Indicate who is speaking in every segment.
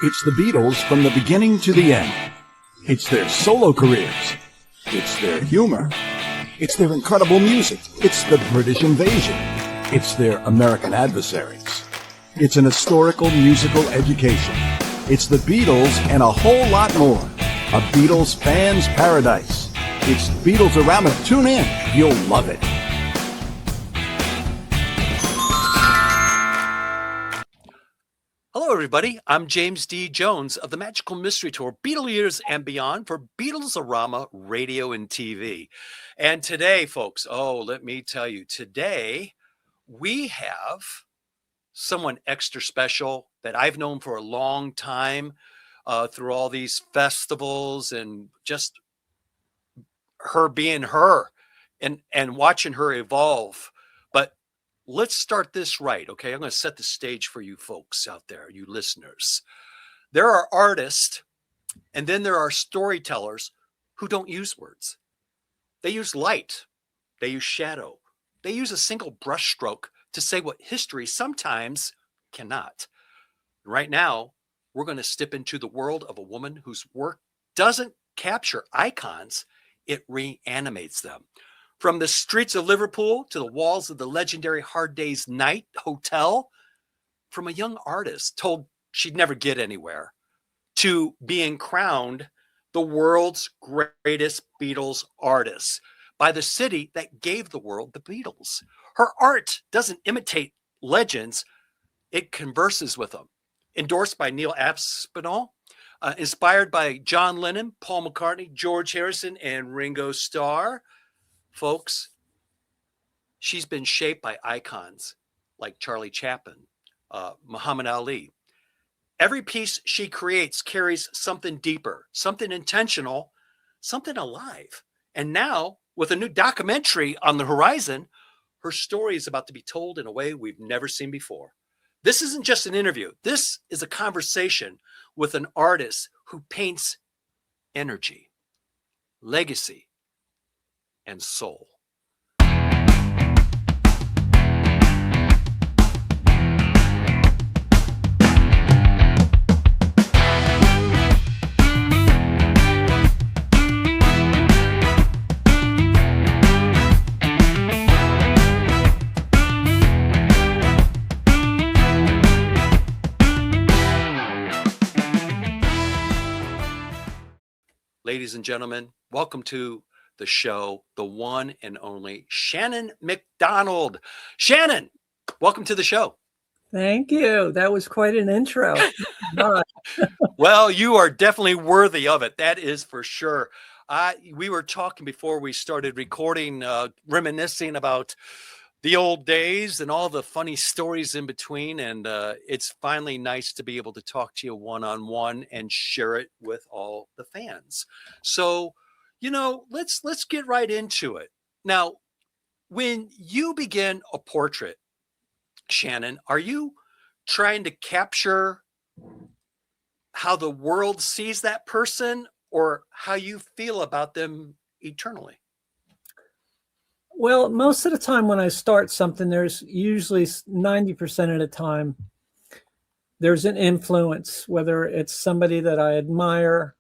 Speaker 1: It's the Beatles from the beginning to the end. It's their solo careers. It's their humor. It's their incredible music. It's the British invasion. It's their American adversaries. It's an historical musical education. It's the Beatles and a whole lot more. A Beatles fan's paradise. It's Beatles-A-Rama. Tune in. You'll love it.
Speaker 2: Hello, everybody. I'm James D. Jones of the Magical Mystery Tour, Beatle Years and Beyond for Beatles-A-Rama Radio and TV. And today, folks, let me tell you, today we have someone extra special that I've known for a long time through all these festivals and just her being her and watching her evolve. But let's start this right, okay? I'm going to set the stage for you folks out there, you listeners. There are artists, and then there are storytellers who don't use words. They use light. They use shadow. They use a single brushstroke to say what history sometimes cannot. Right now, we're going to step into the world of a woman whose work doesn't capture icons, it reanimates them. From the streets of Liverpool to the walls of the legendary Hard Day's Night Hotel, from a young artist told she'd never get anywhere, to being crowned the world's greatest Beatles artist by the city that gave the world the Beatles. Her art doesn't imitate legends, it converses with them. Endorsed by Neil Aspinall, inspired by John Lennon, Paul McCartney, George Harrison, and Ringo Starr. Folks, she's been shaped by icons like Charlie Chaplin, Muhammad Ali. Every piece she creates carries something deeper, something intentional, something alive. And now, with a new documentary on the horizon, her story is about to be told in a way we've never seen before. This isn't just an interview. This is a conversation with an artist who paints energy, legacy, and soul. Ladies and gentlemen, welcome to the show, the one and only Shannon MacDonald. Shannon, welcome to the show.
Speaker 3: Thank you. That was quite an intro.
Speaker 2: Well, you are definitely worthy of it. That is for sure. We were talking before we started recording, reminiscing about the old days and all the funny stories in between. And it's finally nice to be able to talk to you one-on-one and share it with all the fans. So, let's get right into it. Now, when you begin a portrait, Shannon, are you trying to capture how the world sees that person or how you feel about them eternally?
Speaker 3: Well, most of the time when I start something, there's usually 90% of the time, there's an influence, whether it's somebody that I admire,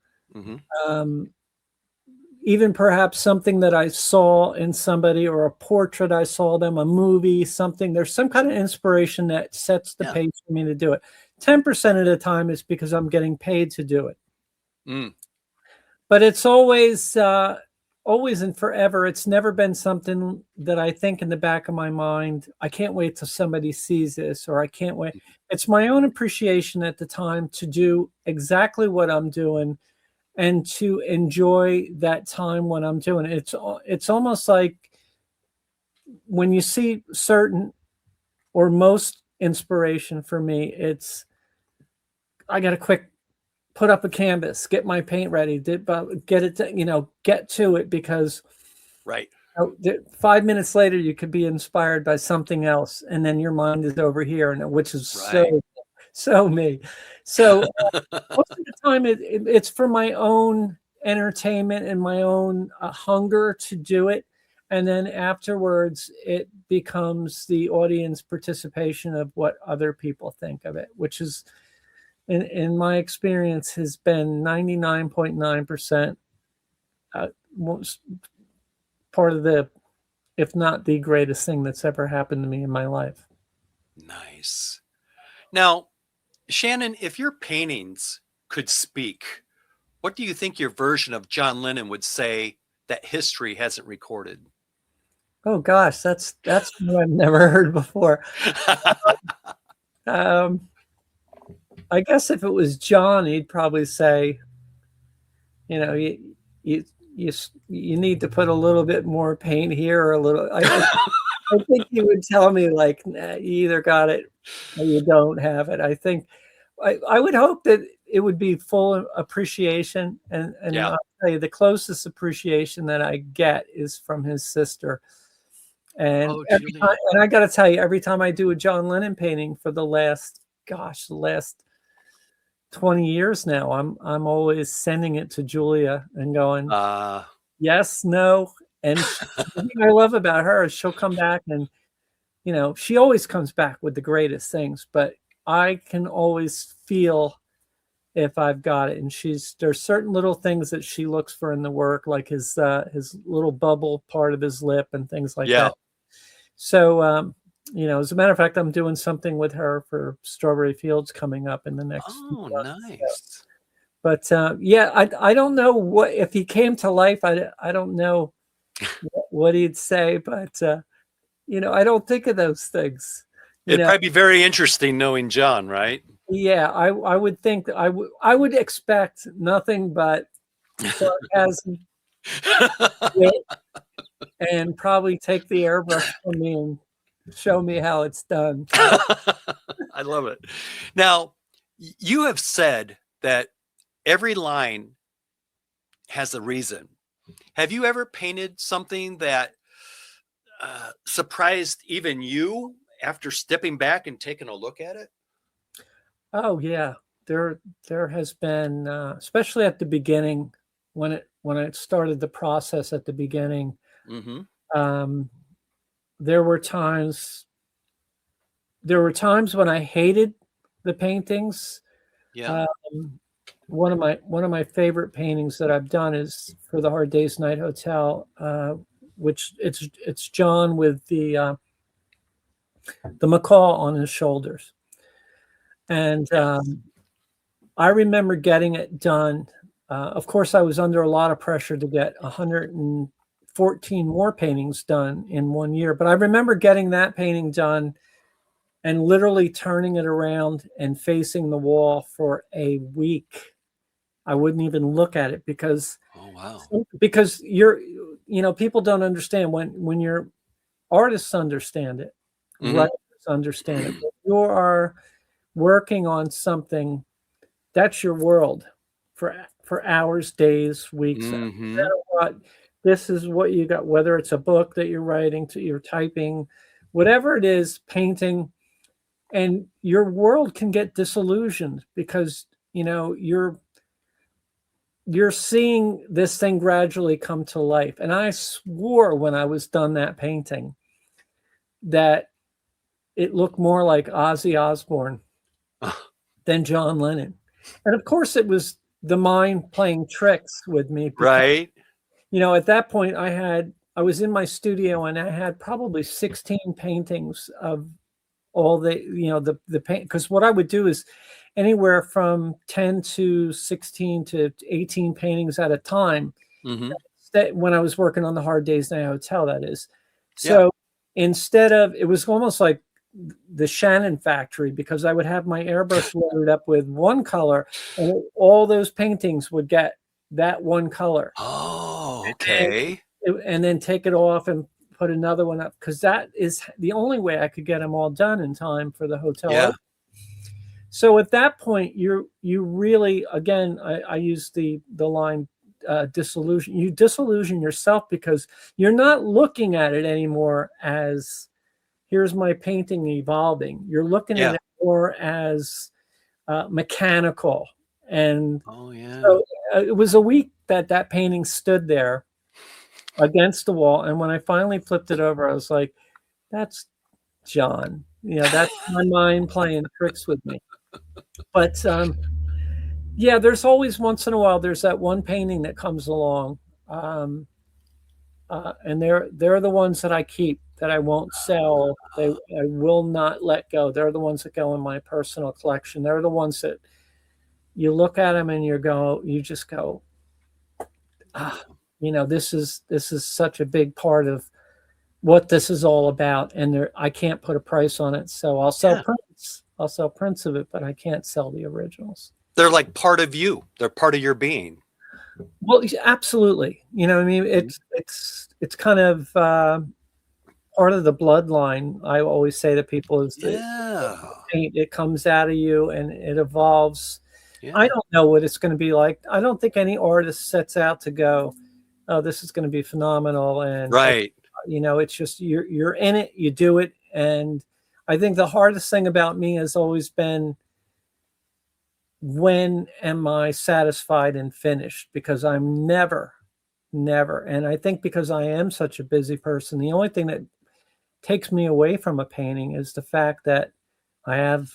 Speaker 3: even perhaps something that I saw in somebody or a portrait I saw them, a movie, something. There's some kind of inspiration that sets the pace for me to do it. 10% of the time is because I'm getting paid to do it. But it's always and forever. It's never been something that I think in the back of my mind, I can't wait till somebody sees this, or I can't wait. It's my own appreciation at the time to do exactly what I'm doing and to enjoy that time when I'm doing it. It's almost like when you see certain or most inspiration for me, I got to quick put up a canvas, get my paint ready, get it, get to it, because 5 minutes later you could be inspired by something else, and then your mind is over here, and which is so me. So most of the time it's for my own entertainment and my own hunger to do it, and then afterwards it becomes the audience participation of what other people think of it, which is in my experience, has been 99.9% most part of the, if not the greatest thing that's ever happened to me in my life.
Speaker 2: Nice. Now, Shannon, if your paintings could speak, what do you think your version of John Lennon would say that history hasn't recorded?
Speaker 3: Oh gosh, that's what I've never heard before. I guess if it was John, he'd probably say, you know, you you need to put a little bit more paint here, or a little. I think he would tell me like, nah, you either got it or you don't have it. I think I would hope that it would be full of appreciation, and
Speaker 2: Yeah.
Speaker 3: I'll tell you, the closest appreciation that I get is from his sister. And
Speaker 2: Oh,
Speaker 3: every
Speaker 2: Julia.
Speaker 3: time, and I got to tell you, every time I do a John Lennon painting for the last 20 years now, I'm always sending it to Julia and going, yes, no. And the thing I love about her is she'll come back and, you know, she always comes back with the greatest things, but I can always feel if I've got it. And there's certain little things that she looks for in the work, like his little bubble part of his lip and things like
Speaker 2: Yeah.
Speaker 3: that. So, you know, as a matter of fact, I'm doing something with her for Strawberry Fields coming up in the next few
Speaker 2: Oh,
Speaker 3: months.
Speaker 2: nice.
Speaker 3: But yeah, I don't know what, if he came to life, I don't know what he'd say, but you know, I don't think of those things. You
Speaker 2: It'd
Speaker 3: know,
Speaker 2: probably be very interesting knowing John, right?
Speaker 3: yeah, I would think that I would expect nothing but sarcasm, wit, and probably take the airbrush from me and show me how it's done.
Speaker 2: I love it. Now, you have said that every line has a reason. Have you ever painted something that surprised even you after stepping back and taking a look at it?
Speaker 3: Oh yeah, there has been, especially at the beginning, when I started the process at the beginning.
Speaker 2: Mm-hmm.
Speaker 3: There were times when I hated the paintings.
Speaker 2: Yeah.
Speaker 3: One of my favorite paintings that I've done is for the Hard Day's Night Hotel, which it's John with the macaw on his shoulders, and I remember getting it done. Of course, I was under a lot of pressure to get 114 more paintings done in 1 year, but I remember getting that painting done and literally turning it around and facing the wall for a week. I wouldn't even look at it because you know, people don't understand when your artists understand it,
Speaker 2: Mm-hmm.
Speaker 3: writers understand it. When you are working on something, that's your world for hours, days, weeks.
Speaker 2: Mm-hmm.
Speaker 3: No matter what, this is what you got, whether it's a book that you're writing, you're typing, whatever it is, painting, and your world can get disillusioned because, you know, you're seeing this thing gradually come to life. And I swore when I was done that painting that it looked more like Ozzy Osbourne than John Lennon. And of course it was the mind playing tricks with me. Because,
Speaker 2: Right.
Speaker 3: you know, at that point I was in my studio and I had probably 16 paintings of all the, you know, the paint, because what I would do is anywhere from 10 to 16 to 18 paintings at a time.
Speaker 2: Mm-hmm.
Speaker 3: That when I was working on the Hard Day's Night Hotel, that is. So instead of, it was almost like the Shannon factory, because I would have my airbrush loaded up with one color and all those paintings would get that one color.
Speaker 2: Oh, okay.
Speaker 3: And then take it off and put another one up, because that is the only way I could get them all done in time for the hotel.
Speaker 2: Yeah.
Speaker 3: So at that point, you really, again, I use the line disillusion. You disillusion yourself because you're not looking at it anymore as here's my painting evolving. You're looking at it more as mechanical. And so it was a week that painting stood there against the wall. And when I finally flipped it over, I was like, that's John. You know, that's my mind playing tricks with me. But yeah, there's always once in a while there's that one painting that comes along, um, and they're the ones that I keep, that I won't sell. I will not let go. They're the ones that go in my personal collection. They're the ones that you look at them and you just go, ah, this is such a big part of what this is all about, and I can't put a price on it. So I'll sell prints. I'll sell prints of it, but I can't sell the originals.
Speaker 2: They're like part of you. They're part of your being.
Speaker 3: Well, absolutely. You know what I mean? It's kind of part of the bloodline. I always say to people is that paint, it comes out of you and it evolves. Yeah. I don't know what it's going to be like. I don't think any artist sets out to go, oh, this is going to be phenomenal. And it's just you're in it, you do it. And I think the hardest thing about me has always been, when am I satisfied and finished? Because I'm never. And I think because I am such a busy person, the only thing that takes me away from a painting is the fact that I have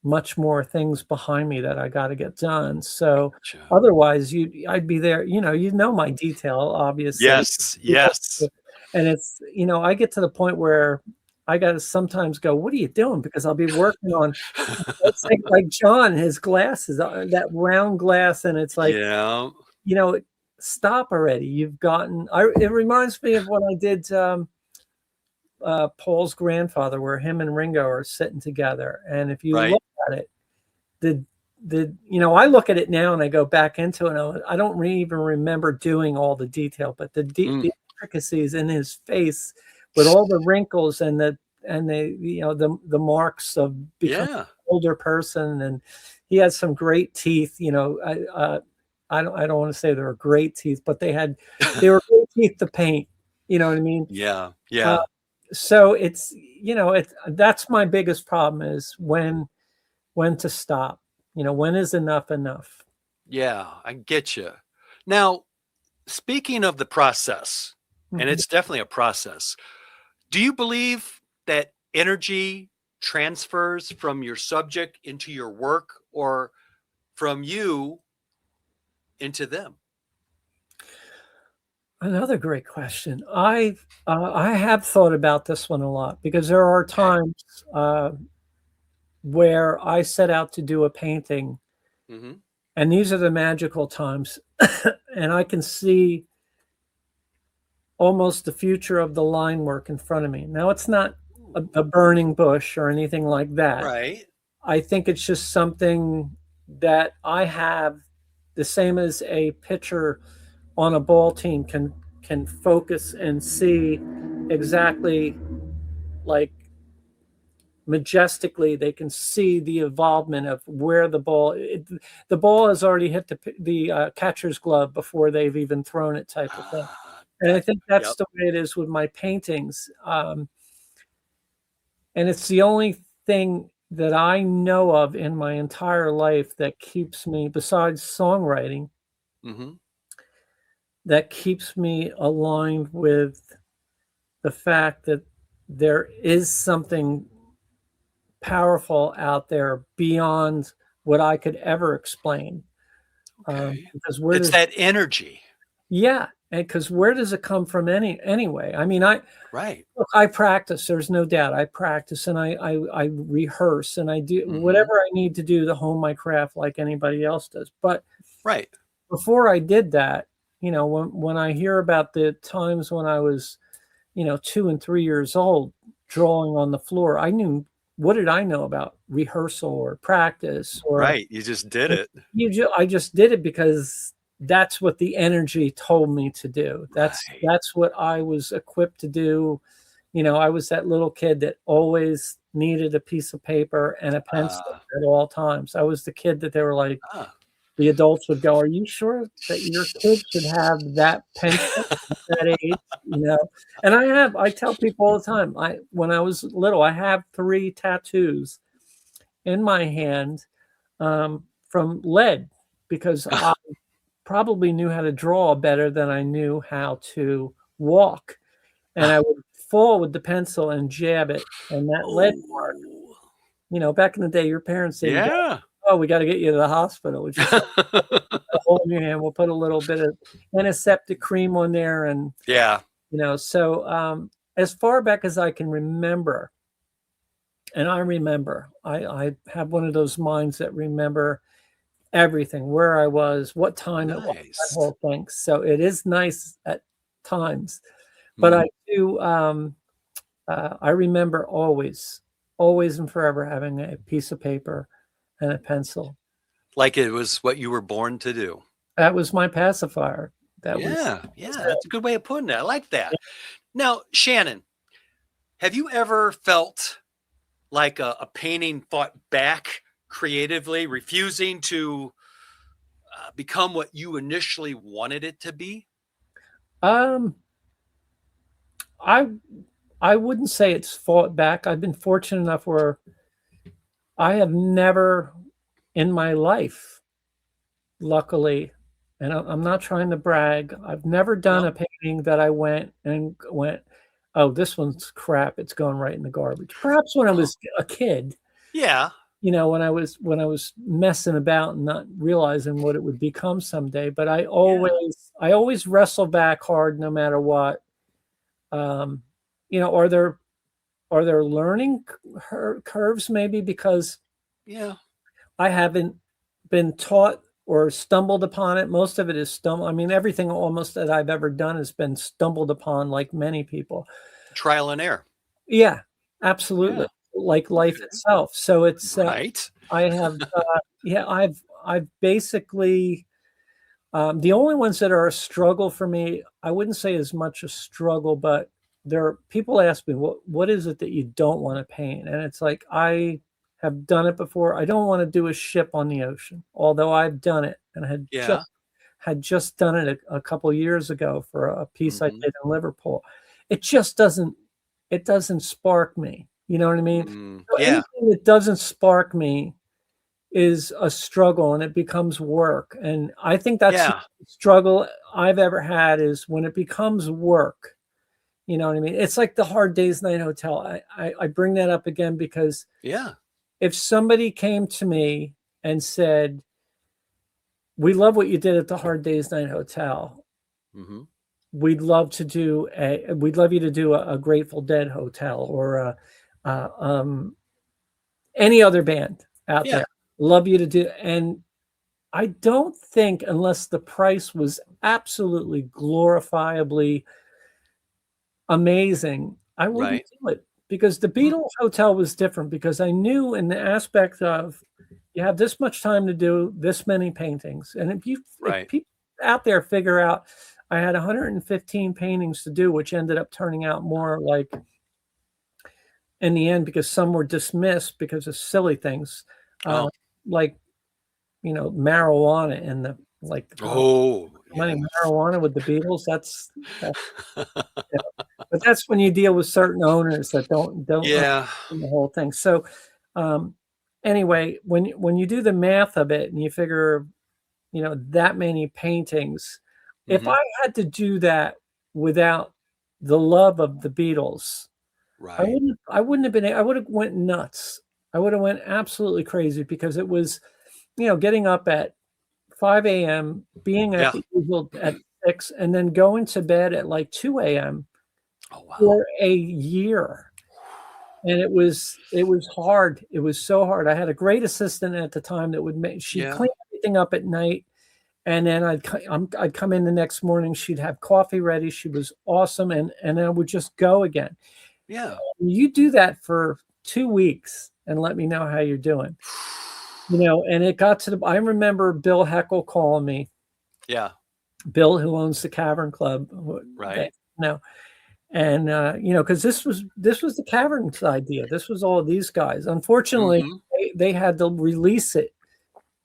Speaker 3: much more things behind me that I got to get done. So otherwise I'd be there, my detail, obviously.
Speaker 2: Yes.
Speaker 3: And it's, I get to the point where I got to sometimes go, what are you doing? Because I'll be working on, it's like John, his glasses, that round glass. And it's like, stop already. You've gotten, it reminds me of when I did Paul's grandfather, where him and Ringo are sitting together. And if you look at it, I look at it now and I go back into it. And I don't even remember doing all the detail, but the intricacies in his face, with all the wrinkles and the marks of becoming an older person. And he had some great teeth. I don't want to say they were great teeth, but they were great teeth to paint. You know what I mean?
Speaker 2: Yeah.
Speaker 3: So it's that's my biggest problem, is when to stop. When is enough enough?
Speaker 2: Yeah, I get you. Now, speaking of the process, and it's definitely a process, do you believe that energy transfers from your subject into your work, or from you into them?
Speaker 3: Another great question. I have thought about this one a lot, because there are times where I set out to do a painting, and these are the magical times, and I can see almost the future of the line work in front of me. Now, it's not a burning bush or anything like that.
Speaker 2: Right.
Speaker 3: I think it's just something that I have, the same as a pitcher on a ball team can focus and see exactly, like, majestically, they can see the involvement of where the ball has already hit the catcher's glove before they've even thrown it, type of thing. And I think that's the way it is with my paintings. And it's the only thing that I know of in my entire life that keeps me, besides songwriting, that keeps me aligned with the fact that there is something powerful out there beyond what I could ever explain.
Speaker 2: Because it's that energy.
Speaker 3: Yeah. And because where does it come from anyway? I mean, I practice. There's no doubt. I practice and I rehearse and I do whatever I need to do to hone my craft, like anybody else does. But before I did that, when I hear about the times when I was, 2 and 3 years old, drawing on the floor, what did I know about rehearsal or practice?
Speaker 2: You just did it.
Speaker 3: I just did it because that's what the energy told me to do. That's what I was equipped to do. I was that little kid that always needed a piece of paper and a pencil at all times. I was the kid that they were like, the adults would go, "Are you sure that your kid should have that pencil at that age?" And I tell people all the time, when I was little, I have 3 tattoos in my hand from lead, because I probably knew how to draw better than I knew how to walk. And I would fall with the pencil and jab it, and that lead mark You know, back in the day, your parents say,
Speaker 2: Yeah.
Speaker 3: "Oh, we got to get you to the hospital." Which is hold in your hand. We'll put a little bit of antiseptic cream on there, and
Speaker 2: Yeah.
Speaker 3: you know. So as far back as I can remember, and I remember, I have one of those minds that remember everything, where I was, what time it was, that
Speaker 2: Nice.
Speaker 3: whole thing. So it is nice at times, but
Speaker 2: Mhm.
Speaker 3: I do. I remember always, always and forever having a piece of paper and a pencil.
Speaker 2: Like it was what you were born to do.
Speaker 3: That was my pacifier. That was
Speaker 2: Yeah. Yeah. That's a good way of putting it. I like that. Now, Shannon, have you ever felt like a painting fought back creatively, refusing to become what you initially wanted it to be?
Speaker 3: um I I wouldn't say it's fought back. I've been fortunate enough where I have never in my life, luckily, and I'm not trying to brag, I've never done
Speaker 2: No.
Speaker 3: a painting that I went, "Oh, this one's crap. It's going right in the garbage." Perhaps when I
Speaker 2: Oh,
Speaker 3: was a kid,
Speaker 2: yeah.
Speaker 3: you know, when I was messing about and not realizing what it would become someday, but
Speaker 2: Yeah.
Speaker 3: I always wrestle back hard no matter what. Um, you know, are there learning curves maybe because
Speaker 2: Yeah.
Speaker 3: I haven't been taught or stumbled upon it. Most of it is I mean, everything almost that I've ever done has been stumbled upon like many people.
Speaker 2: Trial and error.
Speaker 3: Yeah, absolutely.
Speaker 2: Yeah.
Speaker 3: Like life
Speaker 2: Okay.
Speaker 3: itself. So it's
Speaker 2: Right.
Speaker 3: I have yeah, I've basically the only ones that are a struggle for me, I wouldn't say as much a struggle, but there are people ask me, what is it that you don't want to paint? And it's like, I have done it before. I don't want to do a ship on the ocean, although I've done it and
Speaker 2: Yeah.
Speaker 3: had just done it a couple years ago for a piece I
Speaker 2: Hmm.
Speaker 3: did in Liverpool. It just doesn't spark me. You know what I mean? So
Speaker 2: Yeah.
Speaker 3: anything that doesn't spark me is a struggle and it becomes work. And I think that's the
Speaker 2: Yeah.
Speaker 3: struggle I've ever had is when it becomes work. You know what I mean? It's like the Hard Days Night Hotel. I bring that up again because
Speaker 2: Yeah.
Speaker 3: if somebody came to me and said, "We love what you did at the Hard Days Night Hotel.
Speaker 2: Hmm.
Speaker 3: We'd love you to do a Grateful Dead hotel or a any other band out
Speaker 2: Yeah.
Speaker 3: there. Love you to do," and I don't think unless the price was absolutely glorifiably amazing, I wouldn't
Speaker 2: Right.
Speaker 3: do it because the
Speaker 2: Mm.
Speaker 3: Beatles Hotel was different because I knew in the aspect of you have this much time to do this many paintings. And if
Speaker 2: Right.
Speaker 3: people out there figure out I had 115 paintings to do, which ended up turning out more like in the end because some were dismissed because of silly things, uh,
Speaker 2: Oh.
Speaker 3: like marijuana in the like
Speaker 2: Oh.
Speaker 3: money
Speaker 2: Yeah.
Speaker 3: marijuana with the Beatles. That yeah. But that's when you deal with certain owners that don't
Speaker 2: Yeah.
Speaker 3: understand the whole thing. So um, anyway, when you do the math of it and you figure, that many paintings, if
Speaker 2: Hmm.
Speaker 3: I had to do that without the love of the Beatles,
Speaker 2: Right.
Speaker 3: I wouldn't have been I would have went nuts. I would have went absolutely crazy because it was, getting up at 5 a.m., being at
Speaker 2: Yeah.
Speaker 3: the usual at 6, and then going to bed at like 2 a.m.
Speaker 2: Oh, wow.
Speaker 3: for a year. And it was hard. It was so hard. I had a great assistant at the time that would she'd
Speaker 2: Yeah.
Speaker 3: clean everything up at night, and then I'd come in the next morning. She'd have coffee ready. She was awesome, and I would just go again.
Speaker 2: Yeah.
Speaker 3: You do that for 2 weeks and let me know how you're doing. And it got to I remember Bill Heckle calling me,
Speaker 2: Yeah.
Speaker 3: Bill, who owns the Cavern Club, that,
Speaker 2: Right.
Speaker 3: and because this was the Cavern's idea. This was all these guys. Unfortunately,
Speaker 2: Hmm.
Speaker 3: they had to release it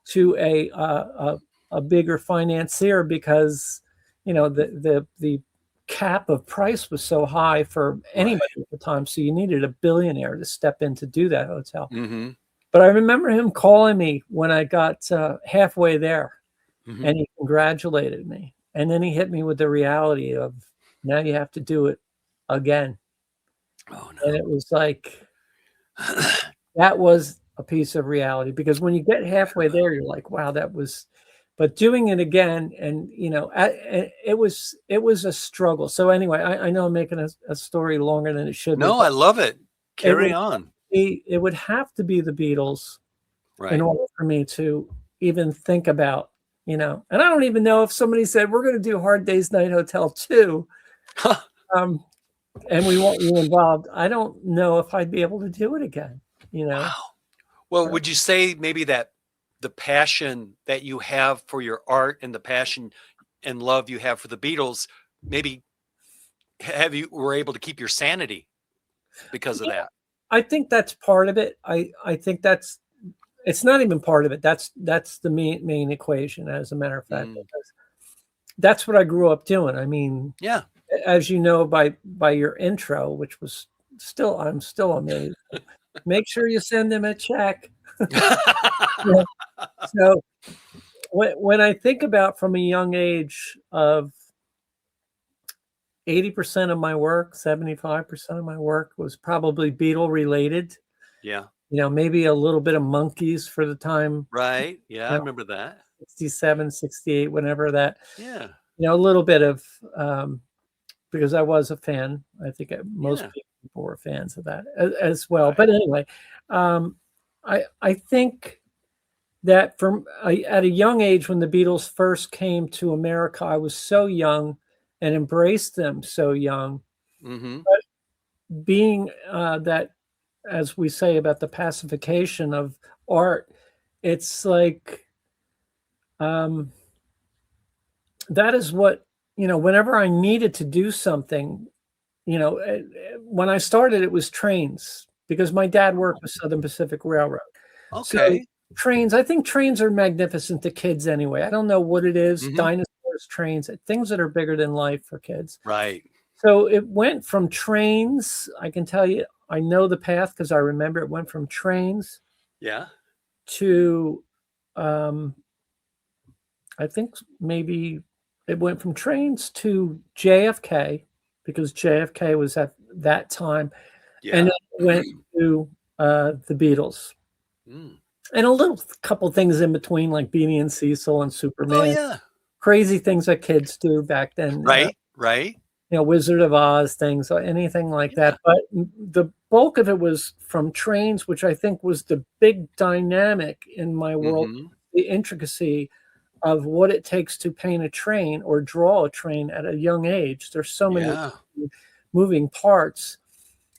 Speaker 3: to a bigger financier because the cap of price was so high for
Speaker 2: Right.
Speaker 3: anybody at the time. So you needed a billionaire to step in to do that hotel.
Speaker 2: Hmm.
Speaker 3: But I remember him calling me when I got halfway there,
Speaker 2: Hmm.
Speaker 3: and he congratulated me. And then he hit me with the reality of now you have to do it again.
Speaker 2: Oh,
Speaker 3: And
Speaker 2: no.
Speaker 3: it was like that was a piece of reality, because when you get halfway there, you're like, wow, that was, but doing it again, and it was a struggle. So anyway, I know I'm making a story longer than it should be.
Speaker 2: No, I love it.
Speaker 3: It
Speaker 2: Carry on.
Speaker 3: it would have to be the Beatles in
Speaker 2: Right.
Speaker 3: order for me to even think about, and I don't even know if somebody said we're going to do Hard Day's Night Hotel 2, and we want you involved, I don't know if I'd be able to do it again.
Speaker 2: Wow. Well, would you say maybe that the passion that you have for your art and the passion and love you have for the Beatles, maybe were able to keep your sanity because of that?
Speaker 3: I think that's part of it. I think it's not even part of it. That's the main equation, as a matter of fact, because that's what I grew up doing. I mean,
Speaker 2: yeah,
Speaker 3: as you know by your intro, which was I'm still amazed. Make sure you send them a check. So when I think about, from a young age, of 80% of my work, 75% of my work was probably Beatle related.
Speaker 2: Yeah.
Speaker 3: Maybe a little bit of Monkeys for the time.
Speaker 2: Right. Yeah, I remember that.
Speaker 3: 67, 68, whenever that.
Speaker 2: Yeah.
Speaker 3: A little bit of, because I was a fan. I think most people were fans of that as well. Right. But anyway, I think that at a young age, when the Beatles first came to America, I was so young and embraced them so young.
Speaker 2: Mm-hmm.
Speaker 3: But being that, as we say about the pacification of art, it's like, that is what, whenever I needed to do something, when I started, it was trains, because my dad worked with Southern Pacific Railroad.
Speaker 2: Okay.
Speaker 3: So trains, I think trains are magnificent to kids anyway. I don't know what it is, dinosaurs, trains, things that are bigger than life for kids.
Speaker 2: Right.
Speaker 3: So it went from trains, I can tell you, I know the path because I remember it went from trains to, I think maybe it went from trains to JFK, because JFK was at that time. Yeah. And it went to the Beatles. And a little couple things in between, like Beanie and Cecil and Superman.
Speaker 2: Oh, yeah.
Speaker 3: Crazy things that kids do back then.
Speaker 2: Right, right.
Speaker 3: Wizard of Oz things, or anything like that. But the bulk of it was from trains, which I think was the big dynamic in my world, the intricacy of what it takes to paint a train or draw a train at a young age. There's so many moving parts,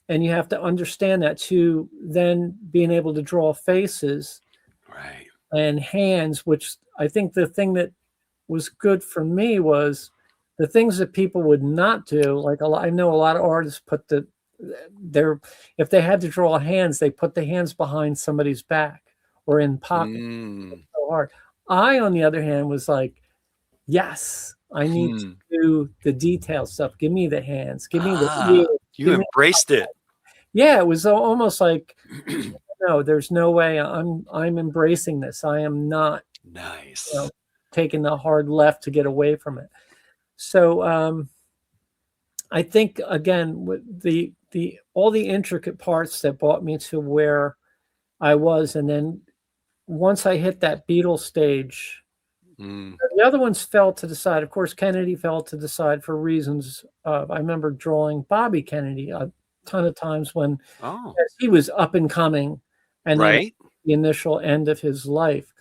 Speaker 3: and you have to understand that, to then being able to draw faces and hands, which I think the thing that was good for me was the things that people would not do. Like I know a lot of artists put if they had to draw hands, they put the hands behind somebody's back or in pockets. So hard. I, on the other hand, was like, yes, I need to do the detail stuff. Give me the hands. Give me the ears.
Speaker 2: You embraced it.
Speaker 3: Yeah, it was almost like, no, there's no way. I'm embracing this. I am not taking the hard left to get away from it. So I think, again, with all the intricate parts that brought me to where I was, and then once I hit that Beatles stage, the other ones fell to the side. Of course, Kennedy fell to the side for reasons of, I remember drawing Bobby Kennedy a ton of times when he was up and coming, and then the initial end of his life.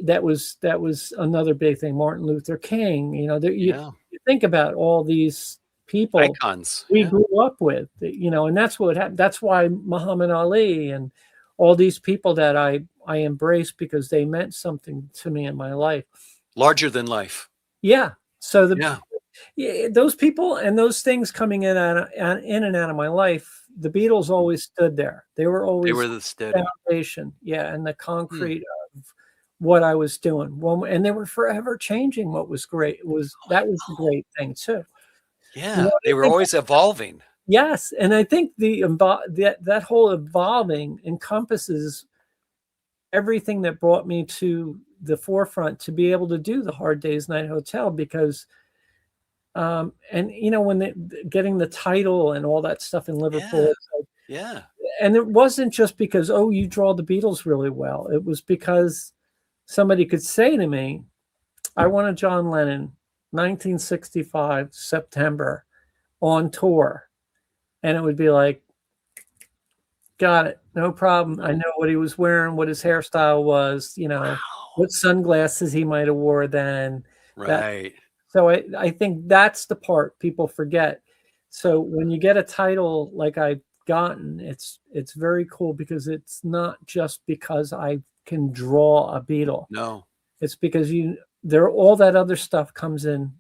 Speaker 3: That was another big thing. Martin Luther King, you think about all these people,
Speaker 2: icons
Speaker 3: we grew up with, and that's what happened. That's why Muhammad Ali and all these people that I embraced, because they meant something to me in my life.
Speaker 2: Larger than life.
Speaker 3: Yeah. So those people and those things coming in and out of my life, the Beatles always stood there. They were
Speaker 2: the steady
Speaker 3: foundation. Yeah. And the concrete of what I was doing. Well, and they were forever changing what was great. That was the great thing too.
Speaker 2: Yeah. They were always evolving.
Speaker 3: Yes. And I think that whole evolving encompasses everything that brought me to the forefront to be able to do the Hard Day's Night Hotel, because when getting the title and all that stuff in Liverpool, and it wasn't just because, oh, you draw the Beatles really well. It was because somebody could say to me, I want a John Lennon 1965 September on tour. And it would be like, got it, no problem. I know what he was wearing, what his hairstyle was,
Speaker 2: Wow.
Speaker 3: what sunglasses he might have wore then.
Speaker 2: Right.
Speaker 3: So I think that's the part people forget. So when you get a title like I've gotten, it's very cool because it's not just because I can draw a Beatle.
Speaker 2: No.
Speaker 3: It's because all that other stuff comes in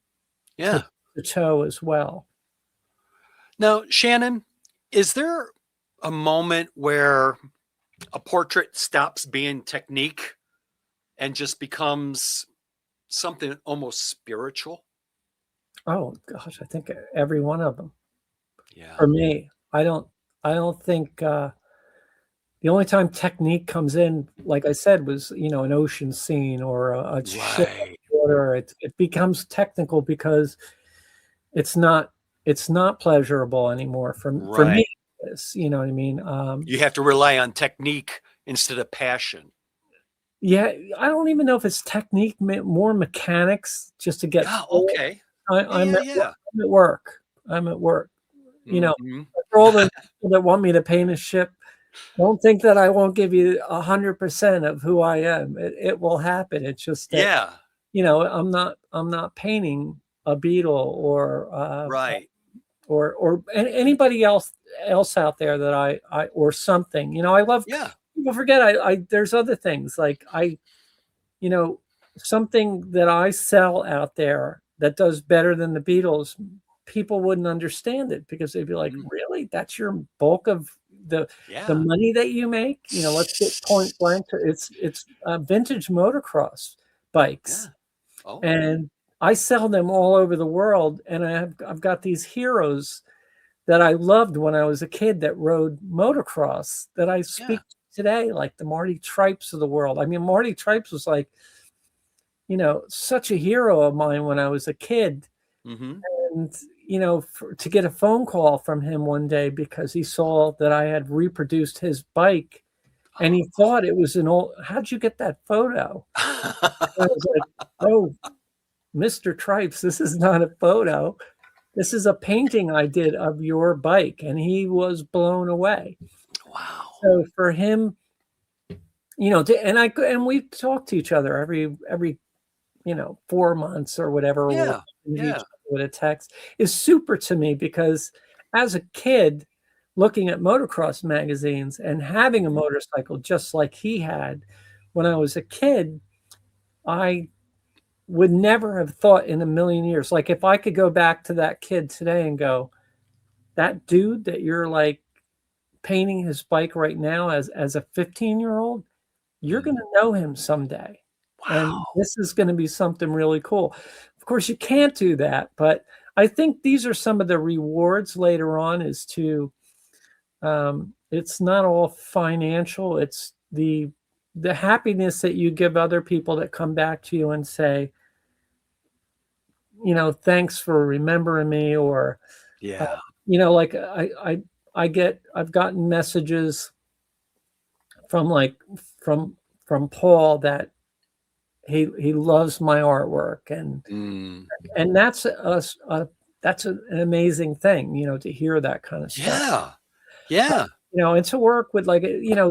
Speaker 2: Yeah.
Speaker 3: to the toe as well.
Speaker 2: Now, Shannon, is there a moment where a portrait stops being technique and just becomes something almost spiritual?
Speaker 3: Oh gosh, I think every one of them.
Speaker 2: Yeah.
Speaker 3: For me, I don't think the only time technique comes in, like I said, was an ocean scene or a ship on
Speaker 2: Right.
Speaker 3: water. It becomes technical because it's not pleasurable anymore for me.
Speaker 2: Right.
Speaker 3: You know what I mean?
Speaker 2: You have to rely on technique instead of passion.
Speaker 3: Yeah, I don't even know if it's technique, more mechanics, just to get.
Speaker 2: Yeah.
Speaker 3: through it.
Speaker 2: Okay.
Speaker 3: I'm
Speaker 2: Yeah.
Speaker 3: at work. I'm at work.
Speaker 2: Mhm.
Speaker 3: For all the people that want me to paint a ship, don't think that I won't give you 100% of who I am. It will happen. It's just that
Speaker 2: Yeah.
Speaker 3: I'm not painting a Beatle
Speaker 2: Right.
Speaker 3: or anybody else out there that I or something. I love.
Speaker 2: Yeah.
Speaker 3: People forget I there's other things like something that I sell out there that does better than the Beatles. People wouldn't understand it because they'd be like,
Speaker 2: Mm.
Speaker 3: really? That's your bulk of the
Speaker 2: Yeah.
Speaker 3: money that you make? Let's get point blank. It's vintage motocross bikes,
Speaker 2: Yeah. Oh.
Speaker 3: and I sell them all over the world. And I've got these heroes that I loved when I was a kid that rode motocross that I speak to today, like the Marty Tripes of the world. I mean, Marty Tripes was like, such a hero of mine when I was a kid.
Speaker 2: Mm-hmm.
Speaker 3: And, to get a phone call from him one day because he saw that I had reproduced his bike and he thought it was an old, how'd you get that photo? I was like, oh, Mr. Tripes, this is not a photo. This is a painting I did of your bike. And he was blown away.
Speaker 2: Wow.
Speaker 3: So for him, and we talk to each other every 4 months or whatever.
Speaker 2: Yeah.
Speaker 3: With a text is super to me because as a kid looking at motocross magazines and having a motorcycle just like he had when I was a kid, I would never have thought in a million years, like if I could go back to that kid today and go, that dude that you're like painting his bike right now as a 15-year-old, you're going to know him someday. And
Speaker 2: Wow.
Speaker 3: this is going to be something really cool. Of course, you can't do that, but I think these are some of the rewards later on is to, it's not all financial. It's the happiness that you give other people that come back to you and say, thanks for remembering me, or,
Speaker 2: Yeah.
Speaker 3: like I've gotten messages from Paul that he loves my artwork, and that's an amazing thing, to hear that kind of stuff.
Speaker 2: Yeah.
Speaker 3: And to work with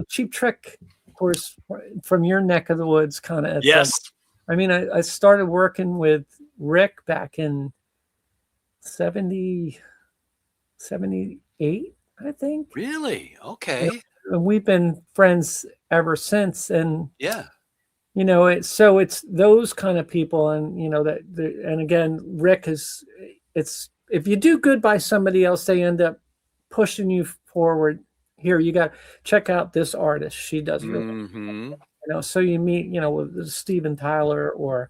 Speaker 3: Cheap Trick, of course, from your neck of the woods kind of
Speaker 2: Yes.
Speaker 3: thing. I mean, I started working with Rick back in 78, I think.
Speaker 2: Really? Okay.
Speaker 3: And we've been friends ever since. And
Speaker 2: Yeah.
Speaker 3: it's those kind of people, and and again, Rick it's if you do good by somebody else, they end up pushing you forward. Here, you got to check out this artist. She does really, so you meet, with Steven Tyler or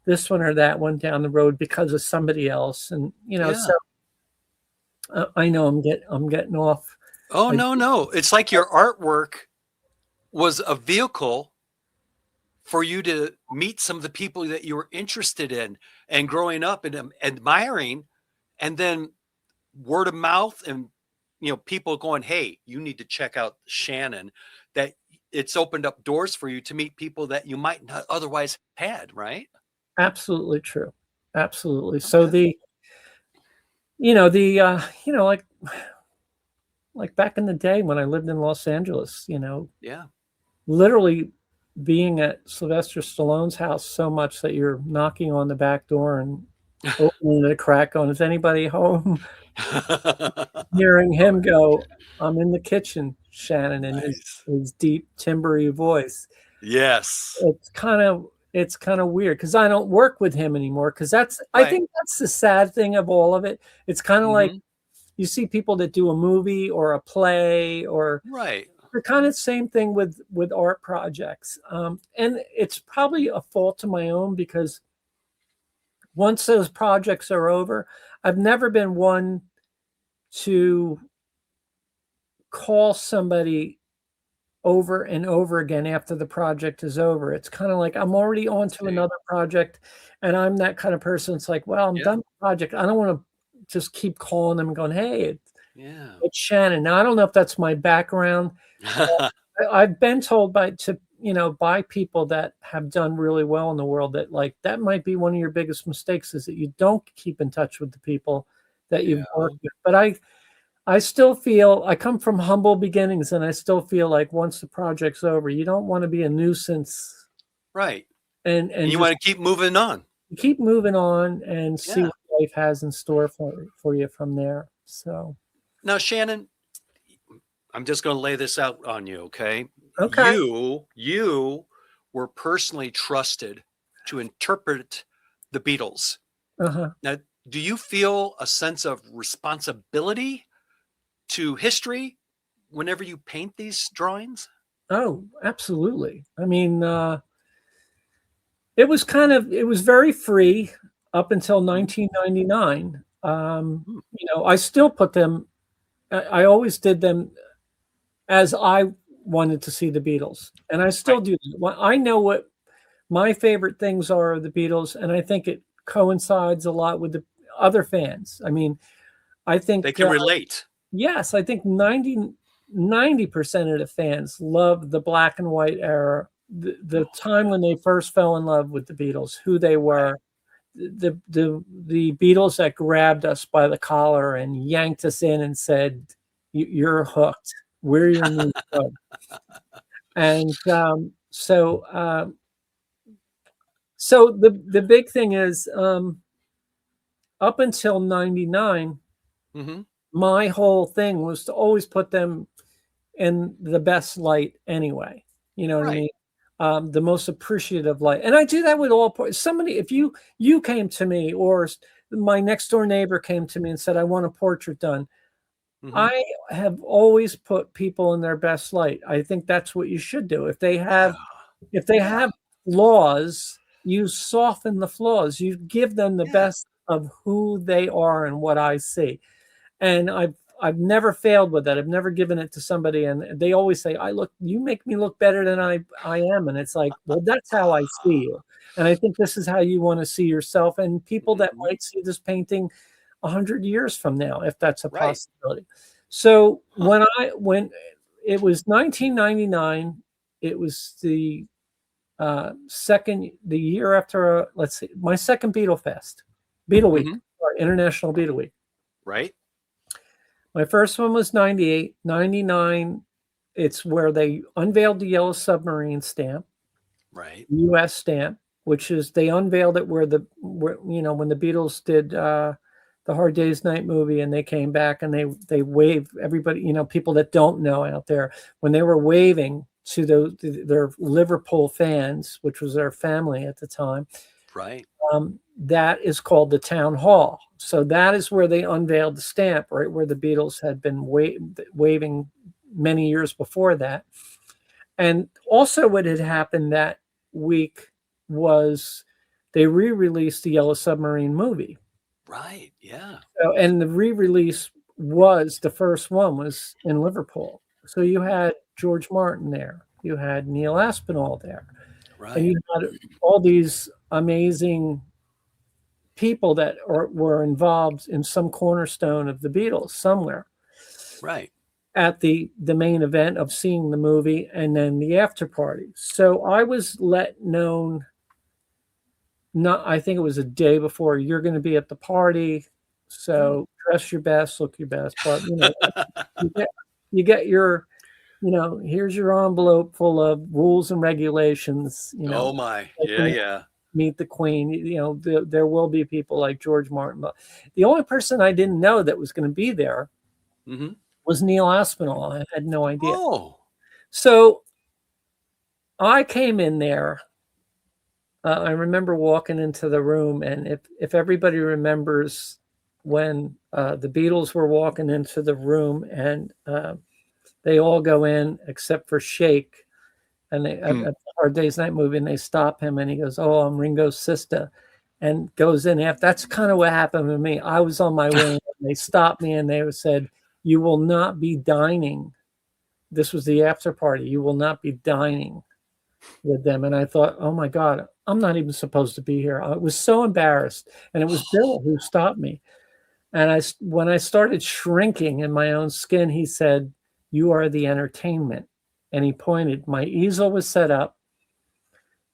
Speaker 3: this one or that one down the road because of somebody else, and so I know I'm getting off.
Speaker 2: Oh, no. It's like your artwork was a vehicle for you to meet some of the people that you were interested in and growing up and admiring, and then word of mouth and people going, hey, you need to check out Shannon, that it's opened up doors for you to meet people that you might not otherwise had, right?
Speaker 3: Absolutely true. Absolutely. So
Speaker 2: Okay.
Speaker 3: like back in the day when I lived in Los Angeles,
Speaker 2: Yeah.
Speaker 3: literally being at Sylvester Stallone's house so much that you're knocking on the back door and opening the crack on, is anybody home? Hearing him go, I'm in the kitchen, Shannon, in
Speaker 2: Nice.
Speaker 3: his deep timbery voice.
Speaker 2: Yes.
Speaker 3: It's kind of weird because I don't work with him anymore, because I
Speaker 2: Right.
Speaker 3: think that's the sad thing of all of it. It's kind of like
Speaker 2: Hmm.
Speaker 3: you see people that do a movie or a play, or
Speaker 2: Right.
Speaker 3: the kind of same thing with art projects. And it's probably a fault of my own, because once those projects are over, I've never been one to call somebody over and over again after the project is over. It's kind of like I'm already
Speaker 2: I
Speaker 3: on to
Speaker 2: see.
Speaker 3: another project, and I'm that kind of person. It's like, well, I'm
Speaker 2: Yeah.
Speaker 3: done with the project. I don't want to just keep calling them and going, hey,
Speaker 2: Yeah.
Speaker 3: it's Shannon. Now, I don't know if that's my background. I've been told by people that have done really well in the world that, like, that might be one of your biggest mistakes, is that you don't keep in touch with the people that
Speaker 2: Yeah.
Speaker 3: you've worked with. But I still feel I come from humble beginnings, and I still feel like once the project's over, you don't want to be a nuisance,
Speaker 2: Right.
Speaker 3: and
Speaker 2: And you
Speaker 3: just
Speaker 2: want to keep moving on.
Speaker 3: keep moving on and see
Speaker 2: Yeah.
Speaker 3: what life has in store for you from there. So,
Speaker 2: Now, Shannon, I'm just going to lay this out on you, okay?
Speaker 3: okay.
Speaker 2: You were personally trusted to interpret the Beatles.
Speaker 3: Uh-huh.
Speaker 2: Now, do you feel a sense of responsibility to history whenever you paint these drawings?
Speaker 3: Oh, absolutely. I mean, it was very free up until
Speaker 2: Mhm.
Speaker 3: 1999.
Speaker 2: Mm,
Speaker 3: I still put them, I always did them as I wanted to see the Beatles, and I still
Speaker 2: right.
Speaker 3: do that. I know what my favorite things are of the Beatles, and I think it coincides a lot with the other fans. I mean, I
Speaker 2: They
Speaker 3: think,
Speaker 2: can relate.
Speaker 3: yes, I think 90% of the fans love the black and white era, the time when they first fell in love with the Beatles, who they
Speaker 2: Right.
Speaker 3: were, the Beatles that grabbed us by the collar and yanked us in and said, You're hooked. We're your new club." And so the big thing is, up until 99,
Speaker 2: Hmm.
Speaker 3: my whole thing was to always put them in the best light anyway. You know what I
Speaker 2: Right.
Speaker 3: mean? The most appreciative light. And I do that with all somebody, if you came to me, or my next door neighbor came to me and said, I want a portrait done,
Speaker 2: Hmm.
Speaker 3: I have always put people in their best light. I think that's what you should do.
Speaker 2: Yeah.
Speaker 3: If they
Speaker 2: Yeah.
Speaker 3: have flaws, you soften the flaws. You give them the
Speaker 2: Yeah.
Speaker 3: best of who they are and what I see. And I've never failed with that. I've never given it to somebody, and they always say, you make me look better than I am." And it's like, well, that's how I see you. And I think this is how you want to see yourself, and people that
Speaker 2: Hmm.
Speaker 3: might see this painting 100 years from now, if that's a
Speaker 2: Right.
Speaker 3: possibility. So
Speaker 2: Huh.
Speaker 3: when it was 1999, it was the year after, let's see, my second Beatle Week,
Speaker 2: Hmm.
Speaker 3: or International Beatle Week.
Speaker 2: Right.
Speaker 3: My first one was 98. 99, it's where they unveiled the Yellow Submarine stamp,
Speaker 2: Right.
Speaker 3: US stamp, which is, they unveiled it when the Beatles did the Hard Day's Night movie, and they came back and they waved everybody, people that don't know out there, when they were waving to their Liverpool fans, which was their family at the time.
Speaker 2: Right.
Speaker 3: That is called the town hall. So that is where they unveiled the stamp, right where the Beatles had been waving many years before that. And also, what had happened that week was they re-released the Yellow Submarine movie.
Speaker 2: Right. Yeah.
Speaker 3: So, and the re-release was, the first one was in Liverpool. So you had George Martin there, you had Neil Aspinall there, and
Speaker 2: Right.
Speaker 3: you had all these amazing people that were involved in some cornerstone of the Beatles somewhere.
Speaker 2: Right.
Speaker 3: at the main event of seeing the movie and then the after party. So I was let known, not, I think it was a day before, you're going to be at the party. So dress your best, look your best. But, you get your, here's your envelope full of rules and regulations,
Speaker 2: Oh my. Yeah, yeah.
Speaker 3: meet the Queen. There will be people like George Martin. But the only person I didn't know that was going to be there was Neil Aspinall. I had no idea.
Speaker 2: Oh.
Speaker 3: So I came in there. I remember walking into the room, and if everybody remembers when the Beatles were walking into the room, and they all go in except for Shake, and they at the Hard Day's Night movie, and they stop him, and he goes, "Oh, I'm Ringo's sister," and goes in after. That's kind of what happened to me. I was on my way, and they stopped me, and they said, "You will not be dining." This was the after party. You will not be dining with them. And I thought, oh my God, I'm not even supposed to be here. I was so embarrassed. And it was Bill who stopped me. And when I started shrinking in my own skin, he said, "You are the entertainment." And he pointed. My easel was set up.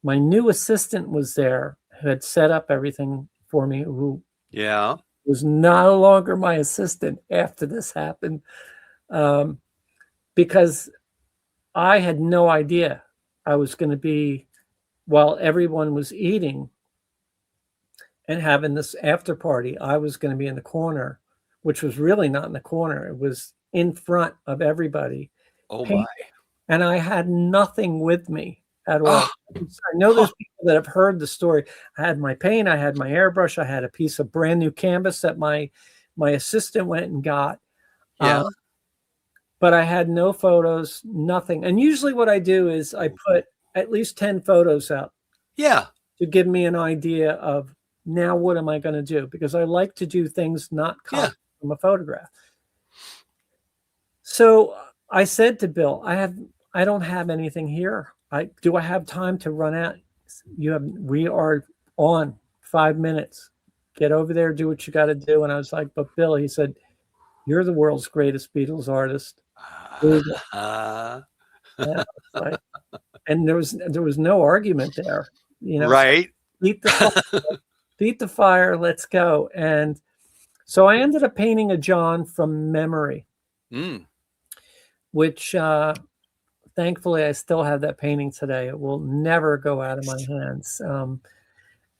Speaker 3: My new assistant was there who had set up everything for me, who was no longer my assistant after this happened, because I had no idea I was going to be, while everyone was eating and having this after party, I was going to be in the corner, which was really not in the corner. It was in front of everybody.
Speaker 2: Oh my.
Speaker 3: And I had nothing with me at all. I know there's people that have heard the story. I had my paint, I had my airbrush, I had a piece of brand new canvas that my assistant went and got. But I had no photos, nothing. And usually what I do is I put at least 10 photos up.
Speaker 2: Yeah.
Speaker 3: To give me an idea of, now what am I going to do? Because I like to do things not copied from a photograph. So I said to Bill, I don't have anything here. Do I have time to run out? We are on 5 minutes. Get over there, do what you got to do. And I was like, but Bill, he said, "You're the world's greatest Beatles artist." And there was no argument there,
Speaker 2: Right.
Speaker 3: Beat the fire, let's go. And so I ended up painting a John from memory, which thankfully I still have that painting today. It will never go out of my hands.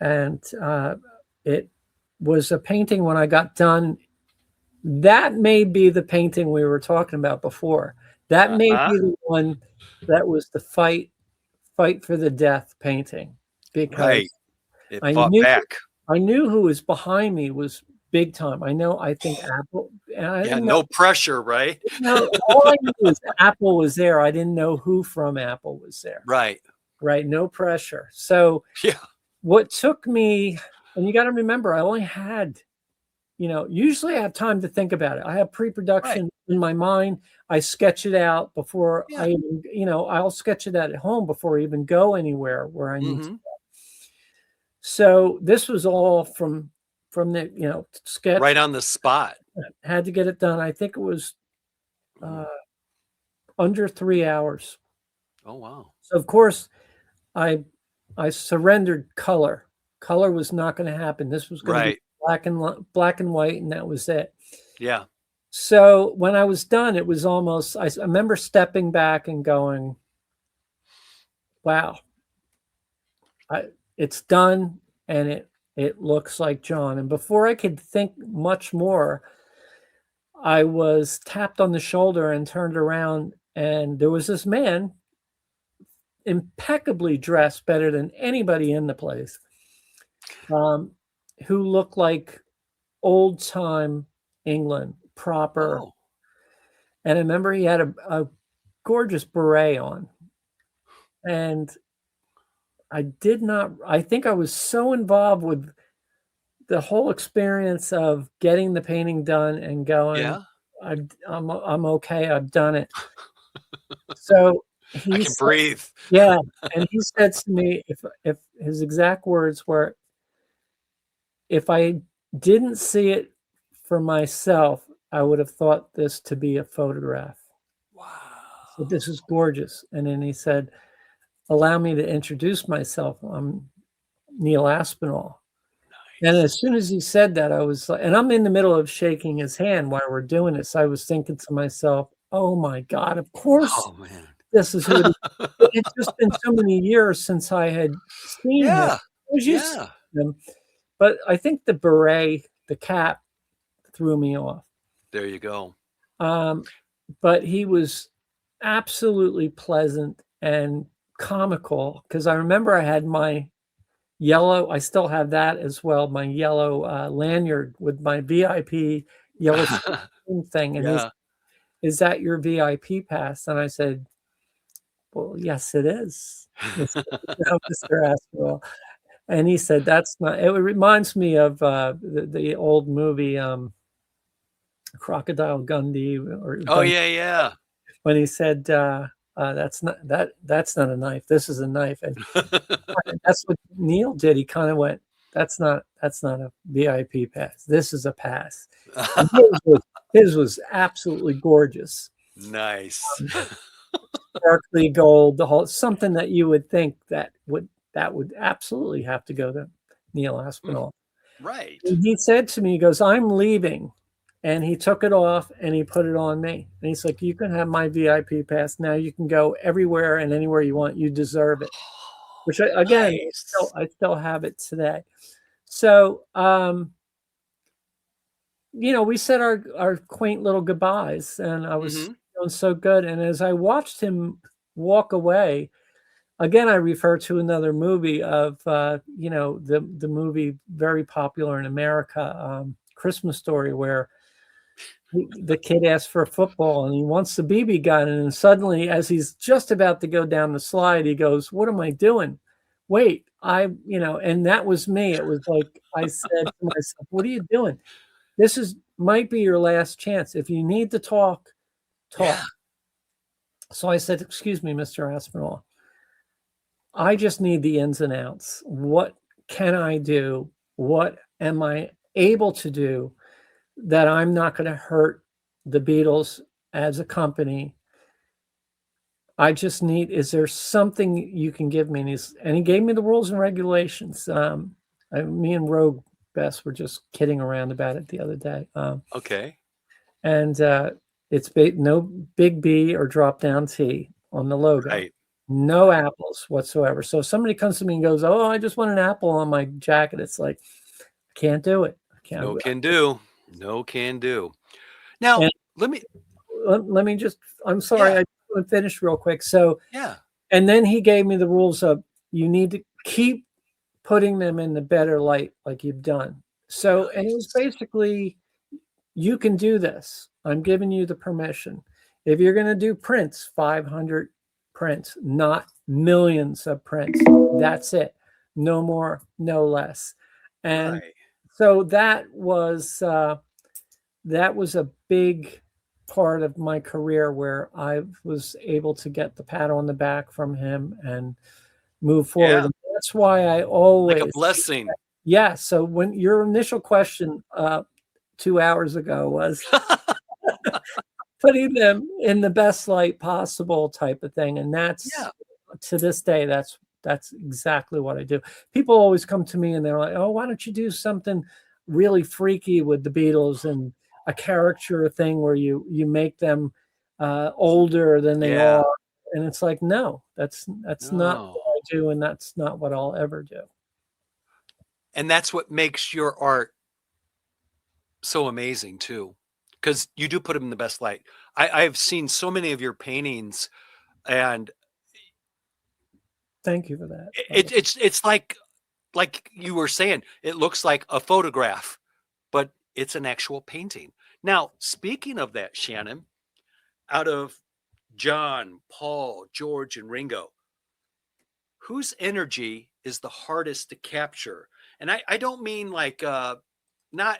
Speaker 3: And it was a painting when I got done. That may be the painting we were talking about before. That may be the one that was the fight for the death painting, because
Speaker 2: I
Speaker 3: knew who was behind me was big time. I think Apple.
Speaker 2: No pressure, right?
Speaker 3: All I knew was Apple was there. I didn't know who from Apple was there.
Speaker 2: Right.
Speaker 3: No pressure. So what took me, and you got to remember, I only had, usually I have time to think about it. I have pre-production in my mind. I sketch it out before I even, I'll sketch it out at home before I even go anywhere where I need to go. So this was all from the, sketch.
Speaker 2: Right on the spot.
Speaker 3: Had to get it done. I think it was under 3 hours.
Speaker 2: Oh, wow.
Speaker 3: So of course I surrendered color. Color was not going to happen. This was going to be black and white, and that was it.
Speaker 2: Yeah.
Speaker 3: So when I was done, it was almost, I remember stepping back and going, wow, it's done, and it looks like John. And before I could think much more, I was tapped on the shoulder and turned around, and there was this man, impeccably dressed, better than anybody in the place, who looked like old time England, proper. Oh. And I remember he had a gorgeous beret on. And I think I was so involved with the whole experience of getting the painting done and going, I'm okay, I've done it. So I
Speaker 2: can breathe.
Speaker 3: Yeah. And he said to me, if his exact words were, if I didn't see it for myself, I would have thought this to be a photograph.
Speaker 2: Wow.
Speaker 3: So this is gorgeous. And then he said, allow me to introduce myself. I'm Neil Aspinall. And as soon as he said that, I was like, and I'm in the middle of shaking his hand while we're doing this. I was thinking to myself, oh my God, of course,
Speaker 2: Oh man.
Speaker 3: this is who it is. It's just been so many years since I had seen him.
Speaker 2: Yeah.
Speaker 3: I was used to him. But I think the beret, the cap, threw me off.
Speaker 2: There you go.
Speaker 3: But he was absolutely pleasant and comical, because I remember I had my yellow, I still have that as well, my yellow lanyard with my VIP yellow thing. And he said, is that your VIP pass? And I said, well, yes, it is. Mr. Aspinall. And he said, that's not, it reminds me of the old movie, Crocodile Gundy. Or
Speaker 2: Oh, yeah.
Speaker 3: When he said, that's not a knife. This is a knife. And that's what Neil did. He kind of went, that's not a VIP pass. This is a pass. And his was absolutely gorgeous.
Speaker 2: Nice.
Speaker 3: Sparkly gold, the whole, something that you would think that would absolutely have to go to Neil Aspinall.
Speaker 2: Right.
Speaker 3: And he said to me, he goes, I'm leaving. And he took it off and he put it on me. And he's like, you can have my VIP pass. Now you can go everywhere and anywhere you want. You deserve it. Which, again, I still have it today. So, we said our quaint little goodbyes, and I was feeling so good. And as I watched him walk away, again, I refer to another movie of, the movie very popular in America, Christmas Story, where the kid asks for a football and he wants the BB gun. And then suddenly, as he's just about to go down the slide, he goes, what am I doing? Wait, and that was me. It was like, I said to myself, what are you doing? This might be your last chance. If you need to talk. Yeah. So I said, excuse me, Mr. Aspinall, I just need the ins and outs. What can I do? What am I able to do that I'm not going to hurt the Beatles as a company? I just need, is there something you can give me? And he gave me the rules and regulations. Me and Rogue Bess were just kidding around about it the other day.
Speaker 2: Okay.
Speaker 3: And it's no big B or drop down T on the logo.
Speaker 2: Right.
Speaker 3: No apples whatsoever. So if somebody comes to me and goes, oh, I just want an apple on my jacket, it's like, I can't do it.
Speaker 2: No can do. Now,
Speaker 3: and
Speaker 2: let
Speaker 3: me just, I'm sorry, I want to finish real quick. So, and then he gave me the rules of, you need to keep putting them in the better light like you've done. So, and it was basically, you can do this. I'm giving you the permission. If you're going to do prints, 500 prints, not millions of prints. That's it. No more, no less. And so that was a big part of my career where I was able to get the pat on the back from him and move forward.
Speaker 2: Yeah.
Speaker 3: And that's why I always,
Speaker 2: like a blessing.
Speaker 3: Yeah. So when your initial question 2 hours ago was putting them in the best light possible type of thing. And that's to this day, that's exactly what I do. People always come to me and they're like, oh, why don't you do something really freaky with the Beatles and a caricature thing where you make them older than they are? And it's like, no, that's not what I do, and that's not what I'll ever do.
Speaker 2: And that's what makes your art so amazing too, because you do put them in the best light. I've seen so many of your paintings, and
Speaker 3: thank you for that.
Speaker 2: It's like you were saying, it looks like a photograph, but it's an actual painting. Now, speaking of that, Shannon, out of John, Paul, George, and Ringo, whose energy is the hardest to capture? And I don't mean like not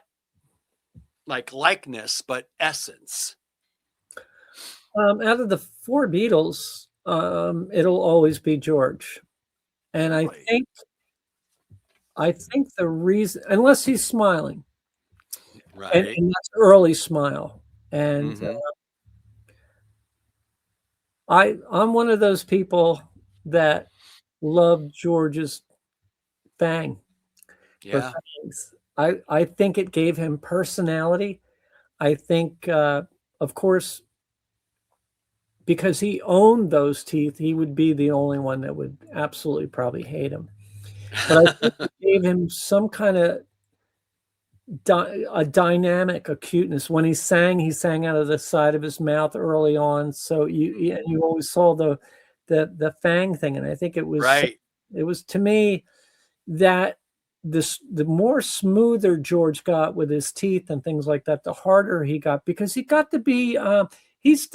Speaker 2: like likeness, but essence.
Speaker 3: Out of the four Beatles, it'll always be George. And I think the reason, unless he's smiling, and that's early smile, And
Speaker 2: Mhm.
Speaker 3: I'm one of those people that love George's Fang for
Speaker 2: Yeah.
Speaker 3: fangs. I think it gave him personality. I think, of course, because he owned those teeth, he would be the only one that would absolutely probably hate him. But I think it gave him some kind of a dynamic acuteness. When he sang out of the side of his mouth early on. So you always saw the fang thing, and I think it was
Speaker 2: Right.
Speaker 3: to me that the more smoother George got with his teeth and things like that, the harder he got, because he got to be he's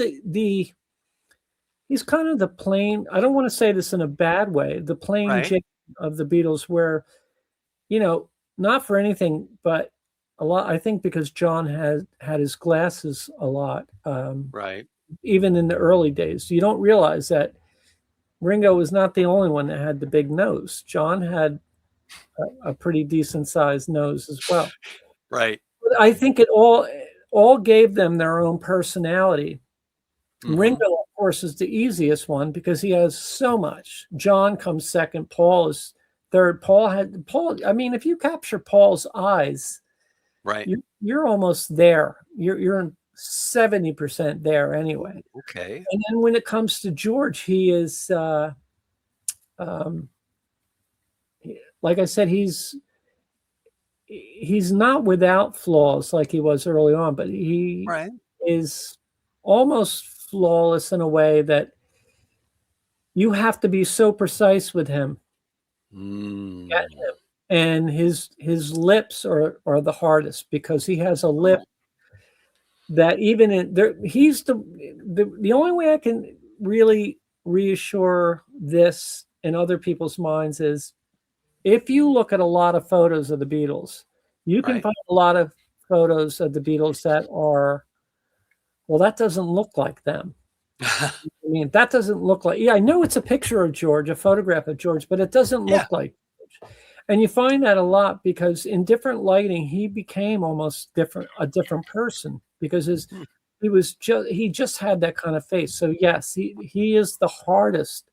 Speaker 3: he's kind of the plain, I don't want to say this in a bad way, the plain
Speaker 2: Right.
Speaker 3: Jane of the Beatles, where, not for anything, but a lot, I think because John had his glasses a lot,
Speaker 2: Right.
Speaker 3: even in the early days. You don't realize that Ringo was not the only one that had the big nose. John had a pretty decent sized nose as well.
Speaker 2: Right.
Speaker 3: But I think it all gave them their own personality.
Speaker 2: Mhm.
Speaker 3: Ringo, of course, is the easiest one because he has so much. John comes second. Paul is third. Paul. I mean, if you capture Paul's eyes,
Speaker 2: Right.
Speaker 3: you're almost there. You're 70% there anyway.
Speaker 2: Ooh, okay.
Speaker 3: And then when it comes to George, he is, um, like I said, he's not without flaws like he was early on, but he
Speaker 2: Right.
Speaker 3: is almost flawless in a way that you have to be so precise with him. Get
Speaker 2: Mm.
Speaker 3: him. And his lips are the hardest, because he has a lip
Speaker 2: Oh,
Speaker 3: that even in there, he's the only way I can really reassure this in other people's minds is, if you look at a lot of photos of the Beatles, you can
Speaker 2: right.
Speaker 3: find a lot of photos of the Beatles that are, well, that doesn't look like them. I mean, that doesn't look like, yeah, I know it's a picture of George, a photograph of George, but it doesn't
Speaker 2: Yeah.
Speaker 3: look like George. And you find that a lot because in different lighting, he became almost a different person, because
Speaker 2: Hmm.
Speaker 3: he just had that kind of face. So yes, he is the hardest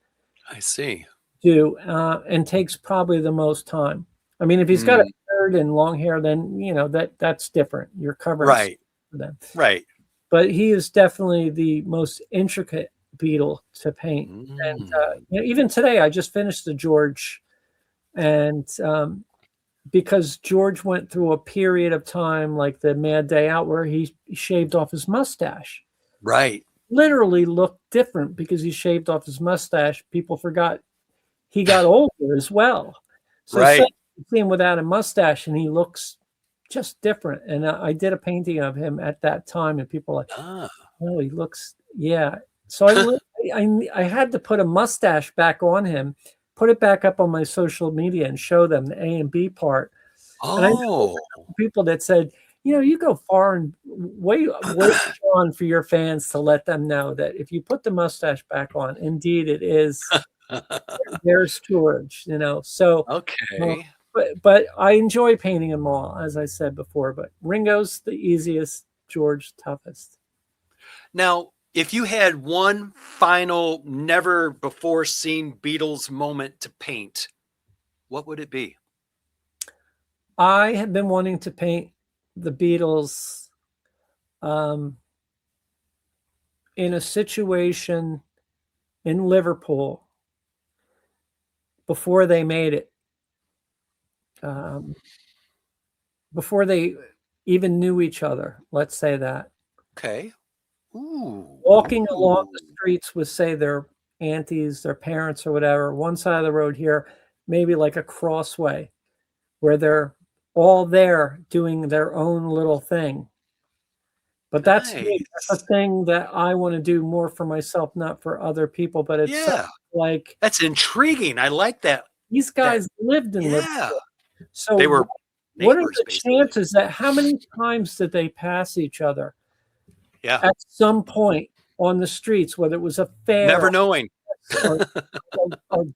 Speaker 2: I see.
Speaker 3: to do, and takes probably the most time. I mean, if he's got a
Speaker 2: Mm.
Speaker 3: beard and long hair, then that's different. You're covering
Speaker 2: Right.
Speaker 3: for them.
Speaker 2: Right.
Speaker 3: But he is definitely the most intricate Beatle to paint. And
Speaker 2: Mm.
Speaker 3: even today, I just finished the George, and because George went through a period of time like the Mad Day Out where he shaved off his mustache.
Speaker 2: Right.
Speaker 3: Literally looked different because he shaved off his mustache. People forgot he got older as well. So
Speaker 2: Right.
Speaker 3: you see him without a mustache, and he looks just different. And I did a painting of him at that time, and people are like,
Speaker 2: Ah.
Speaker 3: "Oh, he looks, yeah." So I had to put a mustache back on him, put it back up on my social media, and show them the A and B part. And I know
Speaker 2: Oh.
Speaker 3: people that said, you go far and way on for your fans to let them know that if you put the mustache back on, indeed it is, there's George. So, uh,
Speaker 2: Okay.
Speaker 3: but I enjoy painting them all, as I said before. But Ringo's the easiest, George toughest.
Speaker 2: Now, if you had one final never before seen Beatles moment to paint, what would it be?
Speaker 3: I have been wanting to paint the Beatles um, in a situation in Liverpool before they made it, um, before they even knew each other. Let's say that.
Speaker 2: Okay. Ooh.
Speaker 3: Walking along
Speaker 2: Ooh.
Speaker 3: the streets with, say, their aunties, their parents, or whatever, one side of the road here, maybe like a crossway, where they're all there doing their own little thing. But that's me. That's a
Speaker 2: Nice.
Speaker 3: thing that I want to do more for myself, not for other people. But it's
Speaker 2: Yeah.
Speaker 3: like
Speaker 2: That's intriguing. I like that.
Speaker 3: these
Speaker 2: That
Speaker 3: guys lived in
Speaker 2: yeah.
Speaker 3: Liverpool. So
Speaker 2: They were
Speaker 3: what are
Speaker 2: neighbors
Speaker 3: the
Speaker 2: basically.
Speaker 3: chances that, how many times did they pass each other
Speaker 2: Yeah.
Speaker 3: at some point on the streets, whether it was a fair
Speaker 2: Never knowing.
Speaker 3: or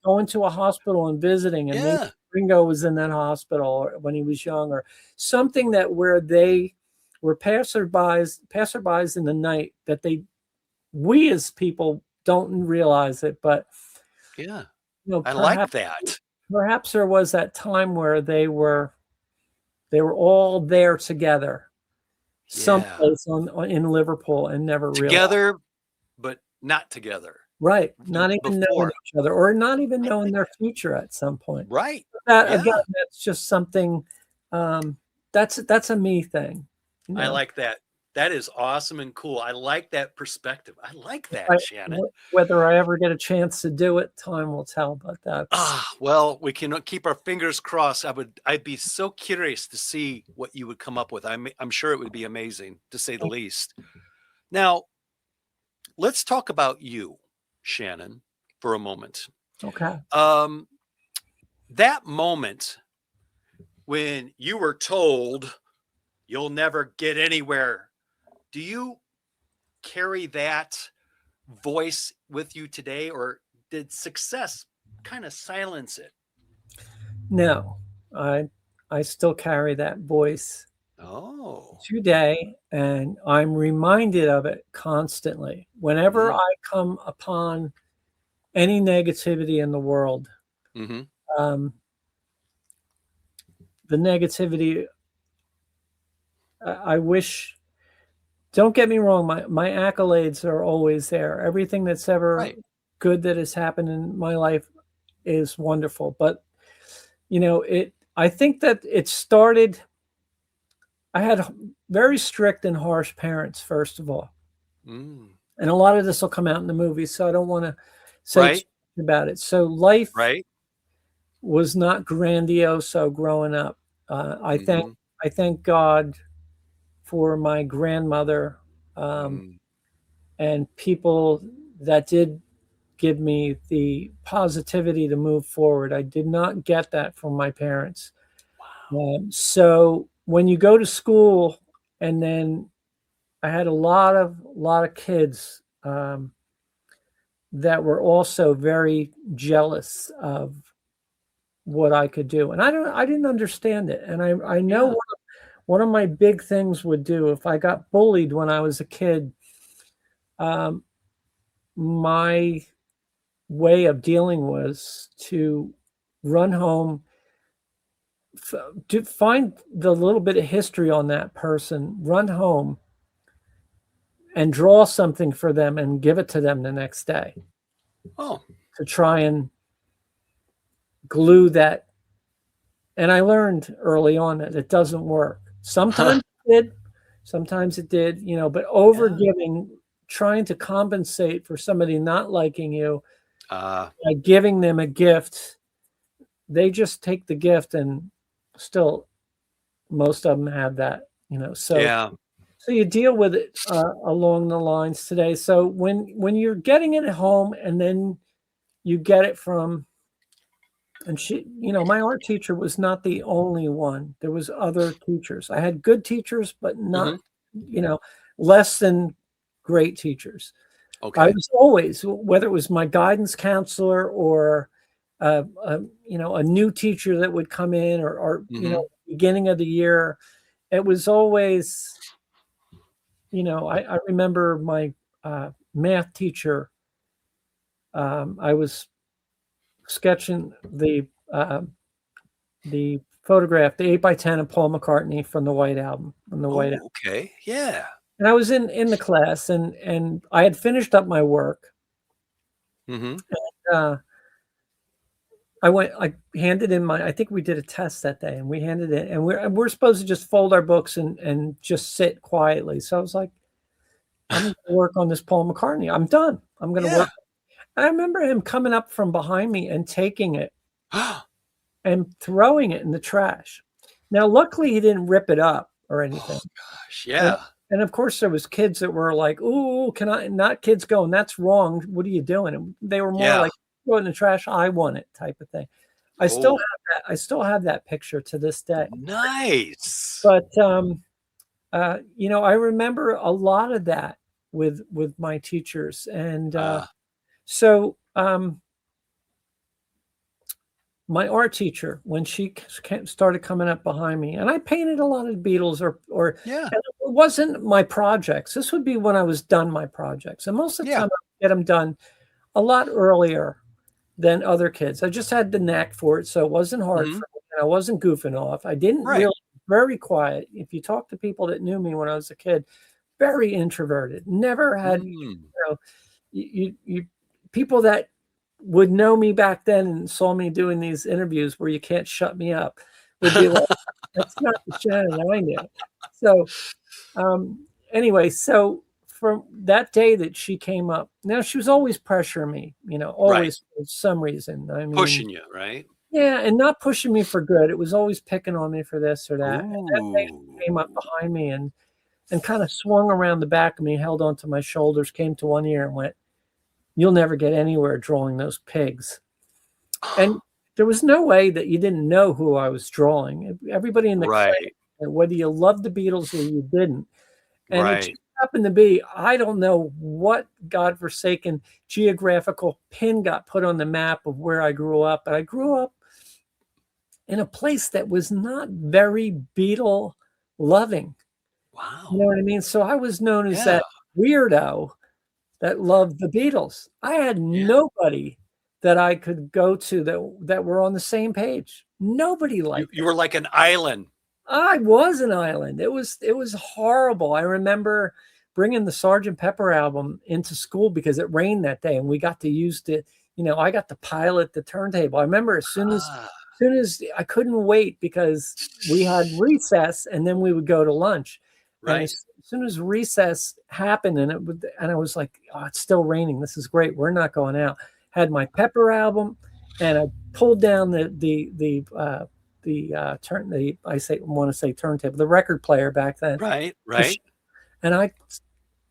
Speaker 3: going to a hospital and visiting, and maybe
Speaker 2: Yeah.
Speaker 3: Ringo was in that hospital or when he was young, or something that where they We're passerbys in the night that we as people don't realize it, but
Speaker 2: Yeah. I like
Speaker 3: perhaps
Speaker 2: that.
Speaker 3: there was that time where they were all there together,
Speaker 2: Yeah.
Speaker 3: someplace in Liverpool, and never realized.
Speaker 2: Together, but not together.
Speaker 3: Right. Not even knowing
Speaker 2: Before.
Speaker 3: each other, or not even
Speaker 2: I
Speaker 3: knowing
Speaker 2: like
Speaker 3: their future at some point.
Speaker 2: Right.
Speaker 3: That again,
Speaker 2: Yeah.
Speaker 3: that's just something. That's a me thing.
Speaker 2: I like that. That is awesome and cool. I like that perspective. I like that, Shannon.
Speaker 3: Whether I ever get a chance to do it, time will tell. But that's
Speaker 2: Well, we can keep our fingers crossed. I'd be so curious to see what you would come up with. I'm sure it would be amazing, to say the least. Now, let's talk about you, Shannon, for a moment.
Speaker 3: okay.
Speaker 2: That moment when you were told you'll never get anywhere, do you carry that voice with you today, or did success kind of silence it?
Speaker 3: No, I still carry that voice today, and I'm reminded of it constantly. Whenever I come upon any negativity in the world, the negativity, I wish, don't get me wrong, my accolades are always there. Everything that's ever good that has happened in my life is wonderful. But, I think that it started, I had very strict and harsh parents, first of all. And a lot of this will come out in the movie, so I don't want to say too much about it. So life was not grandiose growing up. I thank God for my grandmother and people that did give me the positivity to move forward. I did not get that from my parents. Wow. So when you go to school, and then I had a lot of kids that were also very jealous of what I could do, and I didn't understand it. And I know one of my big things would do if I got bullied when I was a kid. My way of dealing was to run home, to find the little bit of history on that person, run home and draw something for them and give it to them the next day. To try and glue that. And I learned early on that it doesn't work. Sometimes it did, but over giving, trying to compensate for somebody not liking you by giving them a gift, they just take the gift, and still most of them have that, so you deal with it along the lines today. So when you're getting it at home, and then you get it from, and she, my art teacher was not the only one. There was other teachers. I had good teachers, but not, less than great teachers. I was always, whether it was my guidance counselor or, a new teacher that would come in, or beginning of the year, it was always, I remember my math teacher. I was sketching the photograph, the 8x10 of Paul McCartney from the White Album.
Speaker 2: Okay. Yeah.
Speaker 3: And I was in the class, and I had finished up my work. And, I handed in I think we did a test that day, and we handed it, and we're supposed to just fold our books and just sit quietly. So I was like, I'm going to work on this Paul McCartney. I'm done. I'm going to work. I remember him coming up from behind me and taking it and throwing it in the trash. Now, luckily, he didn't rip it up or anything.
Speaker 2: Oh, gosh. Yeah.
Speaker 3: And of course, there was kids that were like, "Ooh, can I?" Not kids going, "That's wrong. What are you doing?" And they were more like, "Throw it in the trash. I want it," type of thing. I still have that. I still have that picture to this day.
Speaker 2: Nice.
Speaker 3: But I remember a lot of that with my teachers, and so my art teacher, when she started coming up behind me, and I painted a lot of the Beatles, or
Speaker 2: Yeah.
Speaker 3: and it wasn't my projects. This would be when I was done my projects, and most of the
Speaker 2: Yeah.
Speaker 3: time I get them done a lot earlier than other kids. I just had the knack for it, so it wasn't hard for me. And I wasn't goofing off. I didn't
Speaker 2: Right.
Speaker 3: really, very quiet. If you talk to people that knew me when I was a kid, very introverted. Never had, you people that would know me back then and saw me doing these interviews where you can't shut me up would be like, that's not the Shannon I knew. So anyway, so from that day that she came up, now she was always pressuring me, always for some reason. I mean,
Speaker 2: Pushing you, right?
Speaker 3: yeah, and not pushing me for good. It was always picking on me for this or that. And that day
Speaker 2: Ooh.
Speaker 3: she came up behind me and kind of swung around the back of me, held onto my shoulders, came to one ear and went, "You'll never get anywhere drawing those pigs." And there was no way that you didn't know who I was drawing. Everybody in the class, whether you loved the Beatles or you didn't. And it just happened to be, I don't know what godforsaken geographical pin got put on the map of where I grew up, but I grew up in a place that was not very Beatle loving.
Speaker 2: Wow.
Speaker 3: You know what I mean? So I was known as that weirdo that loved the Beatles. I had nobody that I could go to that were on the same page. Nobody liked
Speaker 2: you were like an island.
Speaker 3: I was an island. It was horrible. I remember bringing the Sgt. Pepper album into school because it rained that day, and we got to use I got to pilot the turntable. I remember as soon as I couldn't wait because we had recess and then we would go to lunch.
Speaker 2: Right.
Speaker 3: And as soon as recess happened and I was like, oh, it's still raining. This is great. We're not going out. Had my Pepper album, and I pulled down the turntable, the record player back then.
Speaker 2: Right.
Speaker 3: And I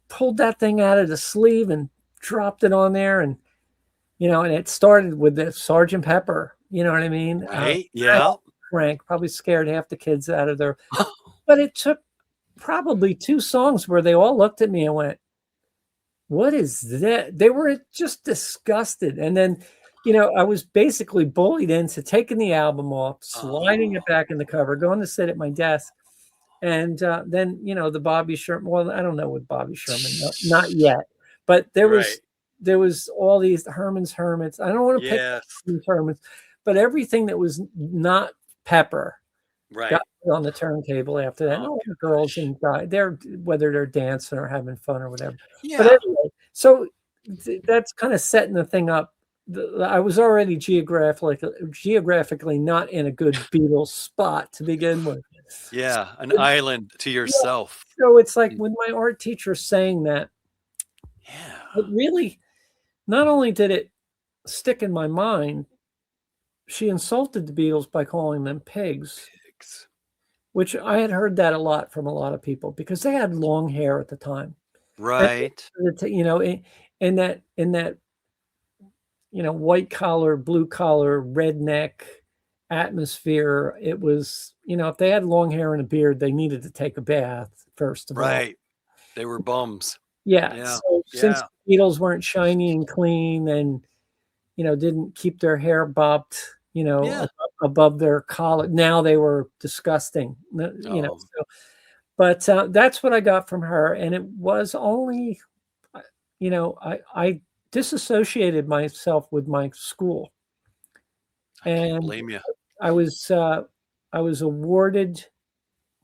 Speaker 3: pulled that thing out of the sleeve and dropped it on there, and and it started with the Sgt. Pepper. You know what I mean?
Speaker 2: Right.
Speaker 3: Frank probably scared half the kids out of their. But it took probably 2 songs where they all looked at me and went, "What is that?" They were just disgusted. And then, I was basically bullied into taking the album off, sliding it back in the cover, going to sit at my desk. And then, the Bobby Sherman, well, I don't know what Bobby Sherman, not yet. But there was all these Herman's Hermits. I don't want to pick Herman's Hermits, but everything that was not Pepper got on the turntable after that. All the girls and guys, whether they're dancing or having fun or whatever.
Speaker 2: Yeah.
Speaker 3: But anyway, so that's kind of setting the thing up. I was already geographically not in a good Beatles spot to begin with.
Speaker 2: Yeah, an island to yourself.
Speaker 3: So it's like when my art teacher saying that, it really, not only did it stick in my mind, she insulted the Beatles by calling them pigs. Which I had heard that a lot from a lot of people because they had long hair at the time.
Speaker 2: Right.
Speaker 3: And, in that white collar, blue collar, redneck atmosphere, it was, if they had long hair and a beard, they needed to take a bath first of all.
Speaker 2: Right. They were bums.
Speaker 3: Yeah. So since the Beatles weren't shiny and clean and, didn't keep their hair bobbed, above their collar. Now they were disgusting, So, but that's what I got from her. And it was only, I disassociated myself with my school. And
Speaker 2: I blame you.
Speaker 3: I was awarded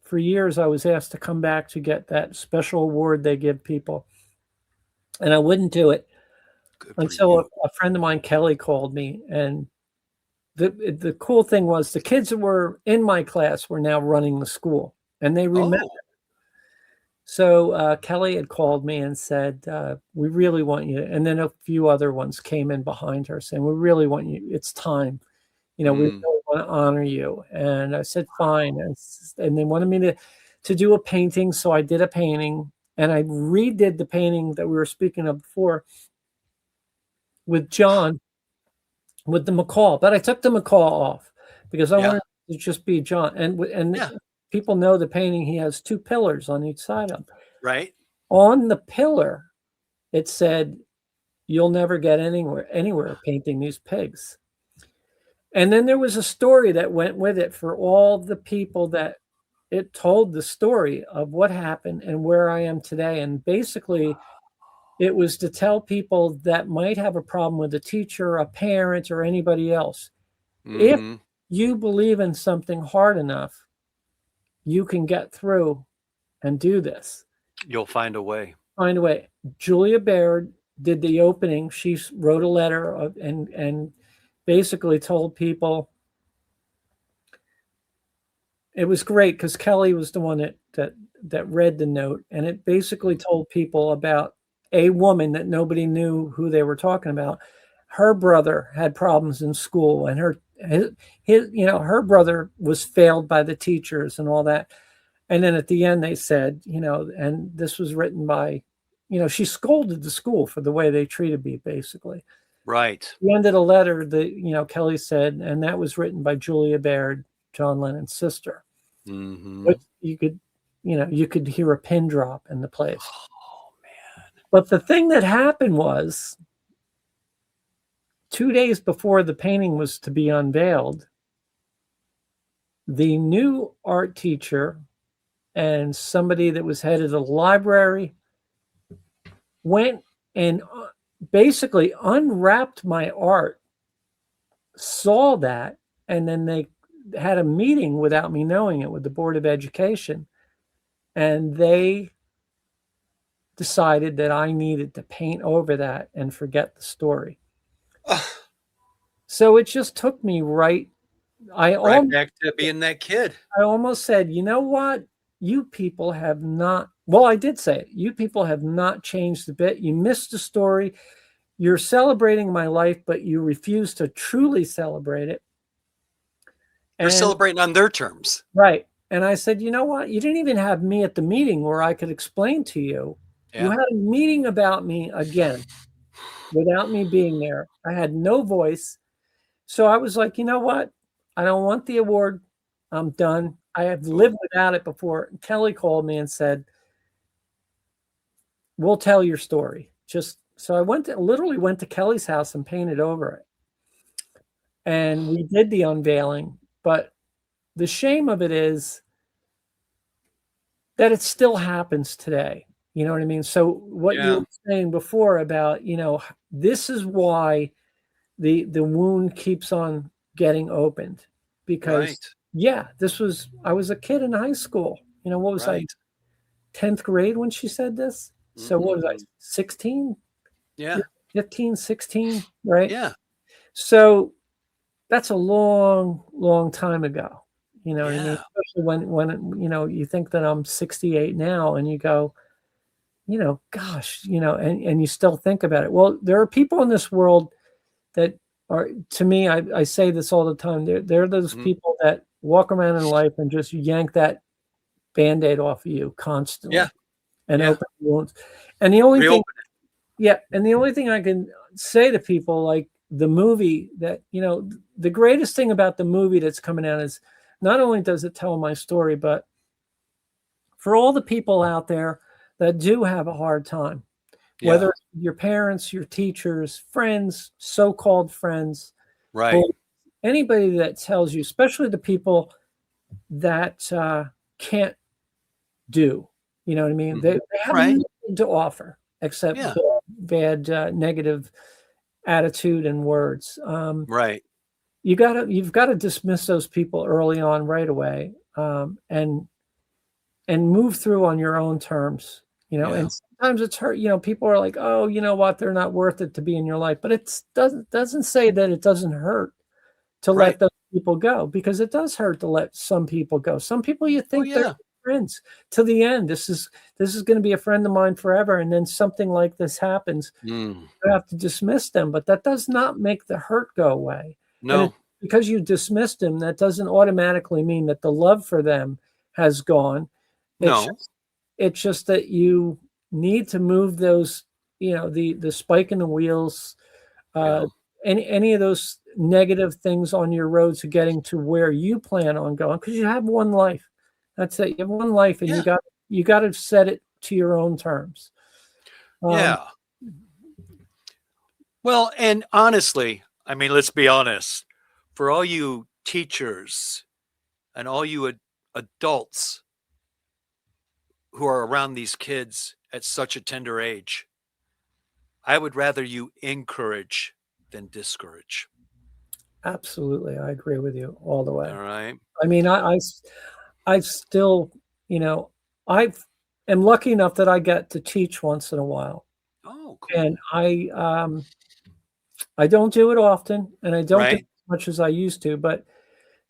Speaker 3: for years. I was asked to come back to get that special award they give people. And I wouldn't do it until a friend of mine, Kelly, called me. And the cool thing was the kids that were in my class were now running the school, and they remembered. So Kelly had called me and said, "We really want you." And then a few other ones came in behind her saying, "We really want you. It's time. We really want to honor you." And I said, "Fine." And they wanted me to do a painting, so I did a painting, and I redid the painting that we were speaking of before with John. With the McCall, but I took the McCall off because I wanted to just be John. And people know the painting. He has 2 pillars on each side of him.
Speaker 2: Right.
Speaker 3: On the pillar, it said, "You'll never get anywhere painting these pigs." And then there was a story that went with it for all the people that it told the story of what happened and where I am today. And basically, it was to tell people that might have a problem with a teacher, a parent, or anybody else. If
Speaker 2: Mm-hmm.
Speaker 3: you believe in something hard enough, you can get through and do this.
Speaker 2: You'll find a way.
Speaker 3: Find a way. Julia Baird did the opening. She wrote a letter and basically told people. It was great because Kelly was the one that read the note, and it basically told people about a woman that nobody knew who they were talking about. Her brother had problems in school, and her brother was failed by the teachers and all that. And then at the end, they said, and this was written by, she scolded the school for the way they treated me, basically.
Speaker 2: Right.
Speaker 3: The end of the letter, Kelly said, and that was written by Julia Baird, John Lennon's sister.
Speaker 2: Mm-hmm.
Speaker 3: But you could hear a pin drop in the place.
Speaker 2: Oh, man.
Speaker 3: But the thing that happened was 2 days before the painting was to be unveiled, the new art teacher and somebody that was head of the library went and basically unwrapped my art, saw that, and then they had a meeting without me knowing it with the Board of Education, and they decided that I needed to paint over that and forget the story. So it just took me right
Speaker 2: back to being that kid.
Speaker 3: I almost said, you know what? You people have not, well, I did say it. You people have not changed a bit. You missed the story. You're celebrating my life, but you refuse to truly celebrate it.
Speaker 2: You're celebrating on their terms.
Speaker 3: Right. And I said, you know what? You didn't even have me at the meeting where I could explain to you. Yeah. You had a meeting about me again without me being there. I had no voice. So I was like, you know what? I don't want the award. I'm done. I have lived without it before. Kelly called me and said, we'll tell your story. So I literally went to Kelly's house and painted over it. And we did the unveiling. But the shame of it is that it still happens today. You know what I mean? So what you were saying before about, this is why the wound keeps on getting opened. Because, I was a kid in high school. What was I, 10th grade when she said this? So what was I, 16?
Speaker 2: Yeah.
Speaker 3: 15, 16, right?
Speaker 2: Yeah.
Speaker 3: So that's a long, long time ago. You know what I mean? Especially when you think that I'm 68 now and you go, gosh, and you still think about it. Well, there are people in this world that are, to me, I say this all the time. They're those people that walk around in life and just yank that Band-Aid off of you constantly and open wounds. And the only thing I can say to people, like the movie that, the greatest thing about the movie that's coming out is not only does it tell my story, but for all the people out there that do have a hard time, whether it's your parents, your teachers, friends, so-called friends,
Speaker 2: right?
Speaker 3: Anybody that tells you, especially the people that can't do, you know what I mean? They have nothing to offer except bad negative attitude and words.
Speaker 2: Right.
Speaker 3: You've got to dismiss those people early on, right away, and move through on your own terms. And sometimes it's hurt. People are like, oh, you know what? They're not worth it to be in your life. But it doesn't say that it doesn't hurt to let those people go, because it does hurt to let some people go. Some people you think they're friends to the end. This is going to be a friend of mine forever. And then something like this happens. You have to dismiss them. But that does not make the hurt go away.
Speaker 2: No.
Speaker 3: Because you dismissed them, that doesn't automatically mean that the love for them has gone. It's just that you need to move those, the spike in the wheels, any of those negative things on your road to getting to where you plan on going, because you have one life. That's it. You have one life, and you got to set it to your own terms.
Speaker 2: Well, and honestly, I mean, let's be honest. for all you teachers and all you adults who are around these kids at such a tender age, I would rather you encourage than discourage.
Speaker 3: Absolutely. I agree with you all the way.
Speaker 2: All right.
Speaker 3: I mean, I still, you know, I am lucky enough that I get to teach once in a while.
Speaker 2: Oh,
Speaker 3: And
Speaker 2: cool.
Speaker 3: I don't do it often, and I don't do it
Speaker 2: Right.
Speaker 3: as much as I used to, but,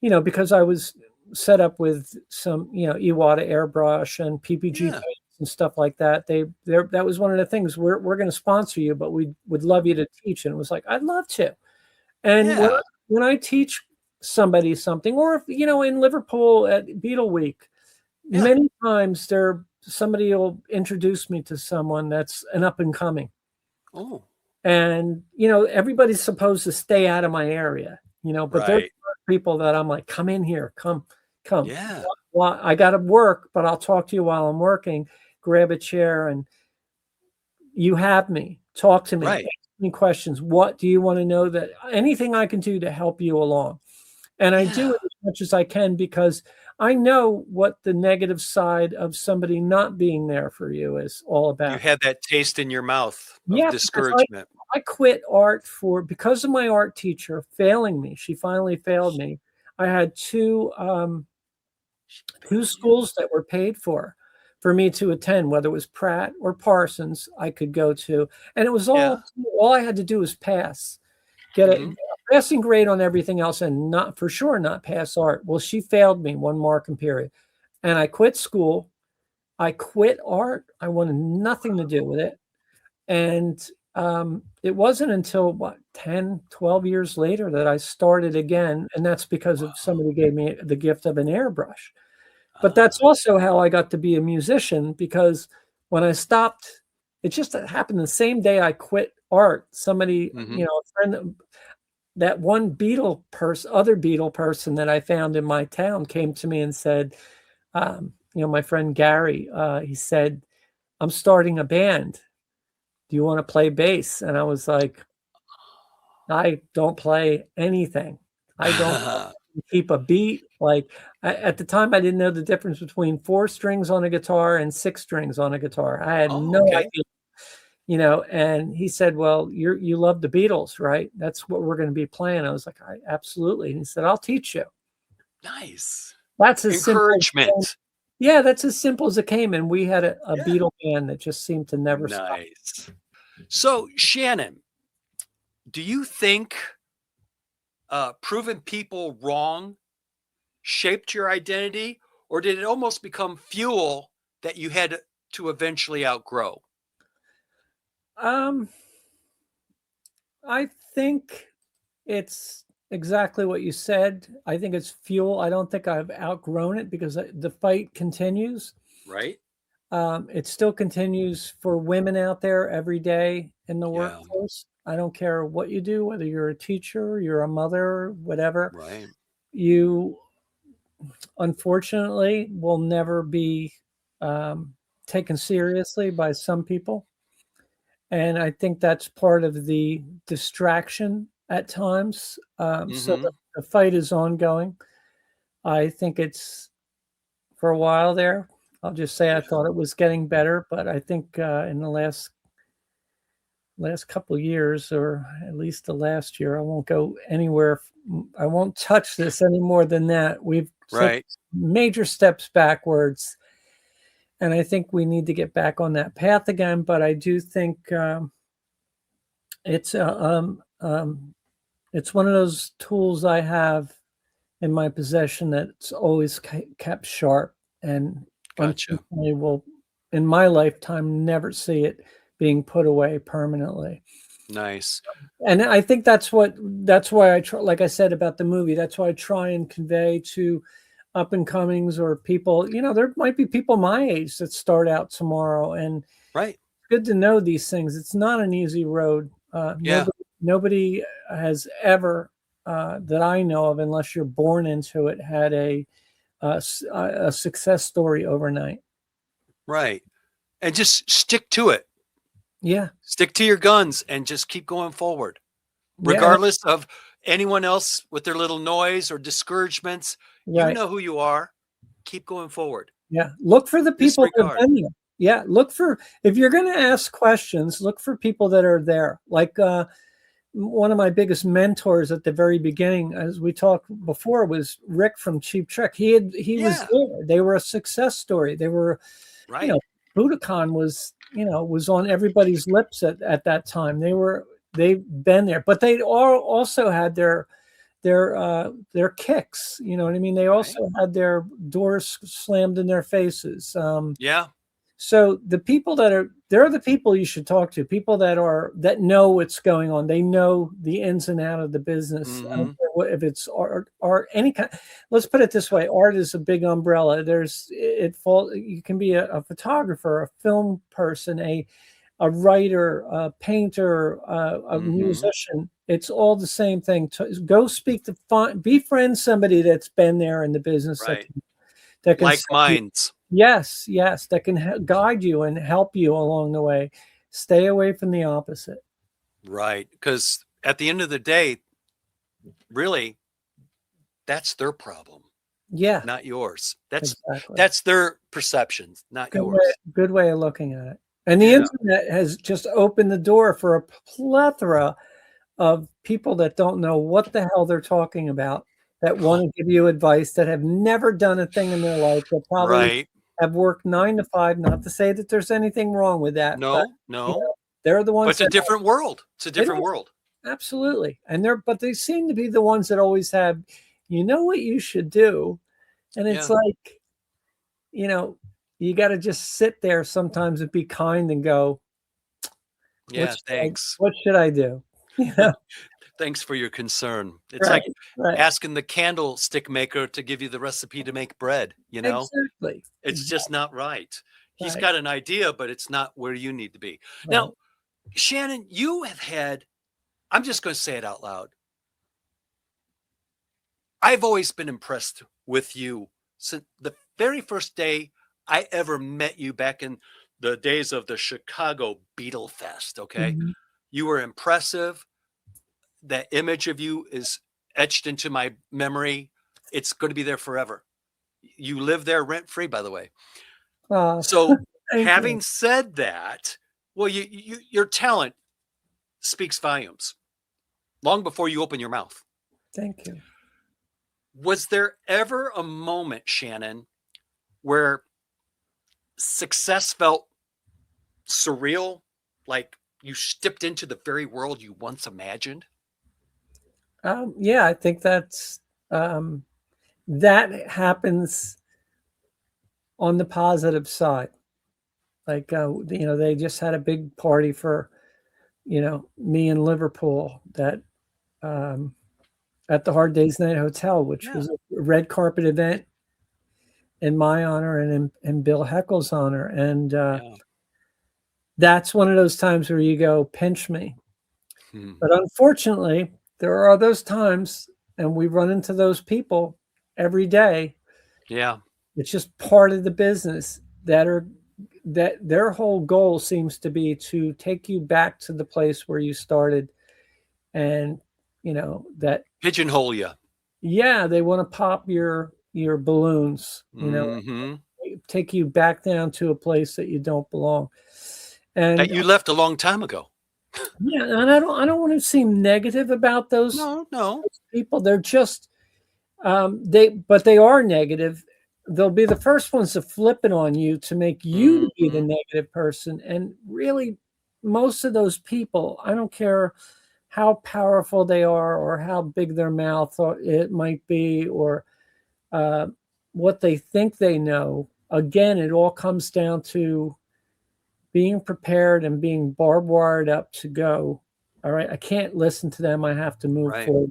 Speaker 3: you know, because I was set up with some, you know, Iwata airbrush and PPG
Speaker 2: Yeah.
Speaker 3: paints and stuff like that. That was one of the things, we're going to sponsor you, but we would love you to teach. And it was like, I'd love to. And
Speaker 2: Yeah.
Speaker 3: when I teach somebody something, or if, you know, in Liverpool at Beatle Week,
Speaker 2: Yeah.
Speaker 3: many times somebody will introduce me to someone that's an up and coming.
Speaker 2: Oh,
Speaker 3: And, you know, everybody's supposed to stay out of my area, you know, but there's
Speaker 2: right.
Speaker 3: people that I'm like, come in here, come.
Speaker 2: Yeah.
Speaker 3: Well, I got to work, but I'll talk to you while I'm working. Grab a chair and you have me. Talk to me.
Speaker 2: Right.
Speaker 3: Ask me questions. What do you want to know? That anything I can do to help you along. And I do
Speaker 2: Yeah.
Speaker 3: it as much as I can, because I know what the negative side of somebody not being there for you is all
Speaker 2: You
Speaker 3: about.
Speaker 2: had that taste in your mouth of
Speaker 3: Yeah, because
Speaker 2: discouragement.
Speaker 3: I quit art because of my art teacher failing me. She finally failed me. I had two schools that were paid for me to attend, whether it was Pratt or Parsons, I could go to. And it was
Speaker 2: Yeah.
Speaker 3: all I had to do was pass, get
Speaker 2: Mhm.
Speaker 3: a passing grade on everything else, and not pass art. Well, she failed me one marking period. And I quit school. I quit art. I wanted nothing to do with it. And it wasn't until 10, 12 years later that I started again. And that's because of somebody gave me the gift of an airbrush. But that's also how I got to be a musician, because when I stopped, it just happened the same day I quit art. Somebody,
Speaker 2: Mhm.
Speaker 3: you know, a friend, that one other Beatle person that I found in my town came to me and said, you know, my friend Gary, he said, I'm starting a band. Do you want to play bass? And I was like, I don't play anything. I don't keep a beat. Like at the time, I didn't know the difference between 4 strings on a guitar and 6 strings on a guitar. I had
Speaker 2: Oh,
Speaker 3: no
Speaker 2: okay.
Speaker 3: idea, you know. And he said, "Well, you love the Beatles, right? That's what we're going to be playing." I was like, absolutely. And he said, "I'll teach you."
Speaker 2: Nice.
Speaker 3: That's as simple.
Speaker 2: Encouragement.
Speaker 3: Yeah, that's as simple as it came. And we had a
Speaker 2: Yeah.
Speaker 3: Beatle band that just seemed to never stop.
Speaker 2: Nice. So, Shannon, do you think proving people wrong shaped your identity, or did it almost become fuel that you had to eventually outgrow?
Speaker 3: Um, I think it's exactly what you said. I think it's fuel. I don't think I've outgrown it, because the fight continues.
Speaker 2: Right?
Speaker 3: It still continues for women out there every day in the
Speaker 2: Yeah.
Speaker 3: workforce. I don't care what you do, whether you're a teacher, you're a mother, whatever.
Speaker 2: Right.
Speaker 3: You, unfortunately, will never be taken seriously by some people. And I think that's part of the distraction at times. So
Speaker 2: Mhm.
Speaker 3: the fight is ongoing. I think it's, for a while there, I'll just say I
Speaker 2: Yeah.
Speaker 3: thought it was getting better, but I think in the last couple of years, or at least the last year, I won't go anywhere. I won't touch this any more than that. We've taken
Speaker 2: Right.
Speaker 3: major steps backwards, and I think we need to get back on that path again. But I do think it's it's one of those tools I have in my possession that's always kept sharp, and
Speaker 2: Gotcha.
Speaker 3: unfortunately will, in my lifetime, never see it being put away permanently.
Speaker 2: Nice.
Speaker 3: And I think that's why I try, like I said about the movie, that's why I try and convey to up and comings, or people, you know, there might be people my age that start out tomorrow, and
Speaker 2: Right.
Speaker 3: good to know these things. It's not an easy road.
Speaker 2: Yeah.
Speaker 3: Nobody has ever, that I know of, unless you're born into it, had a success story overnight.
Speaker 2: Right. And just stick to it.
Speaker 3: Yeah,
Speaker 2: Stick to your guns and just keep going forward,
Speaker 3: yeah,
Speaker 2: regardless of anyone else with their little noise or discouragements, you
Speaker 3: Right.
Speaker 2: know who you are. Keep going forward.
Speaker 3: Yeah. Look for the people that have
Speaker 2: Disregard.
Speaker 3: been there. Yeah. Look for, if you're going to ask questions, look for people that are there. Like one of my biggest mentors at the very beginning, as we talked before, was Rick from Cheap Trick. He was
Speaker 2: Yeah.
Speaker 3: there. They were a success story. They were, you
Speaker 2: Right.
Speaker 3: know, Budokan was, was on everybody's lips at that time. They've been there, but they all also had their kicks. You know what I mean? They
Speaker 2: Right.
Speaker 3: also had their doors slammed in their faces.
Speaker 2: Yeah.
Speaker 3: So the people they're the people you should talk to. People that know what's going on. They know the ins and out of the business. I don't care if it's art, any kind. Let's put it this way: art is a big umbrella. You can be a photographer, a film person, a writer, a painter, a musician. It's all the same thing. Go speak to befriend somebody that's been there in the business,
Speaker 2: Right.
Speaker 3: that can
Speaker 2: Like minds.
Speaker 3: Yes, that can guide you and help you along the way. Stay away from the opposite.
Speaker 2: Right. Because at the end of the day, really, that's their problem.
Speaker 3: Yeah,
Speaker 2: not yours.
Speaker 3: exactly.
Speaker 2: That's their perceptions, not yours.
Speaker 3: Good way of looking at it. And the internet has just opened the door for a plethora of people that don't know what the hell they're talking about, that want to give you advice, that have never done a thing in their life, that probably have worked 9 to 5. Not to say that there's anything wrong with that.
Speaker 2: No.
Speaker 3: They're the ones.
Speaker 2: But it's a different world. It's a different world.
Speaker 3: Absolutely. But they seem to be the ones that always have, you know what you should do. And it's like, you got to just sit there sometimes and be kind and go,
Speaker 2: thanks.
Speaker 3: What should I do?
Speaker 2: Thanks for your concern. It's like asking the candlestick maker to give you the recipe to make bread,
Speaker 3: Exactly.
Speaker 2: It's just not right. He's got an idea, but it's not where you need to be. Now, Shannon, you have had, I'm just going to say it out loud. I've always been impressed with you since the very first day I ever met you back in the days of the Chicago Beatle Fest. Okay. You were impressive. That image of you is etched into my memory. It's going to be there forever. You live there rent free, by the way. So having said that, well, your talent speaks volumes long before you open your mouth.
Speaker 3: Thank you.
Speaker 2: Was there ever a moment, Shannon, where success felt surreal, like you stepped into the very world you once imagined?
Speaker 3: I think that's that happens on the positive side. Like they just had a big party for me in Liverpool that at the Hard Day's Night Hotel, which was a red carpet event in my honor and in Bill Heckle's honor. And that's one of those times where you go, pinch me. But unfortunately, there are those times, and we run into those people every day.
Speaker 2: Yeah.
Speaker 3: It's just part of the business that their whole goal seems to be to take you back to the place where you started. And, that
Speaker 2: pigeonhole you.
Speaker 3: Yeah. They want to pop your balloons, take you back down to a place that you don't belong. And
Speaker 2: that you left a long time ago.
Speaker 3: Yeah, and I don't want to seem negative about those people. They're just they are negative. They'll be the first ones to flip it on you to make you be the negative person. And really, most of those people, I don't care how powerful they are or how big their mouth it might be or what they think they know. Again, it all comes down to being prepared and being barbed wired up to go. All right, I can't listen to them. I have to move forward.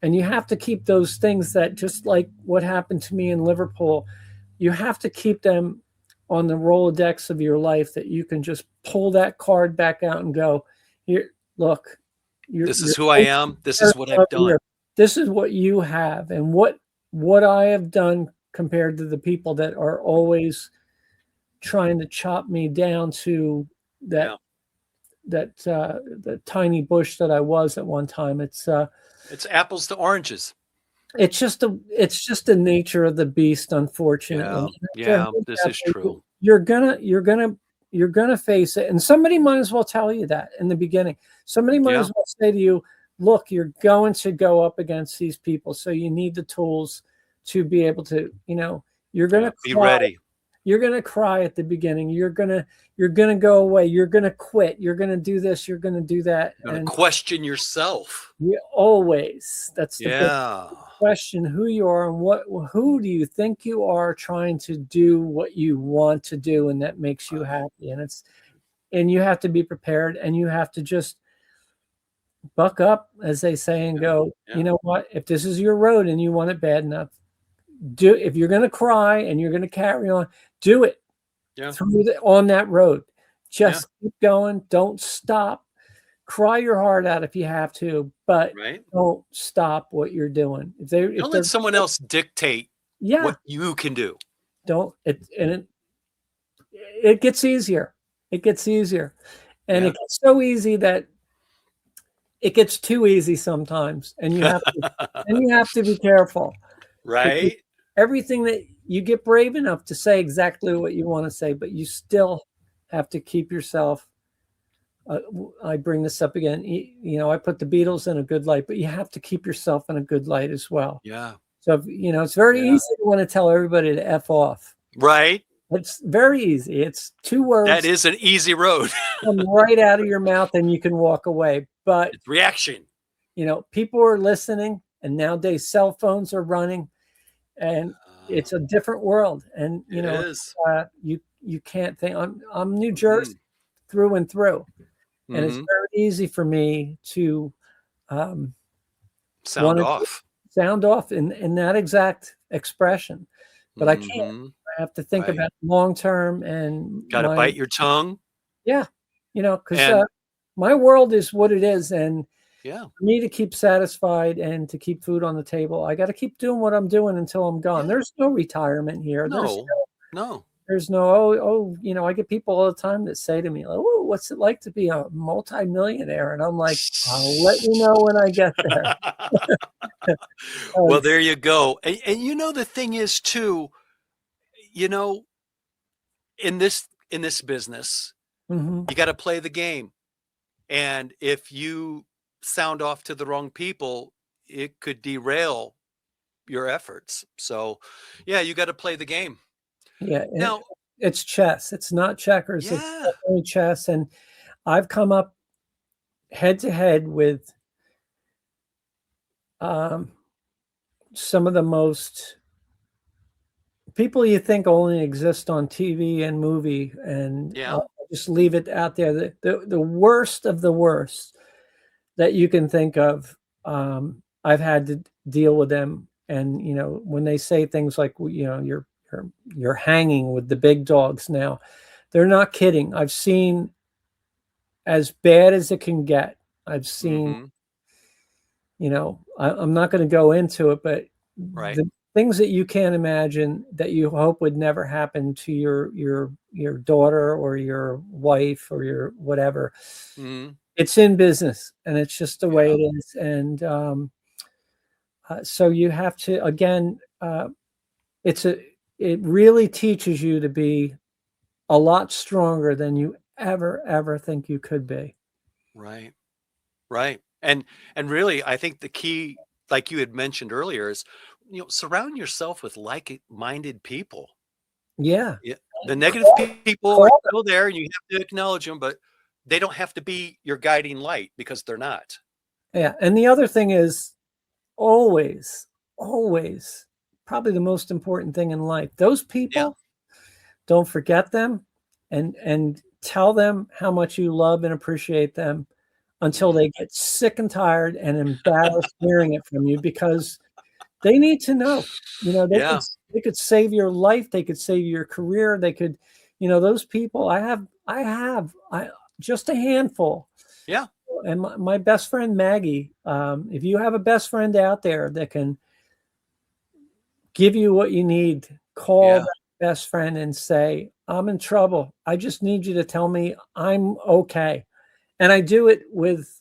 Speaker 3: And you have to keep those things that, just like what happened to me in Liverpool, you have to keep them on the Rolodex of your life, that you can just pull that card back out and go, here, look.
Speaker 2: This is who I am. This is what I've done.
Speaker 3: This is what you have. And what I have done compared to the people that are always trying to chop me down to that the tiny bush that I was at one time. It's
Speaker 2: apples to oranges.
Speaker 3: it's just the nature of the beast, unfortunately.
Speaker 2: Yeah, this is true.
Speaker 3: You're gonna face it, and somebody might as well tell you that in the beginning. Somebody might as well say to you, look, you're going to go up against these people, so you need the tools to be able to, you're gonna
Speaker 2: be ready.
Speaker 3: You're gonna cry at the beginning. You're gonna go away. You're gonna quit. You're gonna do this. You're gonna do that.
Speaker 2: You're gonna question yourself.
Speaker 3: Always. That's the
Speaker 2: big
Speaker 3: question: who you are and who do you think you are, trying to do what you want to do, and that makes you happy. And you have to be prepared, and you have to just buck up, as they say, and go. You know what? If this is your road and you want it bad enough, if you're going to cry and you're going to carry on, do it on that road. Just keep going. Don't stop. Cry your heart out if you have to, but don't stop what you're doing.
Speaker 2: Don't let someone else dictate what you can do.
Speaker 3: It gets easier. It gets easier. And it gets so easy that it gets too easy sometimes. And you have to be careful.
Speaker 2: Right.
Speaker 3: Everything that you get brave enough to say exactly what you want to say, but you still have to keep yourself. I bring this up again. I put the Beatles in a good light, but you have to keep yourself in a good light as well.
Speaker 2: Yeah.
Speaker 3: So, it's very easy to want to tell everybody to F off.
Speaker 2: Right.
Speaker 3: It's very easy. It's 2 words.
Speaker 2: That is an easy road.
Speaker 3: Come right out of your mouth and you can walk away. But
Speaker 2: it's reaction.
Speaker 3: People are listening, and nowadays cell phones are running, and it's a different world. And you can't think. I'm New Jersey through and through, and it's very easy for me to
Speaker 2: sound off
Speaker 3: in that exact expression, but I can't. I have to think about long term, and
Speaker 2: got to bite your tongue.
Speaker 3: Yeah, because my world is what it is, and for me to keep satisfied and to keep food on the table, I got to keep doing what I'm doing until I'm gone. There's no retirement here. There's no, I get people all the time that say to me, oh, what's it like to be a multi-millionaire? And I'm like, I'll let you know when I get there.
Speaker 2: Well, there you go. And the thing is too, in this business, you got to play the game. And if you sound off to the wrong people, it could derail your efforts. So you got to play the game.
Speaker 3: Yeah. Now it's chess. It's not checkers. It's definitely chess. And I've come up head to head with some of the most people you think only exist on TV and movie, and I'll just leave it out there. The worst of the worst that you can think of, I've had to deal with them. And when they say things like, you're hanging with the big dogs now, they're not kidding. I've seen as bad as it can get. I've seen, I'm not going to go into it, but the things that you can't imagine that you hope would never happen to your daughter or your wife or your whatever. It's in business, and it's just the way it is. And so you have to, again, it really teaches you to be a lot stronger than you ever think you could be.
Speaker 2: Right. And really, I think the key, like you had mentioned earlier, is surround yourself with like-minded people.
Speaker 3: Yeah.
Speaker 2: The negative people are still there, and you have to acknowledge them, but they don't have to be your guiding light, because they're not.
Speaker 3: Yeah. And the other thing is always probably the most important thing in life. Those people, don't forget them, and tell them how much you love and appreciate them until they get sick and tired and embarrassed hearing it from you, because they need to know. They could save your life. They could save your career. They could, those people. I have just a handful. Yeah. And my best friend Maggie. If you have a best friend out there that can give you what you need, call that best friend and say, I'm in trouble. I just need you to tell me I'm okay. And I do it with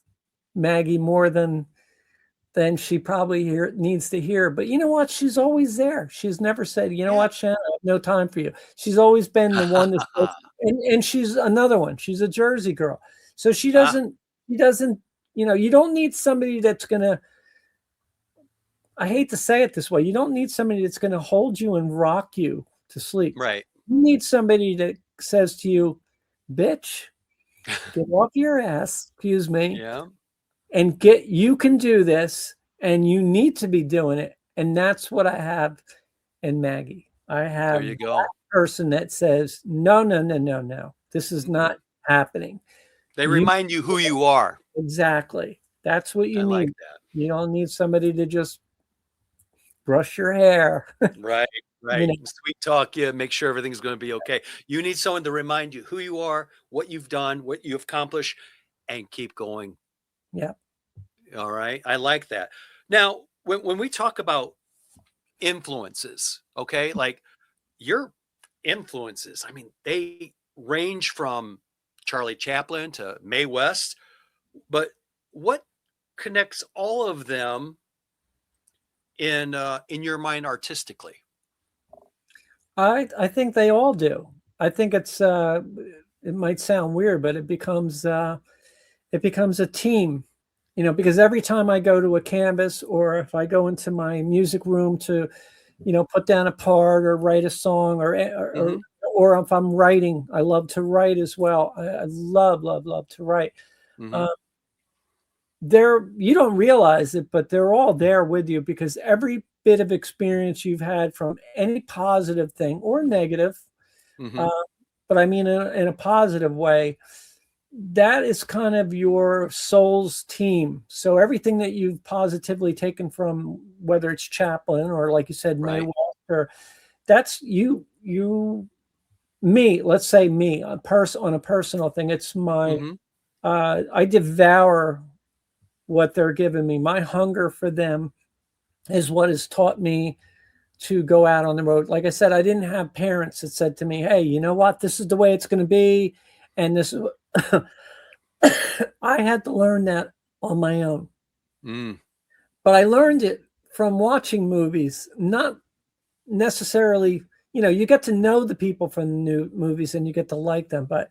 Speaker 3: Maggie more than she probably needs to hear. But you know what? She's always there. She's never said, you know what, Shannon, I have no time for you. She's always been the one that, and she's another one. She's a Jersey girl. So she doesn't, you don't need somebody that's going to, I hate to say it this way, you don't need somebody that's going to hold you and rock you to sleep.
Speaker 2: Right.
Speaker 3: You need somebody that says to you, bitch, get off your ass, excuse me.
Speaker 2: Yeah.
Speaker 3: And you can do this, and you need to be doing it. And that's what I have in Maggie. I have that person that says, no, no, no, no, no. This is not happening.
Speaker 2: They remind you who you are.
Speaker 3: Exactly. That's what you need.
Speaker 2: Like that.
Speaker 3: You don't need somebody to just brush your hair.
Speaker 2: Right. Right. Sweet talk you, make sure everything's going to be okay. You need someone to remind you who you are, what you've done, what you've accomplished, and keep going.
Speaker 3: Yeah.
Speaker 2: All right. I like that. Now, when we talk about influences, okay, like your influences, I mean, they range from Charlie Chaplin to Mae West, but what connects all of them in your mind artistically?
Speaker 3: I think they all do. I think it's it might sound weird, but it becomes a team, because every time I go to a canvas, or if I go into my music room to, put down a part or write a song, or if I'm writing, I love to write as well. I love to write. You don't realize it, but they're all there with you, because every bit of experience you've had, from any positive thing or negative, but I mean in a positive way, that is kind of your soul's team. So everything that you've positively taken from, whether it's Chaplin or, like you said, Mae West, or that's me. Let's say me, on a personal thing. It's my I devour what they're giving me. My hunger for them is what has taught me to go out on the road. Like I said, I didn't have parents that said to me, hey, you know what, this is the way it's going to be. And this is I had to learn that on my own. But I learned it from watching movies, not necessarily, you get to know the people from the new movies and you get to like them. But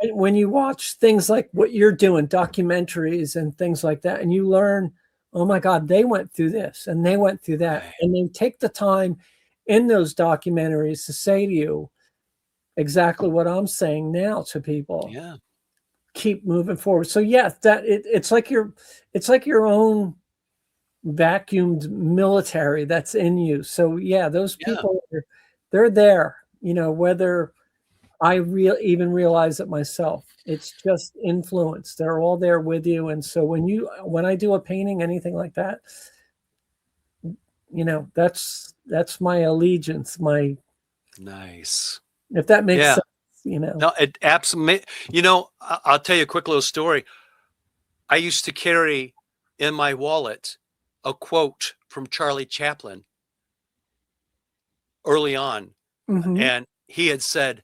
Speaker 3: when you watch things like what you're doing, documentaries and things like that, and you learn, oh my God, they went through this and they went through that. And they take the time in those documentaries to say to you exactly what I'm saying now to people.
Speaker 2: Yeah.
Speaker 3: Keep moving forward. So it's like your own vacuumed military that's in you. So those people, they're there, whether I even realize it myself. It's just influence. They're all there with you. And so when I do a painting, anything like that, that's my allegiance,
Speaker 2: nice.
Speaker 3: If that makes sense,
Speaker 2: No, it absolutely. I'll tell you a quick little story. I used to carry in my wallet a quote from Charlie Chaplin early on. And he had said,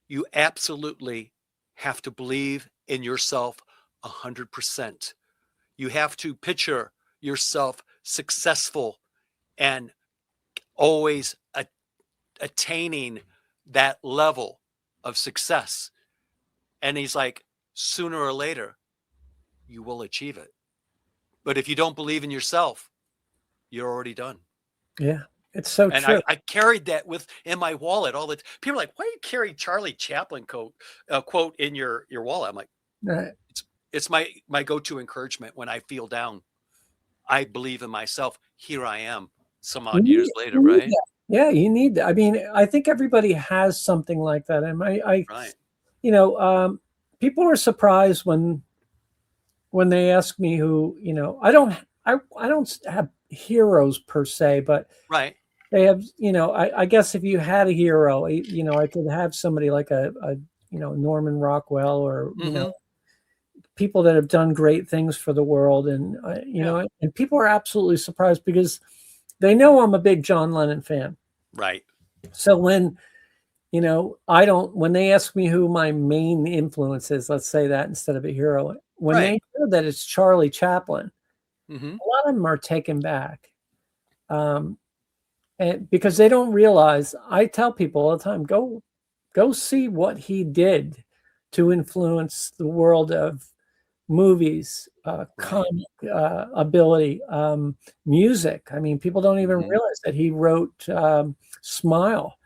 Speaker 2: you absolutely have to believe in yourself 100%. You have to picture yourself successful and always attaining that level of success. And he's like, sooner or later, you will achieve it. But if you don't believe in yourself, you're already done.
Speaker 3: Yeah. It's so
Speaker 2: and
Speaker 3: true.
Speaker 2: I carried that in my wallet all the time. People are like, why do you carry Charlie Chaplin quote in your wallet? I'm like, it's my go-to encouragement when I feel down. I believe in myself. Here I am some odd years later, right?
Speaker 3: Yeah, you need that. I mean, I think everybody has something like that. And people are surprised when they ask me who, I don't have heroes per se, but they have, I guess if you had a hero, I could have somebody like a Norman Rockwell, or, people that have done great things for the world. And, and people are absolutely surprised because they know I'm a big John Lennon fan.
Speaker 2: Right.
Speaker 3: So when you know, I don't, when they ask me who my main influence is, let's say that instead of a hero, when they hear that it's Charlie Chaplin, a lot of them are taken back. And because they don't realize, I tell people all the time, go see what he did to influence the world of movies, comic ability, music. I mean, people don't even realize that he wrote Smile,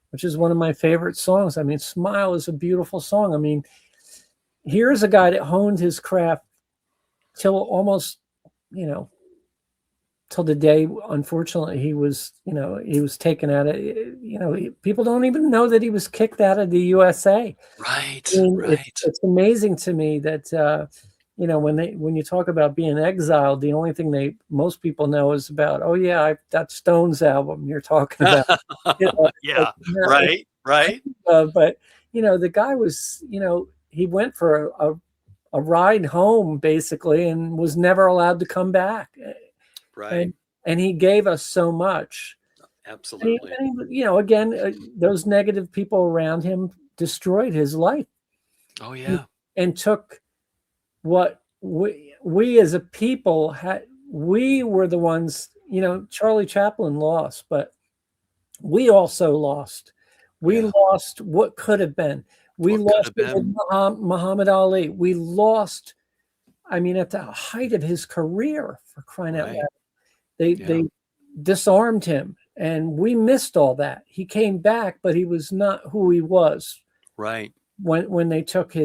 Speaker 3: which is one of my favorite songs. I mean, Smile is a beautiful song. I mean, here's a guy that honed his craft till almost, you know, till the day, unfortunately, he was taken out of, you know, people don't even know that he was kicked out of the USA.
Speaker 2: Right.
Speaker 3: I mean, it's amazing to me that, you know, when you talk about being exiled, the only thing most people know is about, oh yeah, that Stones album you're talking about. You know,
Speaker 2: yeah. Right.
Speaker 3: But, you know, the guy was, you know, he went for a ride home basically and was never allowed to come back.
Speaker 2: Right.
Speaker 3: And he gave us so much.
Speaker 2: Absolutely.
Speaker 3: And you know, again, those negative people around him destroyed his life.
Speaker 2: Oh yeah.
Speaker 3: And took what we as a people had. We were the ones, you know, Charlie Chaplin lost, but we also lost. We lost what could have been. We lost Muhammad Ali. We lost, I mean, at the height of his career, for crying out loud. They disarmed him, and we missed all that. He came back, but he was not who he was.
Speaker 2: Right.
Speaker 3: When they took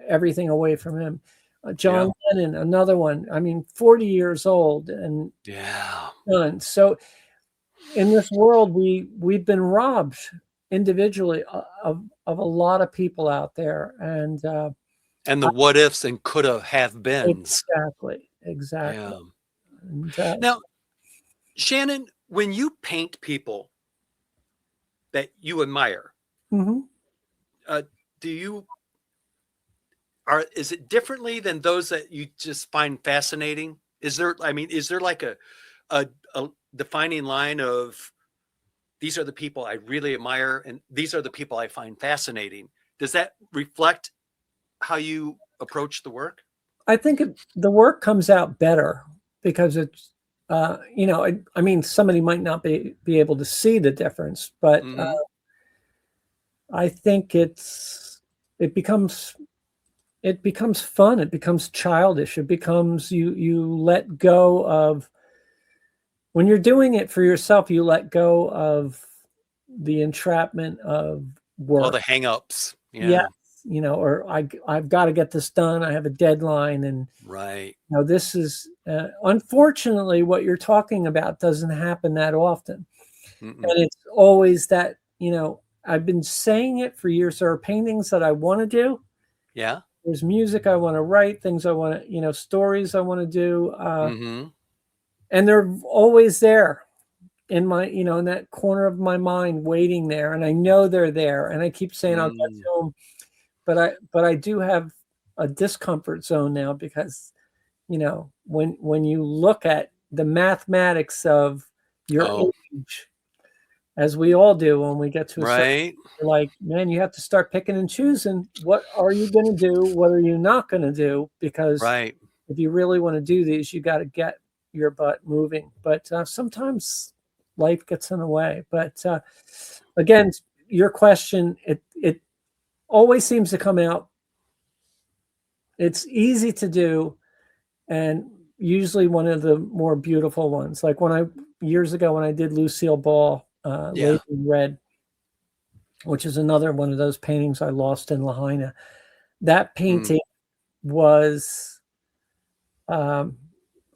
Speaker 3: everything away from him. John Lennon, another one. I mean, 40 years old and done. So in this world, we've been robbed individually of a lot of people out there, and
Speaker 2: the what ifs and could have been.
Speaker 3: Exactly.
Speaker 2: Yeah. Now, Shannon, when you paint people that you admire, is it differently than those that you just find fascinating? Is there like a defining line of these are the people I really admire and these are the people I find fascinating? Does that reflect how you approach the work?
Speaker 3: I think the work comes out better because it's, you know, I mean, somebody might not be able to see the difference, but I think it becomes fun. It becomes childish. It becomes, you let go of, when you're doing it for yourself, you let go of the entrapment of work.
Speaker 2: All the hang-ups.
Speaker 3: Yeah. You know, or I've got to get this done. I have a deadline, and
Speaker 2: right.
Speaker 3: You know, this is unfortunately what you're talking about doesn't happen that often, and it's always that, you know, I've been saying it for years. There are paintings that I want to do.
Speaker 2: Yeah.
Speaker 3: There's music I want to write, things I want to, you know, stories I want to do, and they're always there in my, you know, in that corner of my mind, waiting there, and I know they're there, and I keep saying I'll get to them. But I do have a discomfort zone now because, you know, when you look at the mathematics of your age, as we all do when we get to a certain, you're like, man, you have to start picking and choosing. What are you going to do? What are you not going to do? Because if you really want to do these, you got to get your butt moving. But sometimes life gets in the way. But again, your question, it always seems to come out. It's easy to do, and usually one of the more beautiful ones. Like years ago when I did Lucille Ball, Lady in Red, which is another one of those paintings I lost in Lahaina. That painting was, I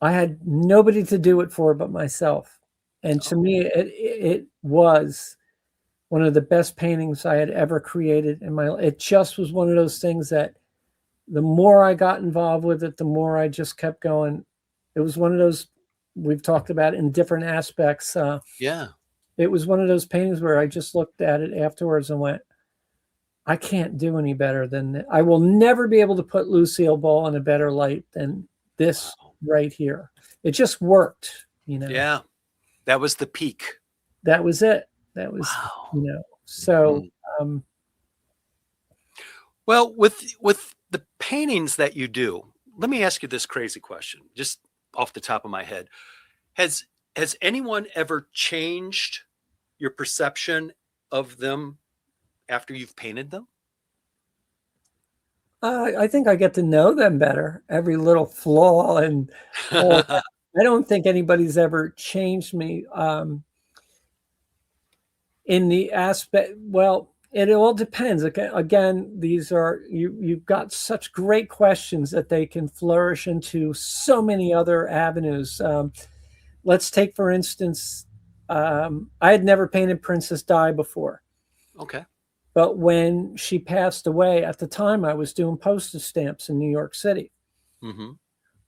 Speaker 3: had nobody to do it for but myself. And to me, it was one of the best paintings I had ever created in my life. It just was one of those things that the more I got involved with it, the more I just kept going. It was one of those we've talked about in different aspects. It was one of those paintings where I just looked at it afterwards and went, I can't do any better than that. I will never be able to put Lucille Ball in a better light than this right here. It just worked, you know?
Speaker 2: Yeah. That was the peak.
Speaker 3: That was it. That was, you know, so Um,
Speaker 2: Well, with the paintings that you do, let me ask you this crazy question, just off the top of my head. Has has anyone ever changed your perception of them after you've painted them?
Speaker 3: I think I get to know them better, every little flaw and all that. I don't think anybody's ever changed me. In the aspect, well, it all depends. Again, these are you've got such great questions that they can flourish into so many other avenues. Let's take, for instance, I had never painted Princess Di before,
Speaker 2: Okay.
Speaker 3: but when she passed away, at the time I was doing postage stamps in New York City.
Speaker 2: Mm-hmm.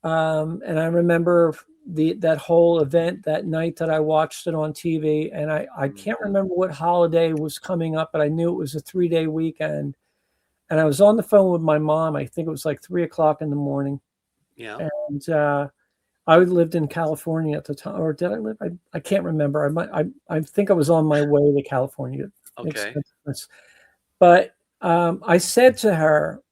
Speaker 3: And I remember that whole event that night that I watched it on TV. And I can't remember what holiday was coming up, but I knew it was a 3-day weekend. And I was on the phone with my mom. I think it was like 3 o'clock in the morning.
Speaker 2: Yeah.
Speaker 3: And I lived in California at the time, or did I live? I can't remember. I think I was on my way to California.
Speaker 2: Okay.
Speaker 3: But I said to her,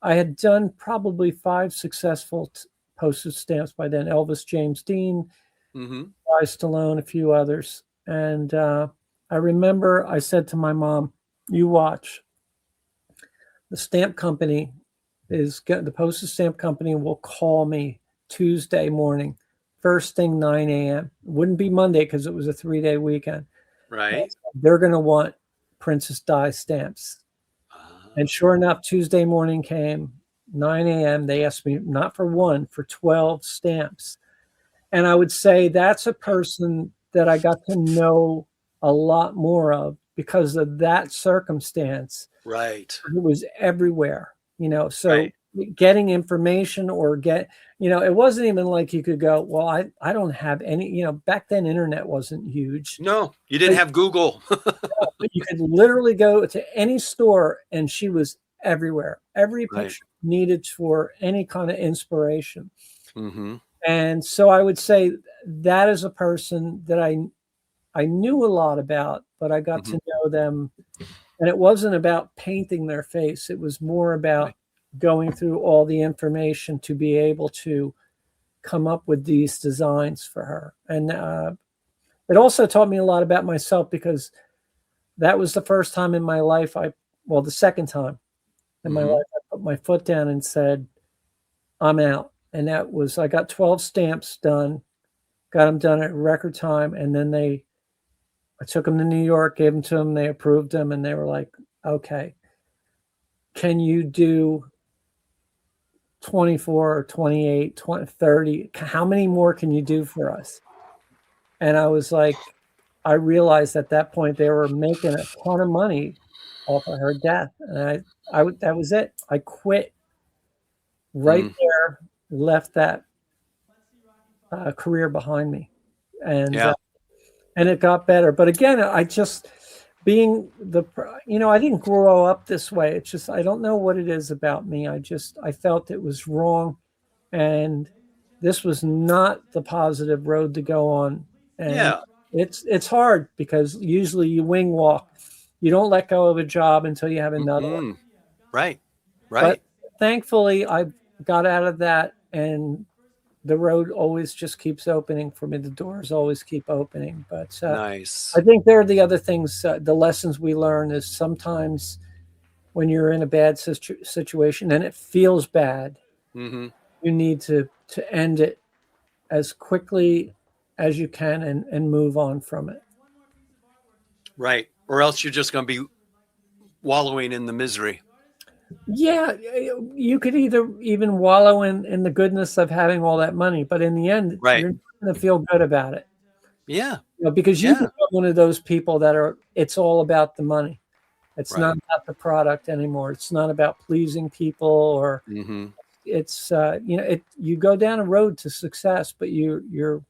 Speaker 3: I had done probably 5 successful postage stamps by then. Elvis, James Dean,
Speaker 2: Mm-hmm.
Speaker 3: Stallone, a few others. And I remember I said to my mom, "You watch. The stamp company the postage stamp company will call me Tuesday morning, first thing 9 a.m. Wouldn't be Monday because it was a 3-day weekend.
Speaker 2: Right.
Speaker 3: They're going to want Princess Di stamps." And sure enough, Tuesday morning came, 9 a.m. They asked me not for one, for 12 stamps. And I would say that's a person that I got to know a lot more of because of that circumstance.
Speaker 2: Right.
Speaker 3: It was everywhere, so
Speaker 2: Right.
Speaker 3: getting information or it wasn't even like you could go, well, I don't have any, back then internet wasn't huge.
Speaker 2: No, you didn't have Google.
Speaker 3: But you could literally go to any store and she was everywhere. Every
Speaker 2: Right.
Speaker 3: picture needed for any kind of inspiration.
Speaker 2: Mm-hmm.
Speaker 3: And so I would say that is a person that I knew a lot about, but I got
Speaker 2: Mm-hmm.
Speaker 3: to know them. And it wasn't about painting their face. It was more about going through all the information to be able to come up with these designs for her. And it also taught me a lot about myself because that was the first time in my life the second time in my life, I put my foot down and said, I'm out. And that was, I got 12 stamps done, got them done at record time. And then I took them to New York, gave them to them, they approved them, and they were like, okay, can you do 24 or 28, 20, 30? How many more can you do for us? And I was like, I realized at that point they were making a ton of money off of her death. And that was it. I quit right there, left that career behind me. And
Speaker 2: Yeah.
Speaker 3: And it got better. But again, I just being I didn't grow up this way. It's just, I don't know what it is about me. I felt it was wrong. And this was not the positive road to go on. And
Speaker 2: Yeah.
Speaker 3: it's hard because usually you wing walk. You don't let go of a job until you have another one.
Speaker 2: Right.
Speaker 3: But
Speaker 2: Right.
Speaker 3: thankfully I got out of that, and the road always just keeps opening for me. The doors always keep opening. But
Speaker 2: Nice.
Speaker 3: I think there are the other things, the lessons we learn is sometimes when you're in a bad situation and it feels bad,
Speaker 2: Mm-hmm.
Speaker 3: you need to end it as quickly as you can and move on from it.
Speaker 2: Right. Or else you're just going to be wallowing in the misery.
Speaker 3: Yeah, you could either even wallow in the goodness of having all that money, but in the end,
Speaker 2: Right.
Speaker 3: you're not going to feel good about it.
Speaker 2: Yeah.
Speaker 3: Because you become one of those people it's all about the money. It's not about the product anymore. It's not about pleasing people or it's, you go down a road to success, but you're,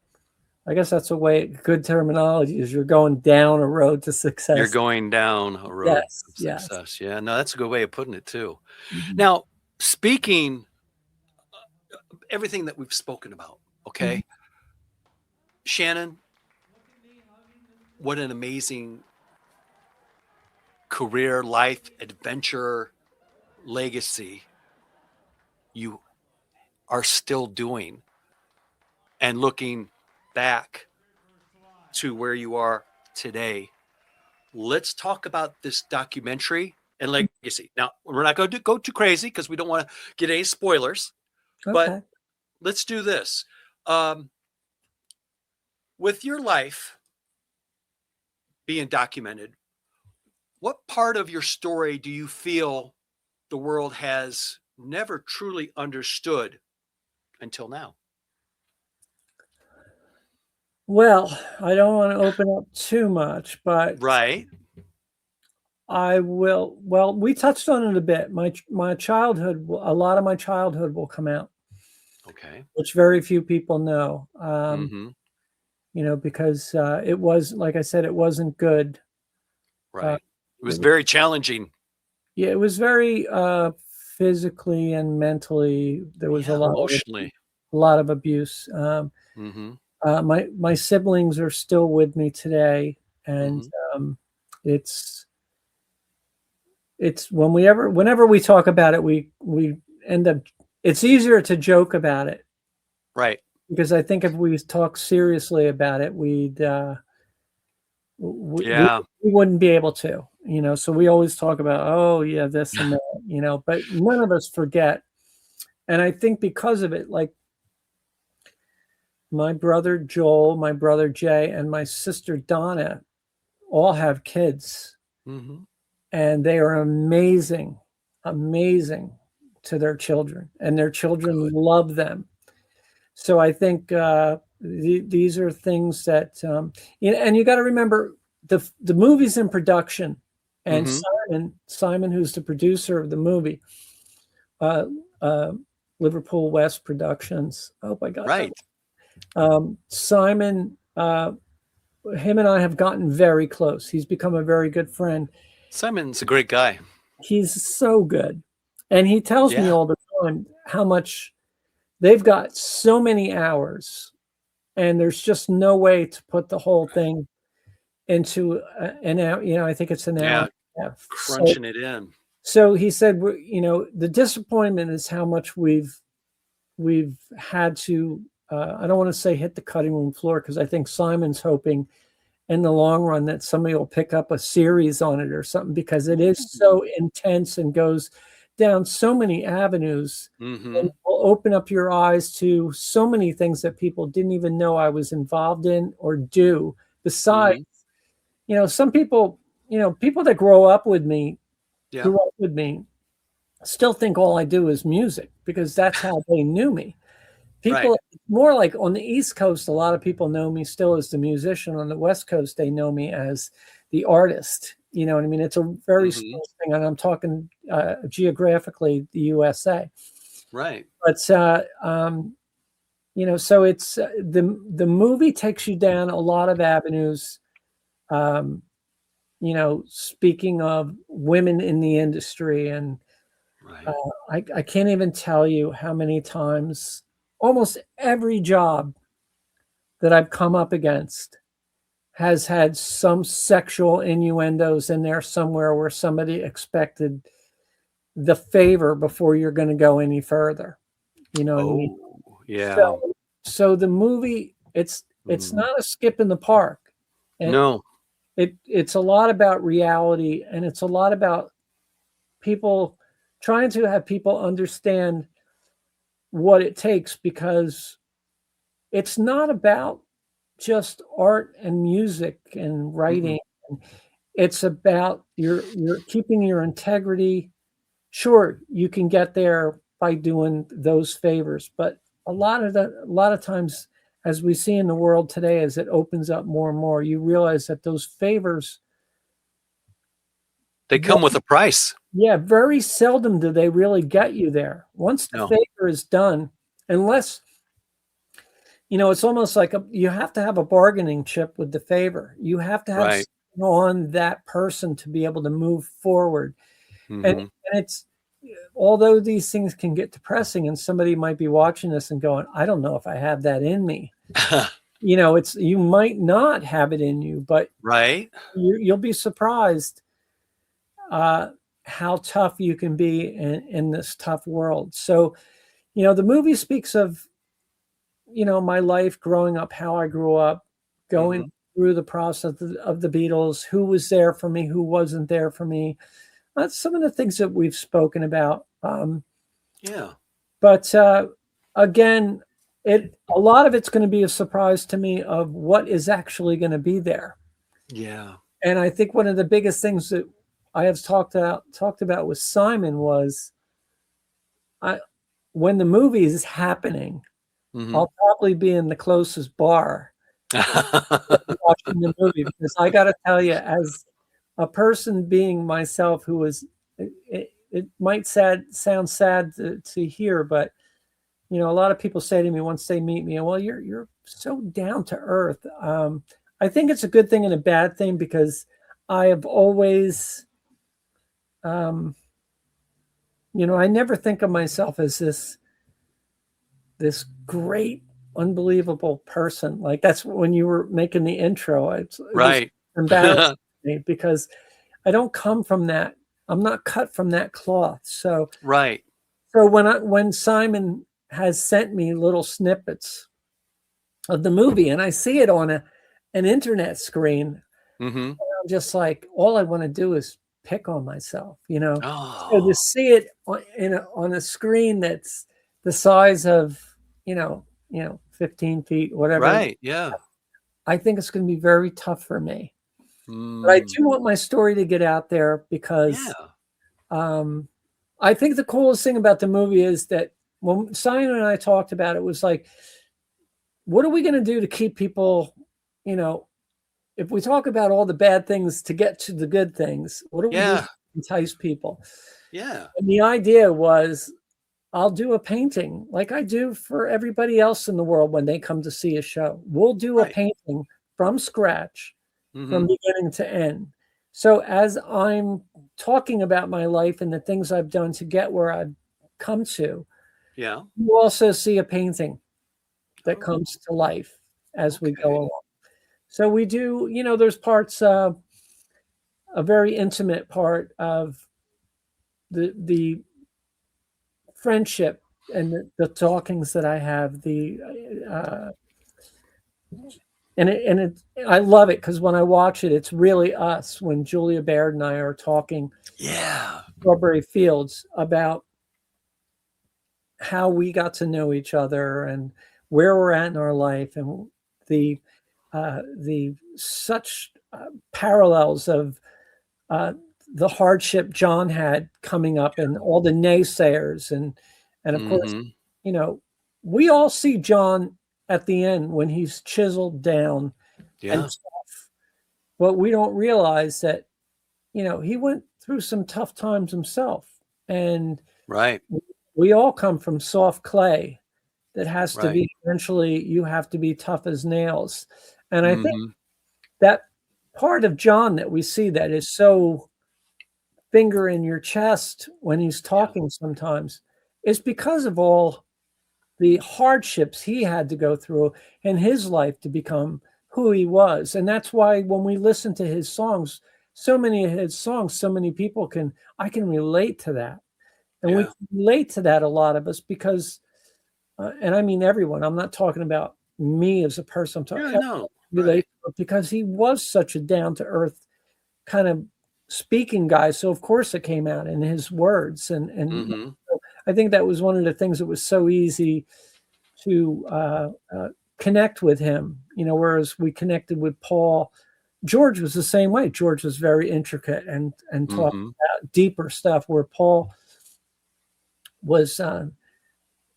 Speaker 3: I guess that's a way, good terminology is you're going down a road to success.
Speaker 2: You're going down a road of success. Yeah. No, that's a good way of putting it too.
Speaker 3: Mm-hmm.
Speaker 2: Now, speaking everything that we've spoken about, okay, Shannon, what an amazing career, life, adventure, legacy you are still doing, and looking back to where you are today. Let's talk about this documentary and legacy. Now, we're not going to go too crazy because we don't want to get any spoilers, but
Speaker 3: Okay.
Speaker 2: let's do this. With your life being documented, what part of your story do you feel the world has never truly understood until now?
Speaker 3: Well, I don't want to open up too much, but
Speaker 2: Right.
Speaker 3: I will. Well, we touched on it a bit. My childhood, a lot of my childhood will come out,
Speaker 2: Okay.
Speaker 3: which very few people know.
Speaker 2: Mm-hmm.
Speaker 3: Because it was, like I said, it wasn't good.
Speaker 2: Right. It was
Speaker 3: it-
Speaker 2: very challenging.
Speaker 3: Yeah, it was very physically and mentally. There was
Speaker 2: Yeah,
Speaker 3: a
Speaker 2: emotionally.
Speaker 3: lot of abuse.
Speaker 2: Mm-hmm.
Speaker 3: My siblings are still with me today, and it's whenever we talk about it, we end up. It's easier to joke about it,
Speaker 2: Right.
Speaker 3: because I think if we talk seriously about it, we wouldn't be able to. So we always talk about, oh yeah, this and that, but none of us forget. And I think because of it, like my brother Joel, my brother Jay, and my sister Donna all have kids,
Speaker 2: Mm-hmm.
Speaker 3: and they are amazing to their children, and their children love them. So I think these are things that, and you got to remember the movie's in production, and Simon, who's the producer of the movie, Liverpool West Productions. Oh my God!
Speaker 2: Right.
Speaker 3: Simon, him and I have gotten very close. He's become a very good friend.
Speaker 2: Simon's a great guy.
Speaker 3: He's so good, and he tells me
Speaker 2: Yeah.
Speaker 3: all the time how much they've got so many hours, and there's just no way to put the whole thing into an hour. I think it's an hour
Speaker 2: Yeah.
Speaker 3: and a half.
Speaker 2: Crunching it in.
Speaker 3: So he said, the disappointment is how much we've had to. I don't want to say hit the cutting room floor, because I think Simon's hoping in the long run that somebody will pick up a series on it or something, because it is so intense and goes down so many avenues,
Speaker 2: Mm-hmm.
Speaker 3: and will open up your eyes to so many things that people didn't even know I was involved in or do. Besides, some people, people that grew up with me, still think all I do is music, because that's how they knew me. People
Speaker 2: Right.
Speaker 3: more like on the East Coast, a lot of people know me still as the musician. On the West Coast, they know me as the artist. You know what I mean? It's a very small thing, and I'm talking geographically the USA.
Speaker 2: Right.
Speaker 3: But so it's the movie takes you down a lot of avenues. Speaking of women in the industry, and
Speaker 2: Right.
Speaker 3: I can't even tell you how many times, almost every job that I've come up against has had some sexual innuendos in there somewhere, where somebody expected the favor before you're going to go any further. You know what I mean?
Speaker 2: Yeah.
Speaker 3: So the movie, it's not a skip in the park. And
Speaker 2: No.
Speaker 3: it's a lot about reality, and it's a lot about people trying to have people understand what it takes, because it's not about just art and music and writing. It's about you're keeping your integrity. Sure, you can get there by doing those favors, but a lot of times, as we see in the world today, as it opens up more and more, you realize that those favors,
Speaker 2: They come with a price.
Speaker 3: yeah, very seldom do they really get you there. Once the favor is done, unless it's almost like you have to have a bargaining chip with the favor. You have to have on that person to be able to move forward. And it's, although these things can get depressing, and somebody might be watching this and going, I don't know if I have that in me. You might not have it in you, but you'll be surprised how tough you can be in this tough world. So, the movie speaks of, my life growing up, how I grew up, going
Speaker 2: Hmm.
Speaker 3: through the process of the Beatles, who was there for me, who wasn't there for me. That's some of the things that we've spoken about.
Speaker 2: Yeah.
Speaker 3: But again, a lot of it's going to be a surprise to me of what is actually going to be there.
Speaker 2: Yeah.
Speaker 3: And I think one of the biggest things that I have talked about with Simon was, I when the movie is happening,
Speaker 2: Hmm.
Speaker 3: I'll probably be in the closest bar watching the movie, because I got to tell you, as a person being myself, who was, it might sound sad to hear, but a lot of people say to me once they meet me, "Well, you're so down to earth." I think it's a good thing and a bad thing, because I have always, um, I never think of myself as this great, unbelievable person. Like, that's when you were making the intro. It was
Speaker 2: Right.
Speaker 3: embarrassing to me, because I don't come from that. I'm not cut from that cloth. So
Speaker 2: Right.
Speaker 3: when Simon has sent me little snippets of the movie and I see it on an internet screen,
Speaker 2: Hmm.
Speaker 3: I'm just like, all I want to do is pick on myself. So to
Speaker 2: Oh,
Speaker 3: see it on a screen that's the size of, 15 feet, whatever,
Speaker 2: right. Yeah.
Speaker 3: I think it's going to be very tough for me. But I
Speaker 2: Mm.
Speaker 3: do want my story to get out there, because
Speaker 2: Yeah.
Speaker 3: um, I think the coolest thing about the movie is that when Simon and I talked about it, was like, what are we going to do to keep people, you know, if we talk about all the bad things to get to the good things, what do we do to
Speaker 2: Yeah.
Speaker 3: entice people?
Speaker 2: Yeah.
Speaker 3: And the idea was, I'll do a painting like I do for everybody else in the world when they come to see a show. We'll do a
Speaker 2: Right.
Speaker 3: painting from scratch, from
Speaker 2: Hmm.
Speaker 3: beginning to end. So as I'm talking about my life and the things I've done to get where I've come to,
Speaker 2: Yeah.
Speaker 3: you also see a painting that
Speaker 2: Oh,
Speaker 3: comes to life as we go
Speaker 2: okay.
Speaker 3: along. So we do, there's parts, a very intimate part of the friendship and the talkings that I have, uh, I love it, because when I watch it, it's really us, when Julia Baird and I are talking
Speaker 2: Yeah.
Speaker 3: Strawberry Fields about how we got to know each other and where we're at in our life, and the such parallels of uh, the hardship John had coming up, and all the naysayers, and of course,
Speaker 2: Hmm.
Speaker 3: you know, we all see John at the end when he's chiseled down and
Speaker 2: Yeah.
Speaker 3: tough, but we don't realize that he went through some tough times himself, and
Speaker 2: Right.
Speaker 3: we all come from soft clay that has to
Speaker 2: Right.
Speaker 3: be, eventually you have to be tough as nails. And I think
Speaker 2: Hmm.
Speaker 3: that part of John that we see that is so finger in your chest when he's
Speaker 2: Yeah.
Speaker 3: talking sometimes is because of all the hardships he had to go through in his life to become who he was. And that's why when we listen to his songs, so many of his songs, so many people I can relate to that. And we
Speaker 2: Yeah.
Speaker 3: can relate to that, a lot of us, because, and I mean everyone, I'm not talking about me as a person, I'm talking,
Speaker 2: Yeah.
Speaker 3: everyone
Speaker 2: No.
Speaker 3: can relate
Speaker 2: Right.
Speaker 3: to it, because he was such a down to earth kind of speaking guy. So of course it came out in his words. And
Speaker 2: Hmm.
Speaker 3: so I think that was one of the things that was so easy to connect with him, whereas we connected with Paul. George was the same way. George was very intricate and talked
Speaker 2: Hmm.
Speaker 3: about deeper stuff, where was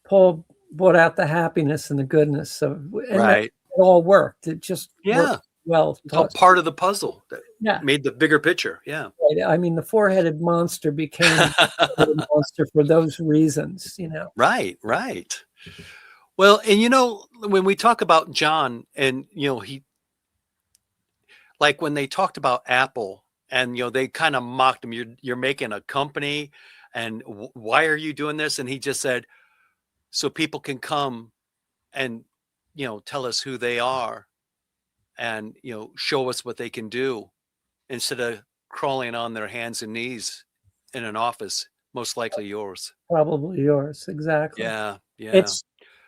Speaker 3: Paul brought out the happiness and the goodness of, and that
Speaker 2: Right.
Speaker 3: it all worked. It just worked
Speaker 2: Yeah.
Speaker 3: well.
Speaker 2: It's all part of the puzzle that
Speaker 3: Yeah.
Speaker 2: made the bigger picture. Yeah.
Speaker 3: Right. I mean, the four-headed monster became the four-headed monster for those reasons.
Speaker 2: Right. Right. Well, and when we talk about John, and he, like when they talked about Apple, and they kind of mocked him, you're making a company, and why are you doing this? And he just said, so people can come and tell us who they are, and show us what they can do, instead of crawling on their hands and knees in an office, most likely yours.
Speaker 3: Probably yours. Exactly.
Speaker 2: Yeah, yeah.
Speaker 3: It's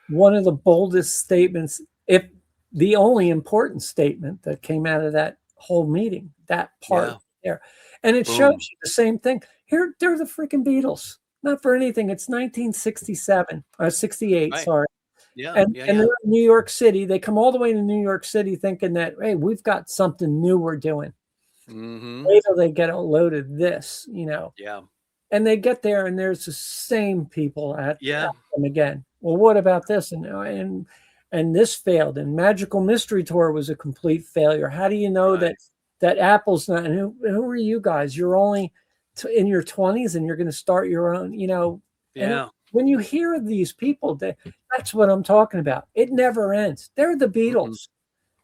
Speaker 3: one of the boldest statements, if the only important statement that came out of that whole meeting, that part there. And it shows you the same thing. Here, they're the freaking Beatles. Not for anything. It's 1967 or 68,
Speaker 2: Right.
Speaker 3: sorry.
Speaker 2: Yeah,
Speaker 3: And
Speaker 2: yeah,
Speaker 3: they're
Speaker 2: yeah.
Speaker 3: in New York City. They come all the way to New York City thinking that, hey, we've got something new we're doing.
Speaker 2: Mm-hmm.
Speaker 3: Wait till they get a load of this, you know.
Speaker 2: Yeah.
Speaker 3: And they get there, and there's the same people at
Speaker 2: Yeah.
Speaker 3: them again. Well, what about this? And this failed. And Magical Mystery Tour was a complete failure. How do you know
Speaker 2: Right.
Speaker 3: that Apple's not? And who are you guys? You're only in your 20s, and you're going to start your own. You know.
Speaker 2: Yeah.
Speaker 3: And when you hear these people, that's what I'm talking about. It never ends. They're the Beatles,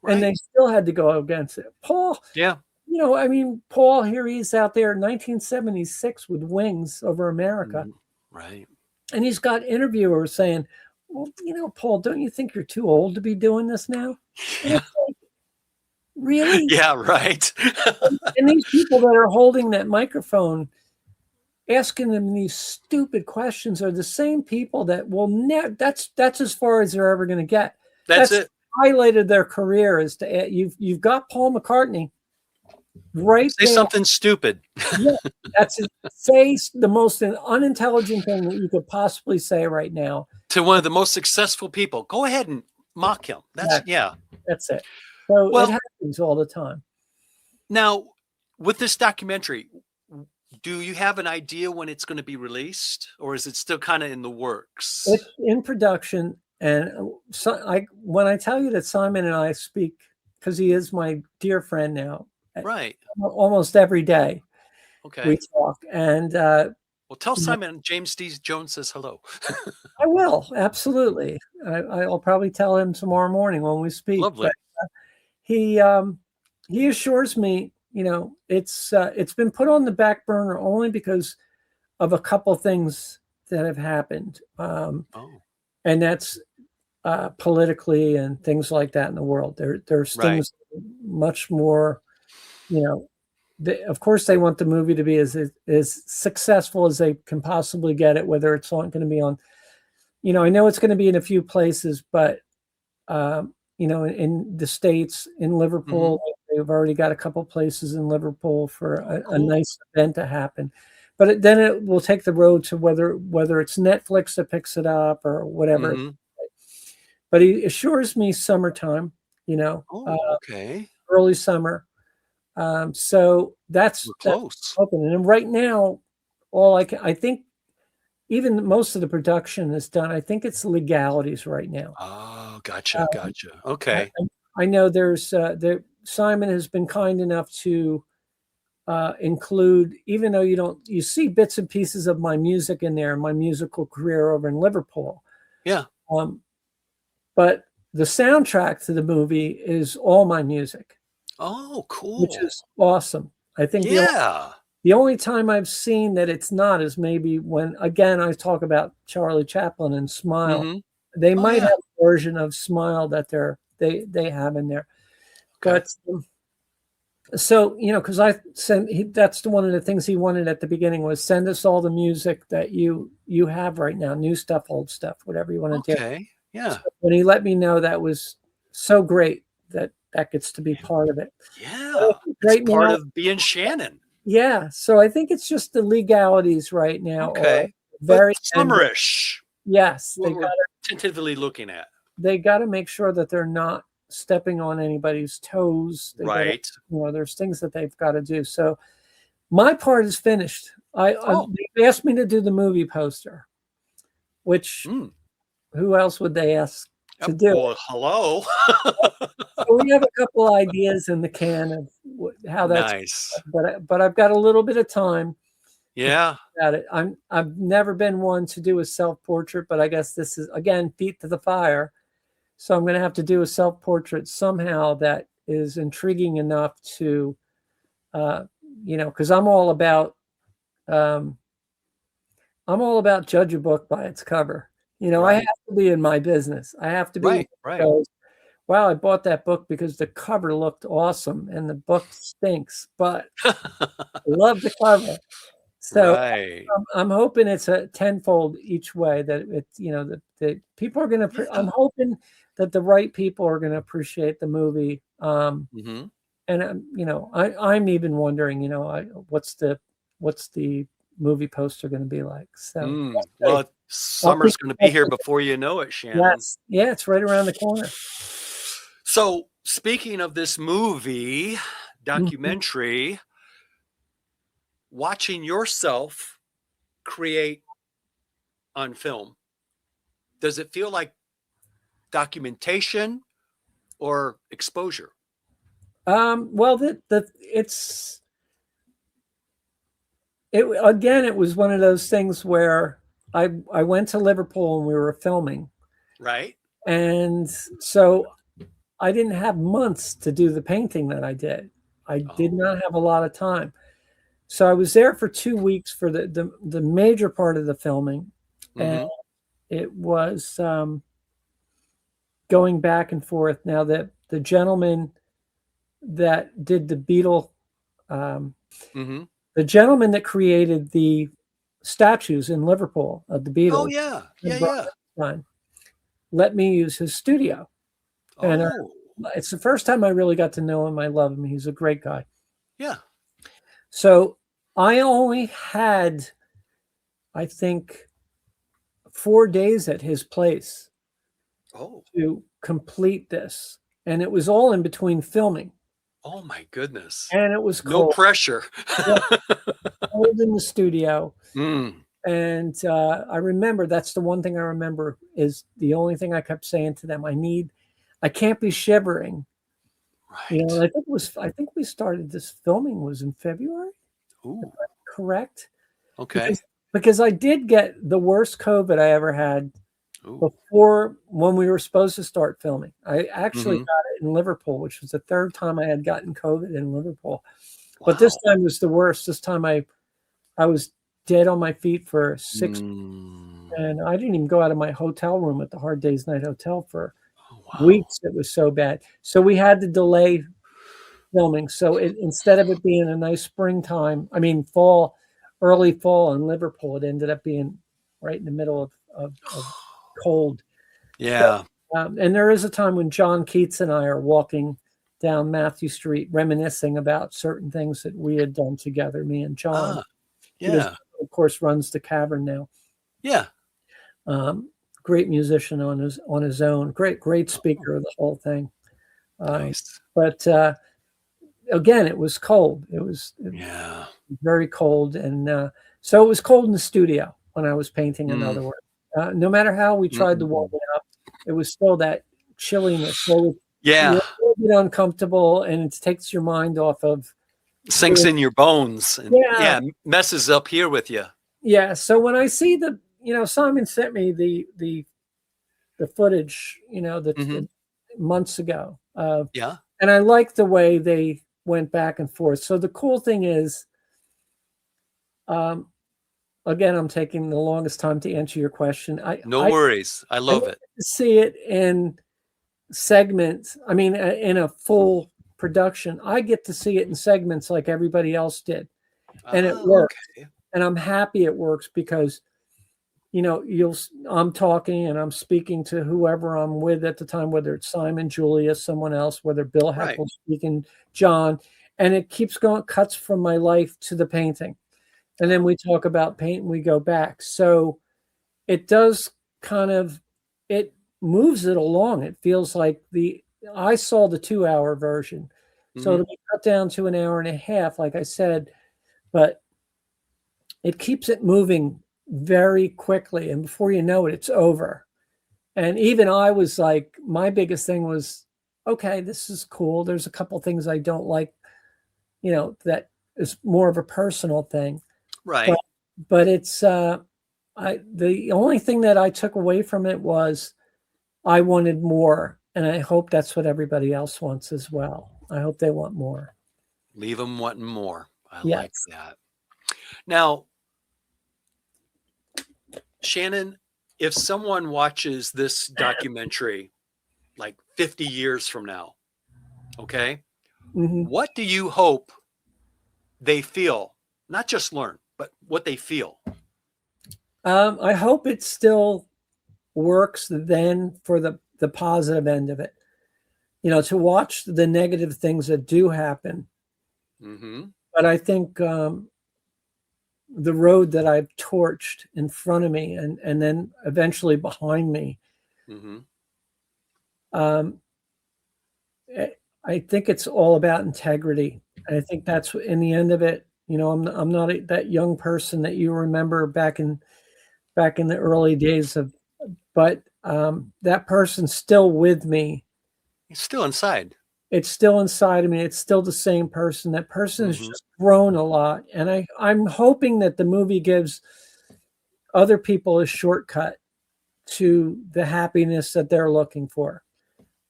Speaker 2: Right.
Speaker 3: and they still had to go against it. Paul.
Speaker 2: Yeah.
Speaker 3: You know, I mean, Paul, here he's out there in 1976 with Wings over America.
Speaker 2: Right.
Speaker 3: And he's got interviewers saying, well, you know, Paul, don't you think you're too old to be doing this now?
Speaker 2: Yeah.
Speaker 3: Like, really?
Speaker 2: Yeah, right.
Speaker 3: And these people that are holding that microphone, asking them these stupid questions are the same people that will never, that's as far as they're ever going to get.
Speaker 2: That's it.
Speaker 3: Highlighted their career is to, you've got Paul McCartney. Right.
Speaker 2: Say something stupid.
Speaker 3: Yeah, that's it. Say the most unintelligent thing that you could possibly say right now
Speaker 2: to one of the most successful people. Go ahead and mock him. That's
Speaker 3: That's it. So it happens all the time.
Speaker 2: Now, with this documentary, do you have an idea when it's going to be released, or is it still kind of in the works?
Speaker 3: It's in production, and so when I tell you that Simon and I speak, because he is my dear friend now.
Speaker 2: Right.
Speaker 3: Almost every day.
Speaker 2: Okay.
Speaker 3: We talk. And
Speaker 2: well, tell Simon James D. Jones says hello.
Speaker 3: I will. Absolutely. I'll probably tell him tomorrow morning when we speak.
Speaker 2: Lovely.
Speaker 3: But, he assures me, you know, it's been put on the back burner only because of a couple things that have happened. And that's politically and things like that in the world. There's things much more. You know, of course, they want the movie to be as successful as they can possibly get it, whether it's going to be on, you know, I know it's going to be in a few places, but, you know, in the States, in Liverpool, they've already got a couple places in Liverpool for a nice event to happen. But then it will take the road to whether it's Netflix that picks it up or whatever. But he assures me summertime, you know, early summer. So that's
Speaker 2: close.
Speaker 3: Open. And right now, I think even most of the production is done. I think it's legalities right now.
Speaker 2: Oh, gotcha. Okay.
Speaker 3: I know Simon has been kind enough to include, even though you see bits and pieces of my music in there, my musical career over in Liverpool.
Speaker 2: Yeah.
Speaker 3: But the soundtrack to the movie is all my music.
Speaker 2: Oh, cool.
Speaker 3: Which is awesome. I think the only time I've seen that it's not is maybe when, again, I talk about Charlie Chaplin and Smile. They might have a version of Smile that they have in there. Okay. But so, you know, because that's one of the things he wanted at the beginning was send us all the music that you have right now, new stuff, old stuff, whatever you want to do.
Speaker 2: Okay. Yeah.
Speaker 3: So when he let me know, that was so great that gets to be part of it.
Speaker 2: Yeah. It's part of being Shannon.
Speaker 3: Yeah. So I think it's just the legalities right now.
Speaker 2: Okay.
Speaker 3: Very
Speaker 2: summerish.
Speaker 3: Yes.
Speaker 2: They got tentatively looking at.
Speaker 3: They got to make sure that they're not stepping on anybody's toes.
Speaker 2: Right.
Speaker 3: You know, there's things that they've got to do. So my part is finished. They asked me to do the movie poster, which who else would they ask to do?
Speaker 2: Well, hello.
Speaker 3: So we have a couple ideas in the can of how that's
Speaker 2: nice.
Speaker 3: But I've got a little bit of time.
Speaker 2: Yeah.
Speaker 3: About it. I've never been one to do a self-portrait, but I guess this is again feet to the fire. So I'm going to have to do a self-portrait somehow that is intriguing enough to, you know, because I'm all about judge a book by its cover. You know, I have to be in my business. I have to be
Speaker 2: right.
Speaker 3: wow, I bought that book because the cover looked awesome and the book stinks, but I love the cover. So
Speaker 2: Right.
Speaker 3: I'm hoping it's a tenfold each way, that it's, that people are going to, I'm
Speaker 2: Yeah.
Speaker 3: hoping that the right people are going to appreciate the movie.
Speaker 2: Hmm.
Speaker 3: And I'm even wondering, what's the movie poster going to be like? So we'll see.
Speaker 2: Well,
Speaker 3: I'll keep
Speaker 2: summer's going to
Speaker 3: you
Speaker 2: be here
Speaker 3: posted.
Speaker 2: before you know it, Shannon.
Speaker 3: Yes, yeah, it's right around the corner.
Speaker 2: So, speaking of this movie
Speaker 3: Mhm.
Speaker 2: documentary, watching yourself create on film, does it feel like documentation or exposure?
Speaker 3: Well, it was one of those things where I went to Liverpool and we were filming,
Speaker 2: Right?
Speaker 3: and so I didn't have months to do the painting that I did. I did
Speaker 2: Oh.
Speaker 3: not have a lot of time. So I was there for 2 weeks for the major part of the filming, and
Speaker 2: Hmm.
Speaker 3: it was going back and forth. Now that the gentleman that did um,
Speaker 2: Hmm.
Speaker 3: the gentleman that created the statues in Liverpool of the
Speaker 2: Oh
Speaker 3: Beatles,
Speaker 2: yeah. Yeah,
Speaker 3: and
Speaker 2: yeah.
Speaker 3: Brian, let me use his studio, and
Speaker 2: Oh.
Speaker 3: it's the first time I really got to know him. I love him. He's a great guy.
Speaker 2: Yeah.
Speaker 3: So I only had, I think, 4 days at his place
Speaker 2: Oh.
Speaker 3: to complete this. And it was all in between filming.
Speaker 2: Oh my goodness.
Speaker 3: And it was
Speaker 2: No
Speaker 3: cold.
Speaker 2: pressure.
Speaker 3: Yeah, cold in the studio.
Speaker 2: Mm.
Speaker 3: And I remember, that's the one thing I remember, is the only thing I kept saying to them, I can't be shivering. And
Speaker 2: Right.
Speaker 3: I think we started this filming was in February,
Speaker 2: Ooh.
Speaker 3: correct?
Speaker 2: Okay.
Speaker 3: Because I did get the worst COVID I ever had
Speaker 2: Ooh.
Speaker 3: before, when we were supposed to start filming. I actually
Speaker 2: Hmm.
Speaker 3: got it in Liverpool, which was the third time I had gotten COVID in Liverpool. But this
Speaker 2: Wow.
Speaker 3: time was the worst. This time I was dead on my feet for 6,
Speaker 2: Mm.
Speaker 3: and I didn't even go out of my hotel room at the Hard Days Night Hotel for
Speaker 2: Oh, wow.
Speaker 3: weeks. It was so bad. So we had to delay filming. So instead of it being a nice springtime, I mean fall, early fall in Liverpool, it ended up being right in the middle of cold. So,
Speaker 2: Yeah.
Speaker 3: and there is a time when John Keats and I are walking down Matthew Street, reminiscing about certain things that we had done together, me and John,
Speaker 2: Ah.
Speaker 3: because
Speaker 2: Yeah.
Speaker 3: of course runs the Cavern now.
Speaker 2: Yeah.
Speaker 3: Um, Great musician on his own, great
Speaker 2: Oh,
Speaker 3: speaker of the whole thing. Um,
Speaker 2: nice.
Speaker 3: but again, it was cold. It was
Speaker 2: Yeah.
Speaker 3: very cold, and so it was cold in the studio when I was painting. In
Speaker 2: Mm.
Speaker 3: other words, no matter how we tried to warm
Speaker 2: Mm.
Speaker 3: it up, it was still that chilliness. So you're
Speaker 2: Yeah.
Speaker 3: a little bit uncomfortable, and it takes your mind off of
Speaker 2: Sinks in your bones and
Speaker 3: yeah,
Speaker 2: yeah, messes up here with you.
Speaker 3: yeah. So when I see Simon sent me the footage,
Speaker 2: Hmm.
Speaker 3: the months ago,
Speaker 2: Yeah.
Speaker 3: and I like the way they went back and forth. So the cool thing is, um, again, I'm taking the longest time to answer your question.
Speaker 2: No worries. I
Speaker 3: I
Speaker 2: love
Speaker 3: like
Speaker 2: it.
Speaker 3: to see it in segments. I mean, in a full production. I get to see it in segments like everybody else did, and it
Speaker 2: Ah,
Speaker 3: works.
Speaker 2: okay.
Speaker 3: And I'm happy it works because I'm talking and I'm speaking to whoever I'm with at the time, whether it's Simon, Julia, someone else, whether Bill
Speaker 2: Right.
Speaker 3: Heckle's speaking, John, and it keeps going, cuts from my life to the painting. And then
Speaker 2: Oh,
Speaker 3: we talk about paint and we go back. So it does it moves it along. It feels like I saw the 2 hour version. So
Speaker 2: mhm.
Speaker 3: it'll be cut down to an hour and a half, like I said, but it keeps it moving very quickly. And before you know it, it's over. And even I was like, my biggest thing was, okay, this is cool. There's a couple things I don't like, that is more of a personal thing. But
Speaker 2: Right.
Speaker 3: it's the only thing that I took away from it was I wanted more. And I hope that's what everybody else wants as well. I hope they want more.
Speaker 2: Leave them wanting more. I like
Speaker 3: Yes.
Speaker 2: that. Now, Shannon, if someone watches this documentary like 50 years from now, okay,
Speaker 3: Mhm.
Speaker 2: what do you hope they feel? Not just learn, but what they feel.
Speaker 3: I hope it still works then for the positive end of it. You know, to watch the negative things that do happen.
Speaker 2: Mm-hmm.
Speaker 3: But I think the road that I've torched in front of me and then eventually behind me,
Speaker 2: Mm-hmm.
Speaker 3: um, I think it's all about integrity. And I think that's in the end of it. You know, I'm not that young person that you remember back in the early days of, but that person's still with me.
Speaker 2: It's still inside.
Speaker 3: It's still inside of me. It's still the same person. That person has
Speaker 2: Mm-hmm.
Speaker 3: just grown a lot. And I'm hoping that the movie gives other people a shortcut to the happiness that they're looking for.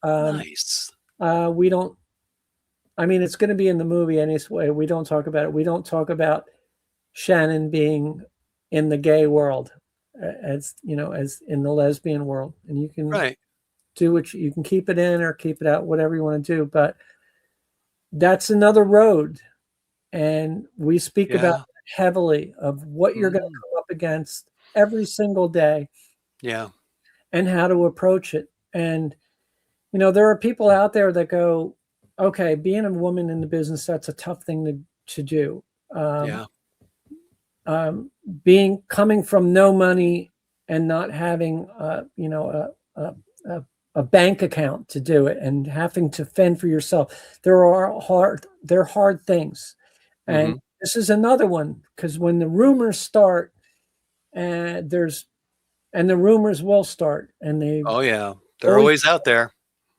Speaker 2: Nice.
Speaker 3: We don't, I mean, it's going to be in the movie anyway. We don't talk about it. We don't talk about Shannon being in the gay world as, you know, as in the lesbian world. And you can
Speaker 2: Right.
Speaker 3: do what you can keep it in or keep it out, whatever you want to do. But that's another road. And we speak about
Speaker 2: Yeah.
Speaker 3: it heavily of what you're going to
Speaker 2: Mm-hmm.
Speaker 3: come up against every single day
Speaker 2: Yeah.
Speaker 3: and how to approach it. And, you know, there are people out there that go, okay, being a woman in the business, that's a tough thing to do.
Speaker 2: Yeah.
Speaker 3: Coming from no money and not having, you know, a bank account to do it and having to fend for yourself. They're hard things. And
Speaker 2: Mm-hmm.
Speaker 3: this is another one, because when the rumors start, and the rumors will start, and
Speaker 2: Oh yeah. They're always out there.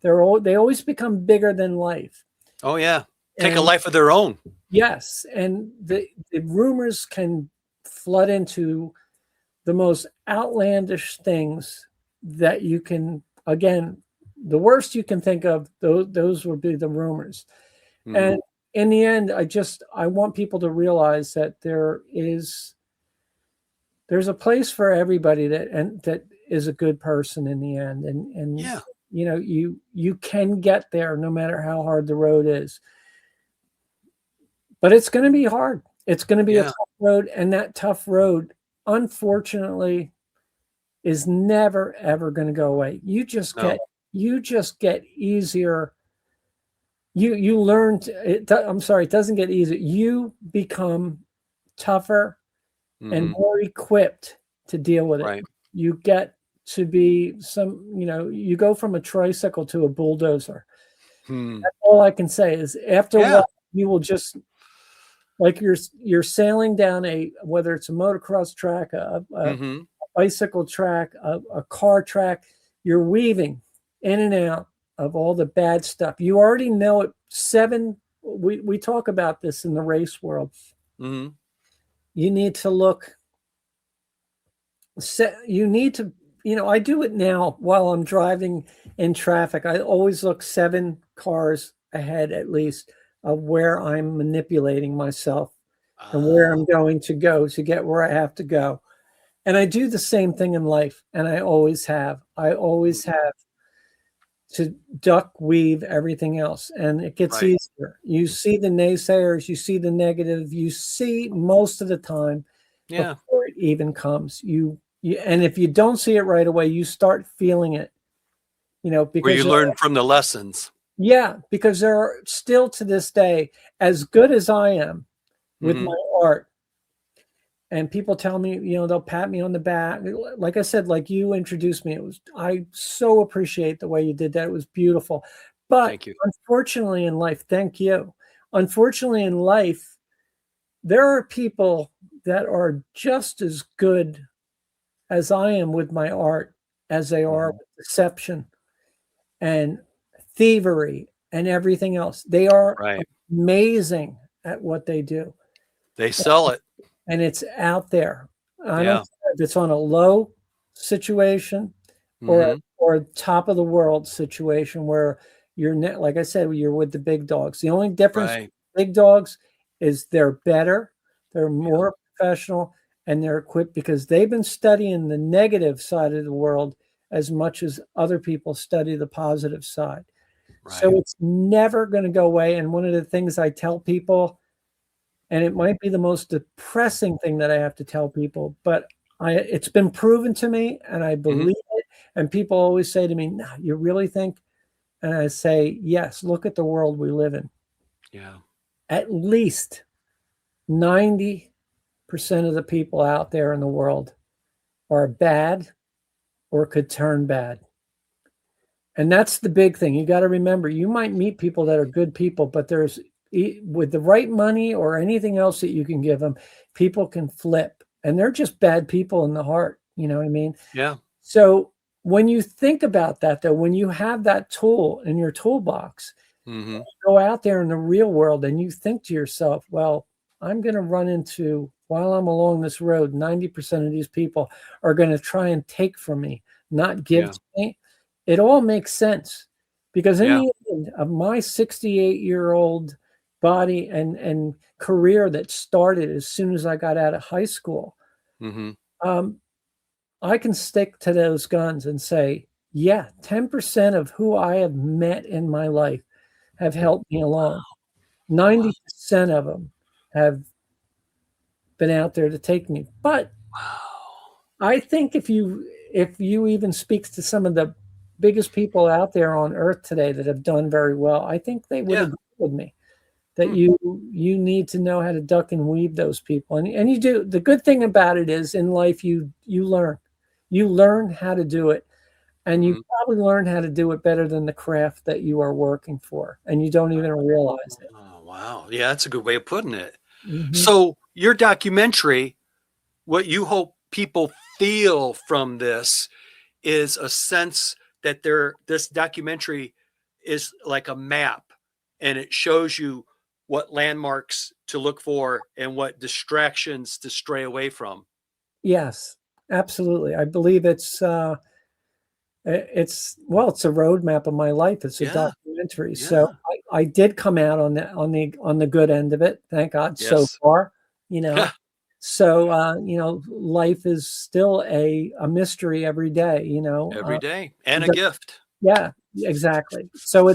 Speaker 3: they always become bigger than life.
Speaker 2: Oh yeah. Take a
Speaker 3: And
Speaker 2: life of their own.
Speaker 3: yes, and the rumors can flood into the most outlandish things that you can, again, the worst you can think of, those would be the rumors.
Speaker 2: Mm-hmm.
Speaker 3: And in the end, I want people to realize that there's a place for everybody that is a good person in the end. And
Speaker 2: Yeah.
Speaker 3: you know, you can get there no matter how hard the road is. But it's going to be hard. It's going to be a
Speaker 2: Yeah.
Speaker 3: tough road, and that tough road, unfortunately, is never ever going to go away. You just
Speaker 2: No.
Speaker 3: get easier. You learn I'm sorry, it doesn't get easier. You become tougher and
Speaker 2: Mm-hmm.
Speaker 3: more equipped to deal with it.
Speaker 2: Right.
Speaker 3: You get to be you know, you go from a tricycle to a bulldozer.
Speaker 2: Hmm.
Speaker 3: That's all I can say is after a
Speaker 2: Yeah.
Speaker 3: while, you will just, like you're sailing down whether it's a motocross track, a
Speaker 2: Mm-hmm.
Speaker 3: bicycle track, a car track, you're weaving in and out of all the bad stuff. You already know it. We talk about this in the race world.
Speaker 2: Mm-hmm.
Speaker 3: You need to you know, I do it now while I'm driving in traffic. I always look 7 cars ahead at least of where I'm manipulating myself and where I'm going to go to get where I have to go. And I do the same thing in life, and I always have. I always have to duck weave everything else, and it gets
Speaker 2: Right.
Speaker 3: easier. You see the naysayers, you see the negative, you see most of the time
Speaker 2: Yeah.
Speaker 3: before it even comes. And if you don't see it right away, you start feeling it, you know,
Speaker 2: Where
Speaker 3: because
Speaker 2: you learn from the lessons.
Speaker 3: because there are still to this day, as good as I am with
Speaker 2: Mm-hmm.
Speaker 3: my art, and people tell me, you know, they'll pat me on the back. Like I said, like you introduced me, I so appreciate the way you did that. It was beautiful. But
Speaker 2: Thank you.
Speaker 3: unfortunately in life, thank you. Unfortunately in life, there are people that are just as good as I am with my art as they are with deception and thievery and everything else. They are
Speaker 2: Right.
Speaker 3: amazing at what they do.
Speaker 2: They sell it.
Speaker 3: And it's out there. I don't
Speaker 2: Yeah.
Speaker 3: care if it's on a low situation or
Speaker 2: Mm-hmm.
Speaker 3: a top of the world situation where like I said, you're with the big dogs. The only difference
Speaker 2: Right.
Speaker 3: with big dogs is they're better, they're
Speaker 2: Yeah.
Speaker 3: more professional, and they're equipped because they've been studying the negative side of the world as much as other people study the positive side.
Speaker 2: Right.
Speaker 3: So it's never going to go away. And one of the things I tell people, and it might be the most depressing thing that I have to tell people, but it's been proven to me and I believe it. And people always say to me, "No, you really think?" And I say, yes, look at the world we live in.
Speaker 2: Yeah.
Speaker 3: At least 90% of the people out there in the world are bad or could turn bad. And that's the big thing. You got to remember, you might meet people that are good people, but there's, with the right money or anything else that you can give them, people can flip. And they're just bad people in the heart. You know what I mean?
Speaker 2: Yeah.
Speaker 3: So when you think about that, though, when you have that tool in your toolbox, go out there in the real world and you think to yourself, well, I'm going to run into, while I'm along this road, 90% of these people are going to try and take from me, not give to me. It all makes sense, because in the end of my 68-year-old body and career that started as soon as I got out of high school, I can stick to those guns and say, yeah, 10% of who I have met in my life have helped me along. 90% of them have been out there to take me. But I think if you even speak to some of the biggest people out there on earth today that have done very well, I think they would agree with me that you need to know how to duck and weave those people. And you do. The good thing about it is, in life you learn how to do it. And you probably learn how to do it better than the craft that you are working for, and you don't even realize it.
Speaker 2: Oh, wow. Yeah, that's a good way of putting it. So your documentary, what you hope people feel from this is a sense that this documentary is like a map, and it shows you what landmarks to look for and what distractions to stray away from.
Speaker 3: Yes, absolutely. I believe it's a roadmap of my life. It's a documentary. So I did come out on the good end of it. Thank God so far, you know. So, life is still a mystery every day, you know.
Speaker 2: Every day, and a gift.
Speaker 3: Yeah, exactly. So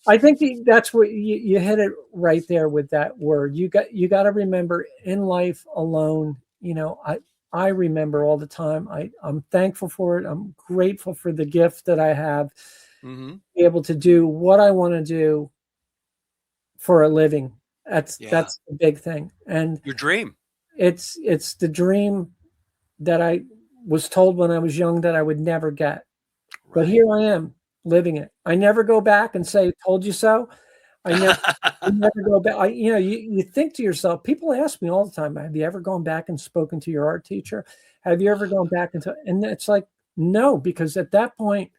Speaker 3: I think that's what you hit it right there with that word. You got to remember, in life alone, you know, I remember all the time. I'm thankful for it. I'm grateful for the gift that I have, be able to do what I want to do for a living. That's the big thing. And
Speaker 2: your dream.
Speaker 3: It's the dream that I was told when I was young that I would never get. Right. But here I am living it. I never go back and say, "Told you so." I never go back. You think to yourself, people ask me all the time, "Have you ever gone back and spoken to your art teacher? Have you ever gone back and it's like, no, because at that point,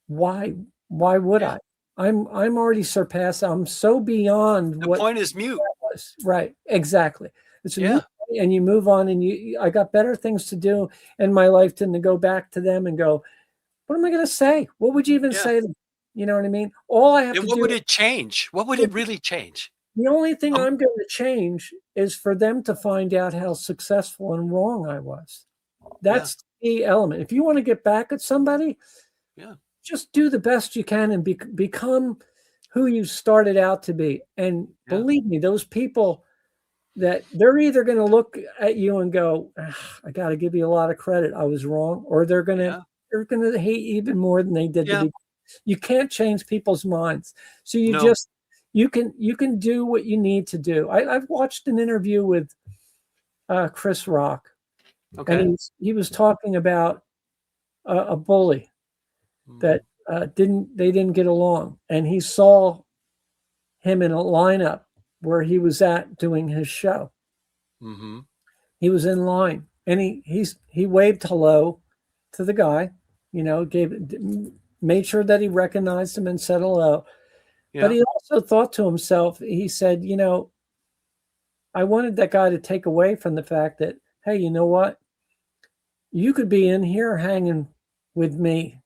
Speaker 3: why would I? I'm already surpassed. I'm so beyond
Speaker 2: the point is mute.
Speaker 3: Was. Right. Exactly. It's a and you move on, and I got better things to do in my life than to go back to them and go, what am I going to say? What would you even say to them? You know what I mean? All I have to do.
Speaker 2: What would it change? What would it really change?
Speaker 3: The only thing I'm going to change is for them to find out how successful and wrong I was. That's the element. If you want to get back at somebody, just do the best you can and become who you started out to be. And believe me, those people, that they're either going to look at you and go, I got to give you a lot of credit, I was wrong, or they're going to hate you even more than they did to be. You can't change people's minds. So you can do what you need to do. I've watched an interview with Chris Rock, and he was talking about a bully that they didn't get along, and he saw him in a lineup where he was at doing his show. He was in line, and he waved hello to the guy, you know, made sure that he recognized him and said hello. But he also thought to himself, he said, you know, I wanted that guy to take away from the fact that, hey, you know what? You could be in here hanging with me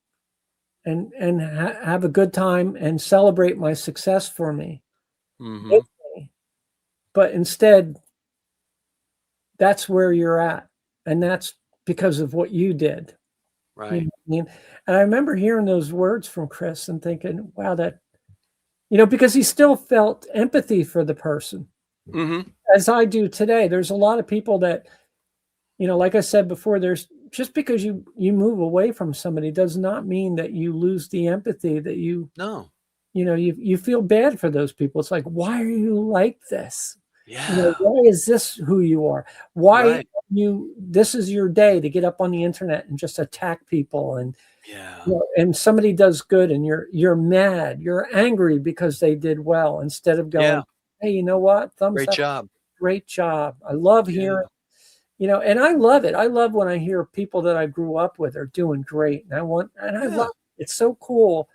Speaker 3: and have a good time and celebrate my success for me. But instead, that's where you're at. And that's because of what you did.
Speaker 2: Right.
Speaker 3: know what I mean? And I remember hearing those words from Chris and thinking, wow, that, you know, because he still felt empathy for the person, as I do today. There's a lot of people that, you know, like I said before, there's just because you move away from somebody does not mean that you lose the empathy that you
Speaker 2: No.
Speaker 3: you know, you feel bad for those people. It's like, why are you like this? You know,
Speaker 2: Yeah.
Speaker 3: why is this who you are? Why
Speaker 2: Right.
Speaker 3: this is your day to get up on the internet and just attack people, and
Speaker 2: Yeah.
Speaker 3: you know, and somebody does good and you're mad, you're angry because they did well, instead of going,
Speaker 2: Yeah.
Speaker 3: hey, you know what? Thumbs
Speaker 2: Great
Speaker 3: up,
Speaker 2: job.
Speaker 3: great job. I love
Speaker 2: Yeah.
Speaker 3: hearing, you know, and I love it. I love when I hear people that I grew up with are doing great. And I
Speaker 2: Yeah.
Speaker 3: love it. It's so cool.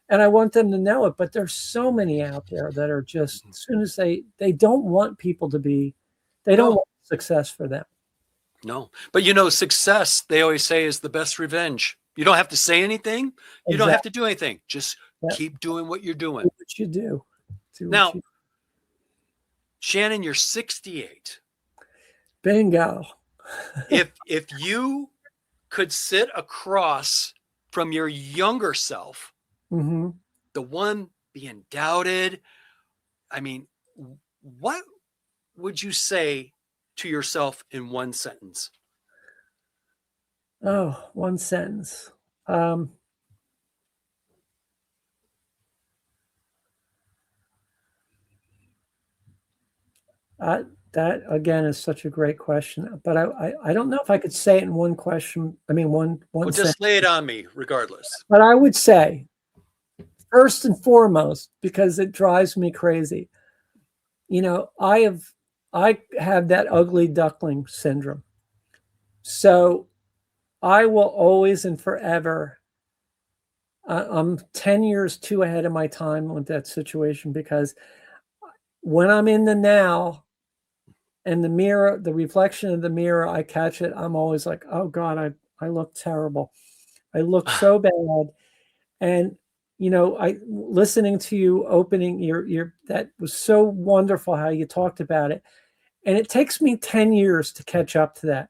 Speaker 3: And I want them to know it. But there's so many out there that are just, as soon as they don't want people to be, they don't
Speaker 2: No.
Speaker 3: want success for them.
Speaker 2: No. But you know, success, they always say, is the best revenge. You don't have to say anything. You don't have to do anything. Just
Speaker 3: Yeah.
Speaker 2: keep doing what you're doing.
Speaker 3: Do what you do. Do what
Speaker 2: Now,
Speaker 3: you
Speaker 2: Shannon, you're 68.
Speaker 3: Bingo.
Speaker 2: If you could sit across from your younger self,
Speaker 3: hmm
Speaker 2: the one being doubted, I mean, what would you say to yourself in one sentence?
Speaker 3: Oh, one sentence. That again is such a great question, but I don't know if I could say it in one question. I mean, one
Speaker 2: Well,
Speaker 3: sentence.
Speaker 2: just lay it on me regardless.
Speaker 3: But I would say, first and foremost, because it drives me crazy, you know, I have that ugly duckling syndrome. So I will always and forever, I'm 10 years too ahead of my time with that situation, because when I'm in the now and the mirror, the reflection of the mirror, I catch it, I'm always like, oh God, I look terrible. I look so bad. And you know, I listening to you opening your that was so wonderful how you talked about it. And it takes me 10 years to catch up to that.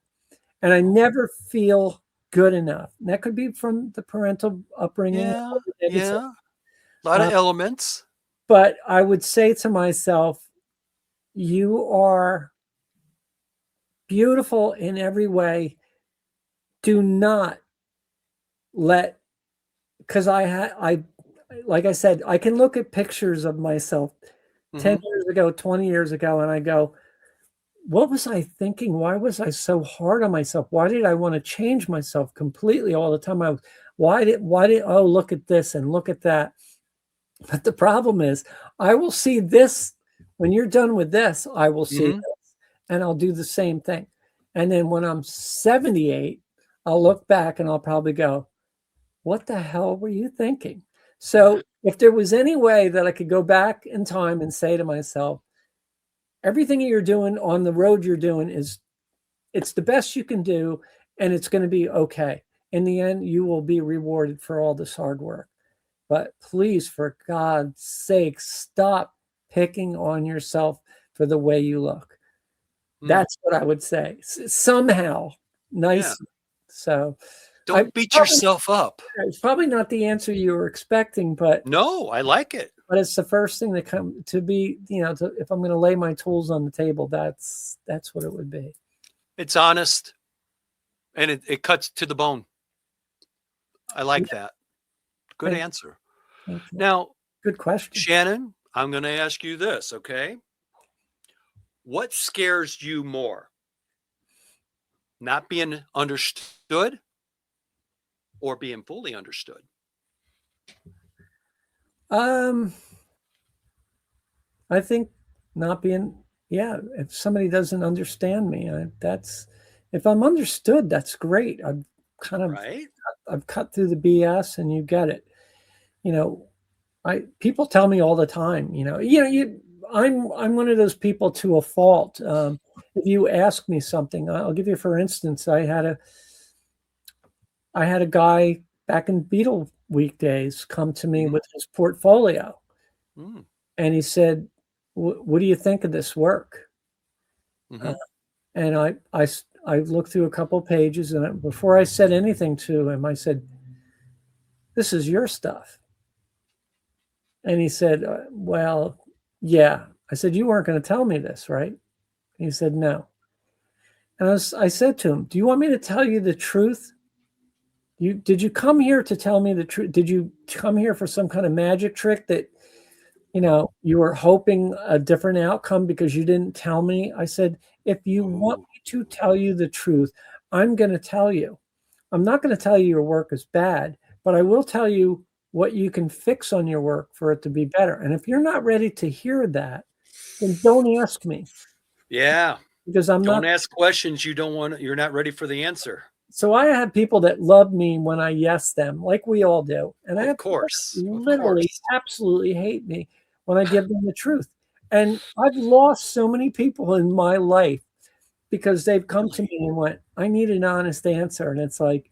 Speaker 3: And I never feel good enough. And that could be from the parental upbringing.
Speaker 2: Yeah, yeah. A lot
Speaker 3: Uh,
Speaker 2: of elements.
Speaker 3: but I would say to myself, you are beautiful in every way. Do not let, because I like I said, I can look at pictures of myself 10 years ago, 20 years ago, and I go, what was I thinking? Why was I so hard on myself? Why did I want to change myself completely all the time? Why did, oh, look at this and look at that. But the problem is, I will see this when you're done with this, I will see this, and I'll do the same thing. And then when I'm 78, I'll look back and I'll probably go, what the hell were you thinking? So if there was any way that I could go back in time and say to myself, everything you're doing on the road you're doing it's the best you can do, and it's going to be okay. In the end, you will be rewarded for all this hard work. But please, for God's sake, stop picking on yourself for the way you look. That's what I would say. Somehow, nice.
Speaker 2: Yeah.
Speaker 3: So
Speaker 2: Don't beat yourself up.
Speaker 3: it's probably not the answer you were expecting, but
Speaker 2: No, I like it.
Speaker 3: but it's the first thing that come to be, you know, if I'm going to lay my tools on the table, that's what it would be.
Speaker 2: It's honest and it cuts to the bone. I like that. Good answer.
Speaker 3: Thank you.
Speaker 2: Now,
Speaker 3: Good question.
Speaker 2: Shannon, I'm going to ask you this, okay? What scares you more? Not being understood or being fully understood?
Speaker 3: I think not being, if somebody doesn't understand me, if I'm understood, that's great. I've kind of,
Speaker 2: Right?
Speaker 3: I've cut through the BS and you get it. You know, people tell me all the time, I'm one of those people to a fault. If you ask me something, I'll give you, for instance, I had a guy back in Beatle week days come to me with his portfolio. And he said, what do you think of this work? And I looked through a couple pages, and before I said anything to him, I said, "This is your stuff." And he said, "Well, yeah." I said, "You weren't going to tell me this, right?" He said, "No." And I said to him, "Do you want me to tell you the truth? Did you come here to tell me the truth? Did you come here for some kind of magic trick that, you were hoping a different outcome because you didn't tell me?" I said, "If you want me to tell you the truth, I'm going to tell you. I'm not going to tell you your work is bad, but I will tell you what you can fix on your work for it to be better. And if you're not ready to hear that, then don't ask me."
Speaker 2: Yeah.
Speaker 3: Because I'm
Speaker 2: Don't
Speaker 3: not.
Speaker 2: ask questions you're not ready for the answer.
Speaker 3: So I have people that love me when I yes them, like we all do. And I
Speaker 2: Of
Speaker 3: have people
Speaker 2: course.
Speaker 3: that
Speaker 2: Of
Speaker 3: literally
Speaker 2: course.
Speaker 3: absolutely hate me when I give them the truth. And I've lost so many people in my life because they've come to me and went, "I need an honest answer." And it's like,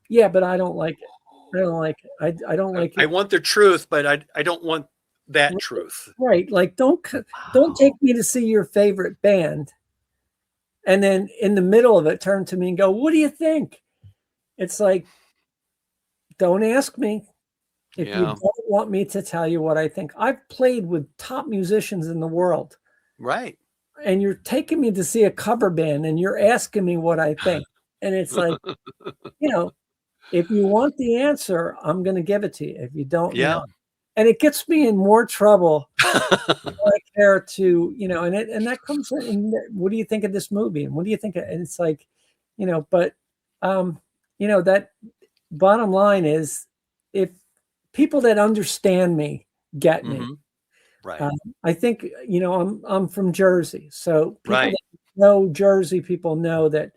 Speaker 3: yeah, but I don't like it. I don't like it. I don't like
Speaker 2: I
Speaker 3: it.
Speaker 2: want the truth, but I don't want that truth.
Speaker 3: Right. Like, don't take me to see your favorite band and then in the middle of it turn to me and go, "What do you think?" It's like, don't ask me if you
Speaker 2: Yeah.
Speaker 3: don't want me to tell you what I think. I've played with top musicians in the world,
Speaker 2: Right.
Speaker 3: and you're taking me to see a cover band and you're asking me what I think. And it's like, if you want the answer, I'm going to give it to you. If you don't,
Speaker 2: Yeah.
Speaker 3: and it gets me in more trouble. I care to, and that comes in. What do you think of this movie? And what do you think? And it's like, but, that bottom line is, if people that understand me get me.
Speaker 2: Right.
Speaker 3: I think, I'm from Jersey, so people
Speaker 2: Right.
Speaker 3: that know Jersey people know that,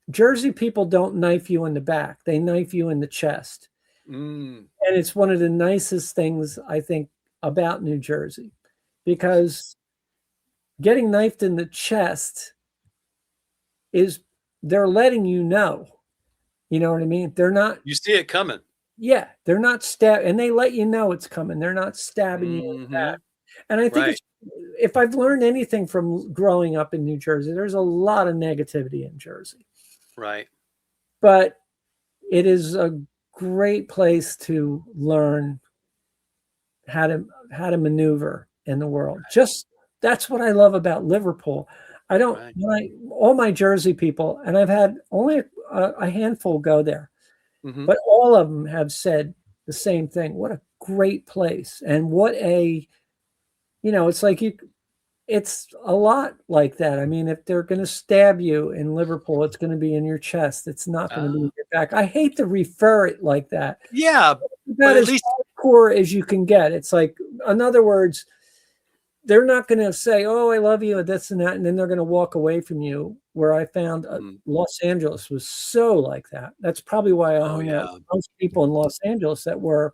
Speaker 3: Jersey people don't knife you in the back; they knife you in the chest.
Speaker 2: Mm.
Speaker 3: And it's one of the nicest things, I think, about New Jersey, because getting knifed in the chest is, they're letting you know. You know what I mean? They're not,
Speaker 2: You see it coming.
Speaker 3: yeah, they're not and they let you know it's coming. They're not stabbing you in the back. And I think
Speaker 2: Right.
Speaker 3: if I've learned anything from growing up in New Jersey, there's a lot of negativity in Jersey.
Speaker 2: Right.
Speaker 3: But it is a great place to learn how to maneuver in the world. Just, that's what I love about Liverpool. I don't,
Speaker 2: Right.
Speaker 3: all my Jersey people, and I've had only a handful go there,
Speaker 2: Mm-hmm.
Speaker 3: but all of them have said the same thing. What a great place. And what it's like it's a lot like that. I mean, if they're going to stab you in Liverpool, it's going to be in your chest. It's not going to be in your back. I hate to refer it like that.
Speaker 2: Yeah,
Speaker 3: That
Speaker 2: but at
Speaker 3: is
Speaker 2: least
Speaker 3: hardcore as you can get. It's like, in other words, they're not going to say, "Oh, I love you," and this and that, and then they're going to walk away from you. Where I found Los Angeles was so like that. That's probably why I hung out with most people in Los Angeles that were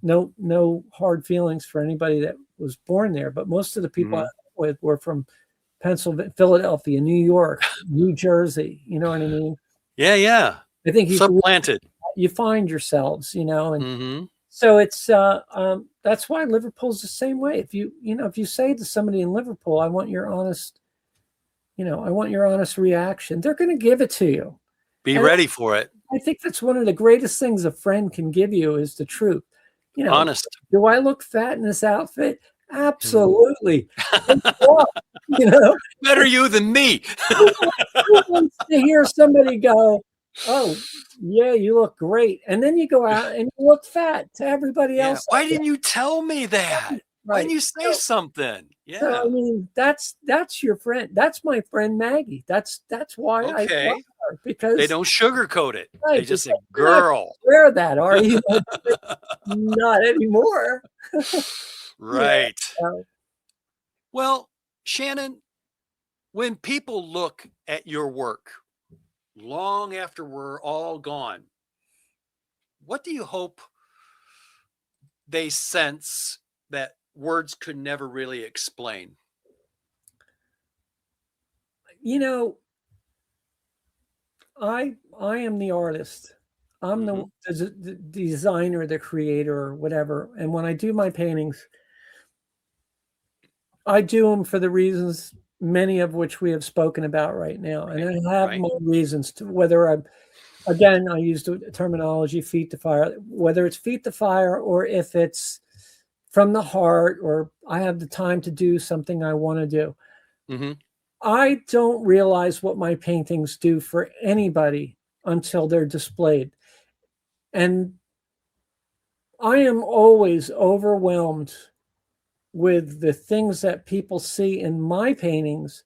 Speaker 3: no hard feelings for anybody that was born there. But most of the people I hung with were from Pennsylvania, Philadelphia, New York, New Jersey. You know what I mean?
Speaker 2: Yeah.
Speaker 3: I think
Speaker 2: Supplanted.
Speaker 3: you find yourselves, and
Speaker 2: Mm-hmm.
Speaker 3: so it's that's why Liverpool's the same way. If you say to somebody in Liverpool, "I want your honest, reaction," they're going to give it to you.
Speaker 2: Be
Speaker 3: And
Speaker 2: ready for it.
Speaker 3: I think that's one of the greatest things a friend can give you, is the truth.
Speaker 2: Honest.
Speaker 3: Do I look fat in this outfit? Absolutely. You know,
Speaker 2: Better you than me.
Speaker 3: who wants to hear somebody go, "Oh, yeah, you look great," and then you go out and you look fat to everybody
Speaker 2: Yeah.
Speaker 3: else?
Speaker 2: Why didn't you tell me that? Why didn't
Speaker 3: Right.
Speaker 2: you say something?
Speaker 3: So I
Speaker 2: Yeah.
Speaker 3: mean, that's your friend. That's my friend Maggie. That's why I love
Speaker 2: Okay.
Speaker 3: her,
Speaker 2: They
Speaker 3: because
Speaker 2: don't sugarcoat it. They
Speaker 3: right,
Speaker 2: just
Speaker 3: because
Speaker 2: say,
Speaker 3: you're not
Speaker 2: girl.
Speaker 3: wear that, are you? Not anymore. Yeah.
Speaker 2: Right. Well, Shannon, when people look at your work long after we're all gone, what do you hope they sense that words could never really explain?
Speaker 3: You know, I am the artist. I'm
Speaker 2: Hmm.
Speaker 3: the designer, the creator, or whatever. And when I do my paintings, I do them for the reasons many of which we have spoken about right now. And I have
Speaker 2: right.
Speaker 3: my reasons to whether I'm, again, I used the terminology feet to fire, whether it's feet to fire or if it's from the heart or I have the time to do something I want to do.
Speaker 2: Mm-hmm.
Speaker 3: I don't realize what my paintings do for anybody until they're displayed. And I am always overwhelmed with the things that people see in my paintings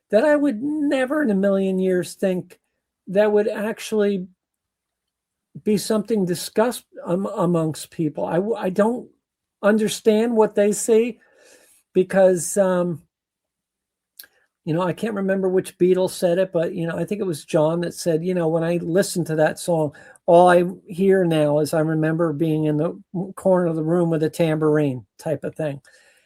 Speaker 3: that I would never in a million years think that would actually be something discussed amongst people. I don't understand what they see because, I can't remember which Beatles said it, but, I think it was John that said, when I listen to that song, all I hear now is I remember being in the corner of the room with a tambourine type of thing.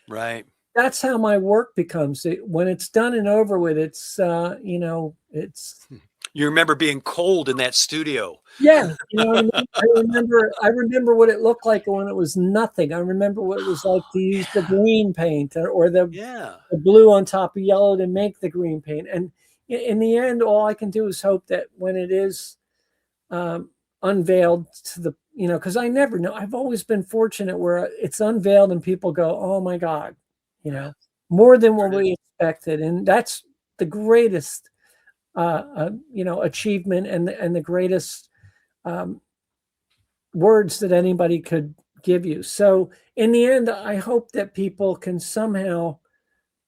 Speaker 2: Right.
Speaker 3: That's how my work becomes. When it's done and over with, it's, it's.
Speaker 2: You remember being cold in that studio.
Speaker 3: Yeah, I remember what it looked like when it was nothing. I remember what it was like to use the green paint or the blue on top of yellow to make the green paint. And in the end, all I can do is hope that when it is unveiled to the, because I never know. I've always been fortunate where it's unveiled and people go, "Oh my God," more than what we expected, and that's the greatest. Achievement and the greatest words that anybody could give you. So in the end, I hope that people can somehow,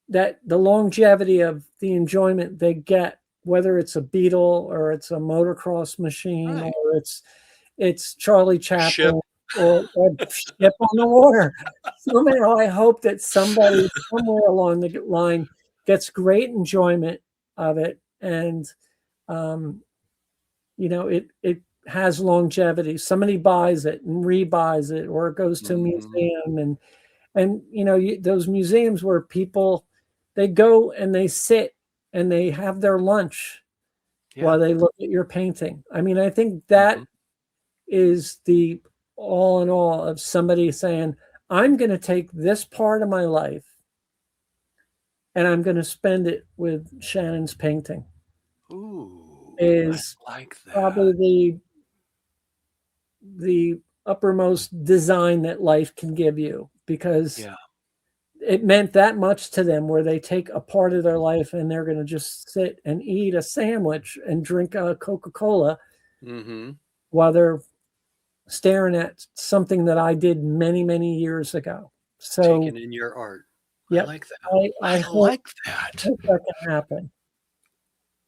Speaker 3: that the longevity of the enjoyment they get, whether it's a Beatle or it's a motocross machine or it's Charlie Chaplin or a ship on the water. Somehow I hope that somebody somewhere along the line gets great enjoyment of it. And, it has longevity. Somebody buys it and rebuys it, or it goes to a museum. And those museums where people, they go and they sit and they have their lunch while they look at your painting. I mean, I think that is the all in all of somebody saying, I'm going to take this part of my life and I'm going to spend it with Shannon's painting.
Speaker 2: Ooh,
Speaker 3: is
Speaker 2: I like that.
Speaker 3: Probably the uppermost design that life can give you, because it meant that much to them, where they take a part of their life and they're going to just sit and eat a sandwich and drink a Coca-Cola while they're staring at something that I did many, many years ago. So
Speaker 2: taken in your art.
Speaker 3: I
Speaker 2: like that. I like that.
Speaker 3: Hope that can happen.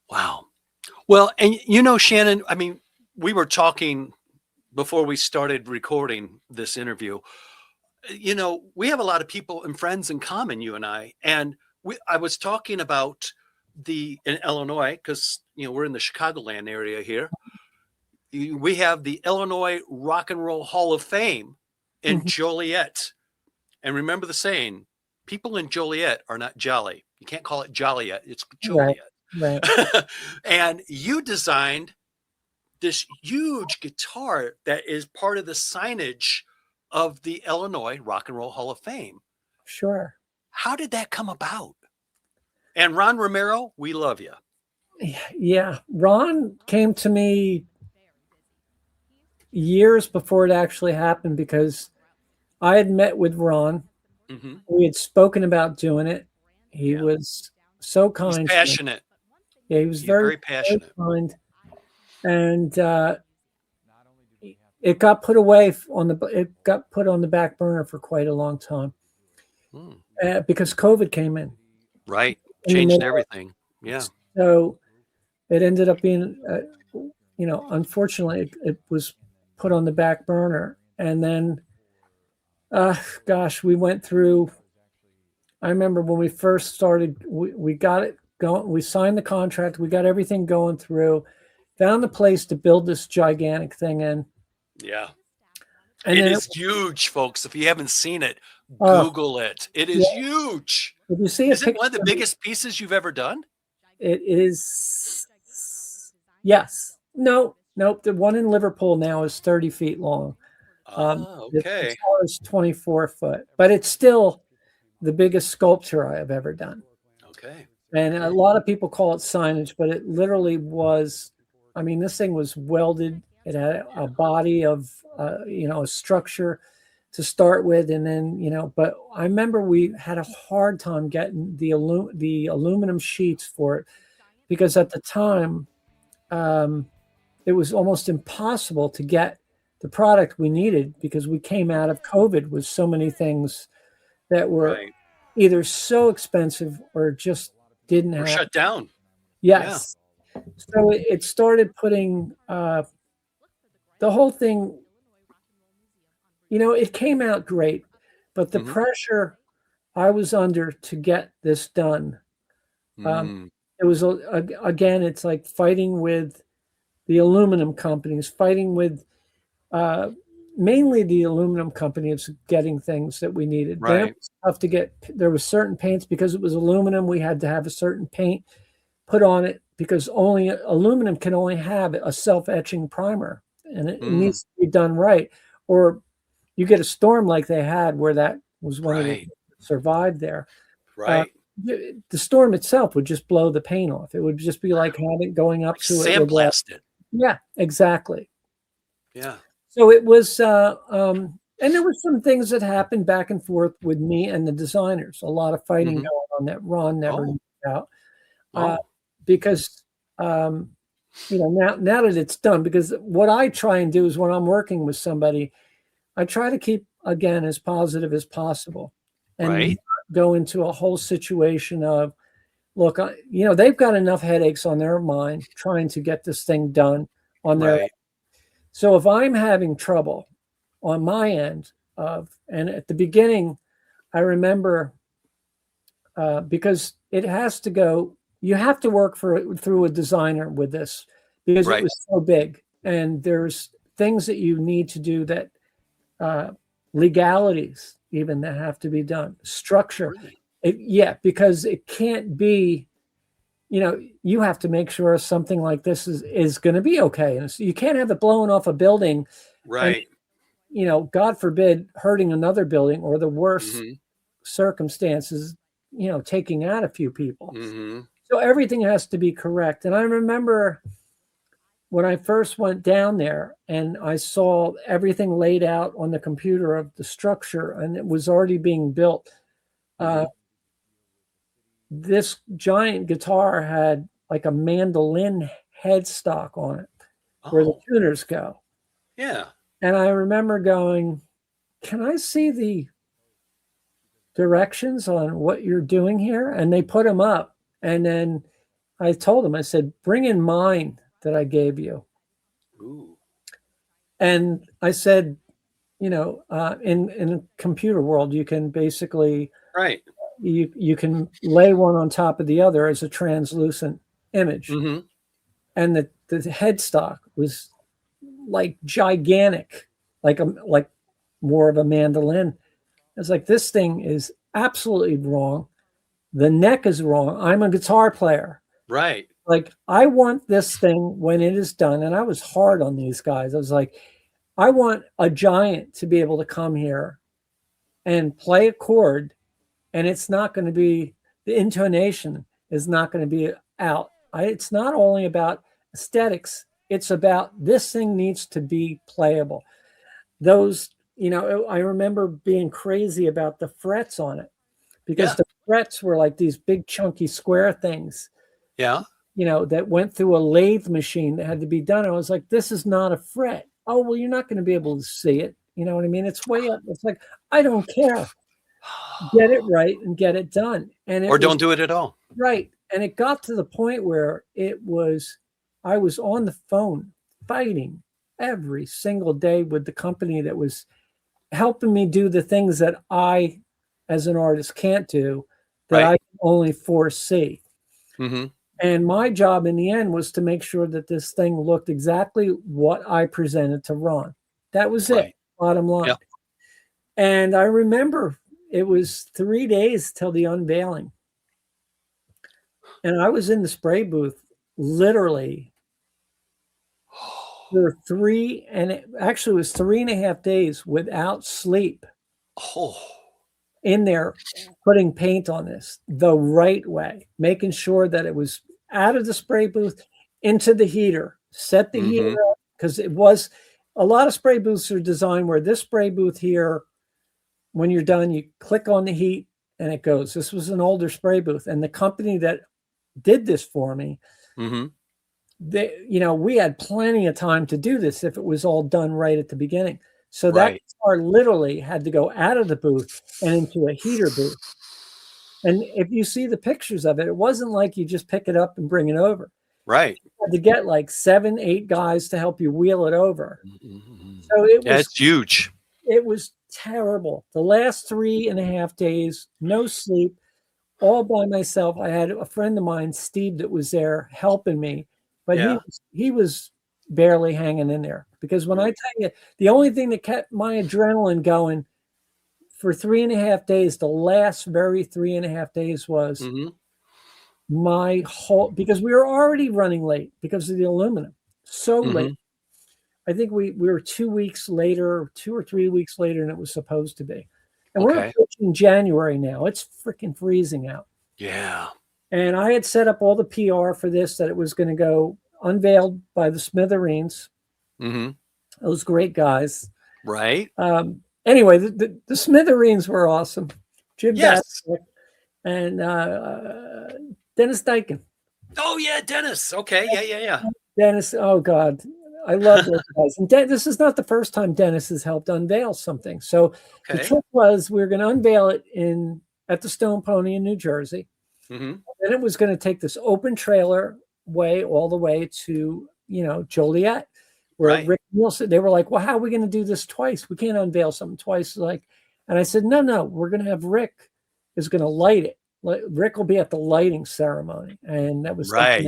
Speaker 2: Wow. Well, and Shannon, I mean, we were talking before we started recording this interview. We have a lot of people and friends in common, you and I. And I was talking about in Illinois, because we're in the Chicagoland area here. We have the Illinois Rock and Roll Hall of Fame in Joliet. And remember the saying, people in Joliet are not jolly. You can't call it Joliet. It's Joliet.
Speaker 3: Right.
Speaker 2: And you designed this huge guitar that is part of the signage of the Illinois Rock and Roll Hall of Fame.
Speaker 3: Sure.
Speaker 2: How did that come about? And Ron Romero, we love you.
Speaker 3: Yeah. Ron came to me years before it actually happened, because I had met with Ron. We had spoken about doing it. He was so kind.
Speaker 2: He's passionate.
Speaker 3: Yeah, he was very
Speaker 2: passionate.
Speaker 3: Very kind. And it got put away on the back burner for quite a long time because COVID came in.
Speaker 2: Right, changed everything. Yeah.
Speaker 3: So it ended up being, unfortunately, it was put on the back burner, and then, we went through. I remember when we first started, we got it going. We signed the contract. We got everything going through. Found the place to build this gigantic thing in.
Speaker 2: Yeah.
Speaker 3: And
Speaker 2: it is huge, folks. If you haven't seen it, Google it. It is huge.
Speaker 3: If you see
Speaker 2: is it one of the biggest pieces you've ever done?
Speaker 3: It is. Yes. Nope. The one in Liverpool now is 30 feet long.
Speaker 2: Okay.
Speaker 3: The tower is 24 foot, but it's still the biggest sculpture I have ever done.
Speaker 2: Okay.
Speaker 3: And a lot of people call it signage, but it literally was, I mean, this thing was welded. It had a body of, a structure to start with. And then, but I remember we had a hard time getting the aluminum sheets for it, because at the time, it was almost impossible to get the product we needed, because we came out of COVID with so many things that were either so expensive or just didn't have.
Speaker 2: Shut down.
Speaker 3: Yes. Yeah. So it started putting the whole thing, it came out great, but the pressure I was under to get this done, it was, again, it's like fighting with the aluminum companies, fighting with mainly the aluminum companies getting things that we needed.
Speaker 2: Right.
Speaker 3: Then it was tough to get. There were certain paints, because it was aluminum, we had to have a certain paint put on it, because only aluminum can only have a self-etching primer, and it needs to be done right. Or you get a storm like they had, where that was one of the survived there.
Speaker 2: Right.
Speaker 3: The storm itself would just blow the paint off. It would just be like having going up to it.
Speaker 2: Sandblast it.
Speaker 3: Yeah, exactly.
Speaker 2: Yeah.
Speaker 3: So it was, and there were some things that happened back and forth with me and the designers. A lot of fighting going on that Ron never knew about, because now that it's done. Because what I try and do is, when I'm working with somebody, I try to keep, again, as positive as possible, and go into a whole situation of, look, they've got enough headaches on their mind trying to get this thing done on their own. So if I'm having trouble on my end and at the beginning, I remember, because it has to go, you have to work through a designer with this, because it was so big, and there's things that you need to do that, legalities even, that have to be done, structure. Because it can't be, you have to make sure something like this is going to be okay. And you can't have it blowing off a building.
Speaker 2: Right.
Speaker 3: And, God forbid, hurting another building, or the worst circumstances, taking out a few people. So everything has to be correct. And I remember when I first went down there and I saw everything laid out on the computer of the structure, and it was already being built. This giant guitar had like a mandolin headstock on it, where the tuners go.
Speaker 2: Yeah.
Speaker 3: And I remember going, can I see the directions on what you're doing here? And they put them up. And then I told them, I said, bring in mine that I gave you.
Speaker 2: Ooh.
Speaker 3: And I said, in a computer world, you can basically, you can lay one on top of the other as a translucent image. And the headstock was like gigantic, like more of a mandolin. I was like, this thing is absolutely wrong. The neck is wrong. I'm a guitar player.
Speaker 2: Right.
Speaker 3: Like, I want this thing, when it is done, and I was hard on these guys. I was like, I want a giant to be able to come here and play a chord, and it's not going to be, the intonation is not going to be out. It's not only about aesthetics. It's about, this thing needs to be playable. Those, I remember being crazy about the frets on it, because the frets were like these big chunky square things.
Speaker 2: Yeah.
Speaker 3: That went through a lathe machine that had to be done. I was like, this is not a fret. Oh, well, you're not going to be able to see it. You know what I mean? It's way up. It's like, I don't care. Get it right and get it done. Or
Speaker 2: don't do it at all.
Speaker 3: Right. And it got to the point where I was on the phone fighting every single day with the company that was helping me do the things that I, as an artist, can't do, that I can only foresee. And my job in the end was to make sure that this thing looked exactly what I presented to Ron. That was it, bottom line. And I remember it was 3 days till the unveiling. And I was in the spray booth literally for it was 3.5 days without sleep. in there putting paint on this the right way, making sure that it was out of the spray booth into the heater, set the heater up, because it was a lot of spray booths are designed where this spray booth here, when you're done, you click on the heat and it goes. This was an older spray booth, and the company that did this for me, they, you know, we had plenty of time to do this if it was all done right at the beginning. So that car literally had to go out of the booth and into a heater booth. And if you see the pictures of it, it wasn't like you just pick it up and bring it over.
Speaker 2: Right.
Speaker 3: You had to get like 7, 8 guys to help you wheel it over. So it was,
Speaker 2: that's huge.
Speaker 3: It was terrible. The last 3.5 days, no sleep, all by myself. I had a friend of mine, Steve, that was there helping me, but he was barely hanging in there, because when I tell you, the only thing that kept my adrenaline going for 3.5 days, the last very 3.5 days was my whole, because we were already running late because of the aluminum, so late. I think we were 2 weeks later, 2 or 3 weeks later than it was supposed to be. And we're approaching January now. It's freaking freezing out.
Speaker 2: Yeah.
Speaker 3: And I had set up all the PR for this, that it was going to go unveiled by the Smithereens. Those great guys.
Speaker 2: Right.
Speaker 3: Anyway, the Smithereens were awesome. Jim Bassett and Dennis Dyken.
Speaker 2: Oh, yeah, Dennis. Okay. Yeah.
Speaker 3: Dennis, oh, God. I love those guys. And this is not the first time Dennis has helped unveil something. So the trick was, we were going to unveil it at the Stone Pony in New Jersey. And then it was going to take this open trailer way all the way to, you know, Joliet, where Rick Nielsen, they were like, well, how are we going to do this twice? We can't unveil something twice. And I said, no, we're going to have Rick is going to light it. Rick will be at the lighting ceremony. And that was I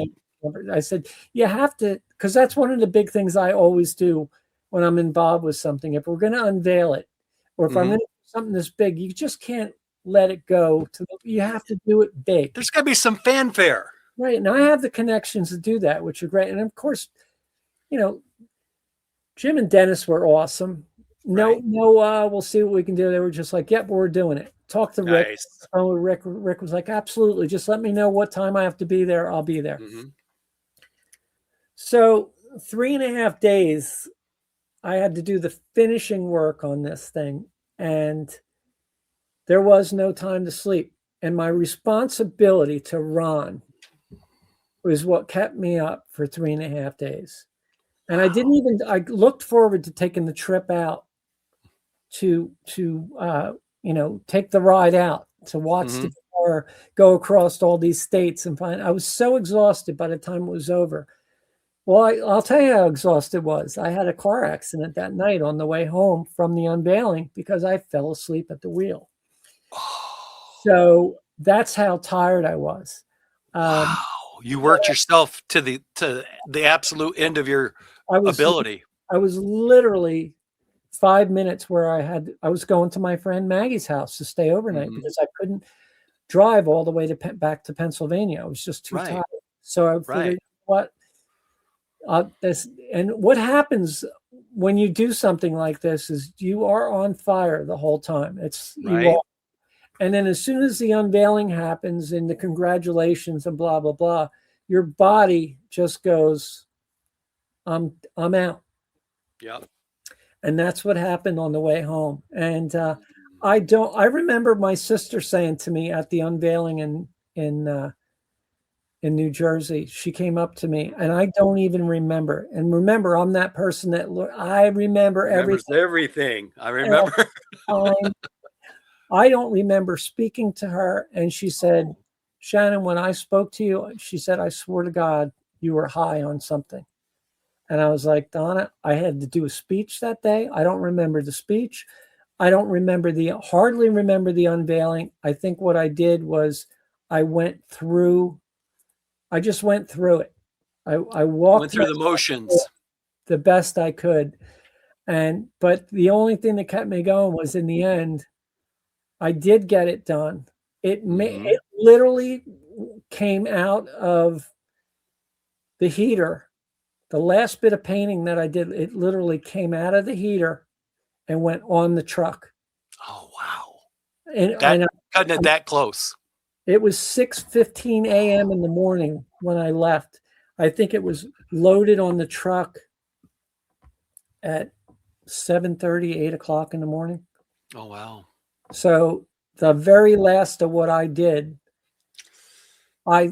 Speaker 3: said, you have to, because that's one of the big things I always do when I'm involved with something. If we're going to unveil it, or if I'm going to do something this big, you just can't let it go you have to do it big.
Speaker 2: There's got to be some fanfare.
Speaker 3: Right. And I have the connections to do that, which are great. And of course, you know, Jim and Dennis were awesome. No, we'll see what we can do. They were just like, yep, we're doing it. Talk to Rick. Oh, Rick was like, absolutely. Just let me know what time I have to be there. I'll be there. So 3.5 days, I had to do the finishing work on this thing, and there was no time to sleep. And my responsibility to Ron was what kept me up for 3.5 days. And I looked forward to taking the trip out to you know, take the ride out to watch the car go across all these states and I was so exhausted by the time it was over. Well, I'll tell you how exhausted it was. I had a car accident that night on the way home from the unveiling because I fell asleep at the wheel. So that's how tired I was.
Speaker 2: Wow. You worked yourself to the absolute end of your ability.
Speaker 3: I was literally 5 minutes where I was going to my friend Maggie's house to stay overnight because I couldn't drive all the way back to Pennsylvania. I was just too tired. So I figured, what happens when you do something like this is you are on fire the whole time. And then as soon as the unveiling happens and the congratulations and blah, blah, blah, your body just goes, I'm out.
Speaker 2: Yeah.
Speaker 3: And that's what happened on the way home. And I remember my sister saying to me at the unveiling in New Jersey, she came up to me, and I don't even remember. And remember, I'm that person that I remember
Speaker 2: everything. I remember.
Speaker 3: I don't remember speaking to her. And she said, Shannon, when I spoke to you, she said, I swear to God, you were high on something. And I was like, Donna, I had to do a speech that day. I don't remember the speech. I don't remember hardly remember the unveiling. I think what I did was I just went through it. I went
Speaker 2: through the motions
Speaker 3: the best I could. But the only thing that kept me going was, in the end, I did get it done. It literally came out of the heater. The last bit of painting that I did, it literally came out of the heater and went on the truck.
Speaker 2: Oh, wow.
Speaker 3: And
Speaker 2: Cutting it that close.
Speaker 3: it was 6:15 a.m. in the morning when I left. I think it was loaded on the truck at 7:30, 8 o'clock in the morning.
Speaker 2: Oh, wow.
Speaker 3: So the very last of what I did, I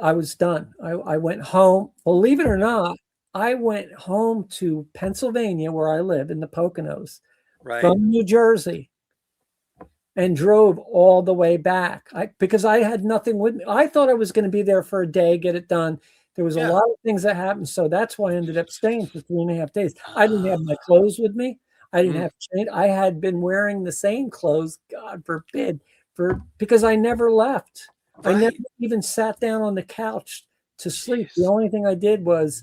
Speaker 3: was done. I went home. Believe it or not, I went home to Pennsylvania, where I live in the Poconos,
Speaker 2: Right.
Speaker 3: from New Jersey, and drove all the way back. Because I had nothing with me. I thought I was going to be there for a day, get it done. There was a lot of things that happened, so that's why I ended up staying for 3.5 days. I didn't have my clothes with me. I didn't have change. I had been wearing the same clothes, God forbid, because I never left.
Speaker 2: Right.
Speaker 3: I never even sat down on the couch to sleep.
Speaker 2: Jeez.
Speaker 3: The only thing I did was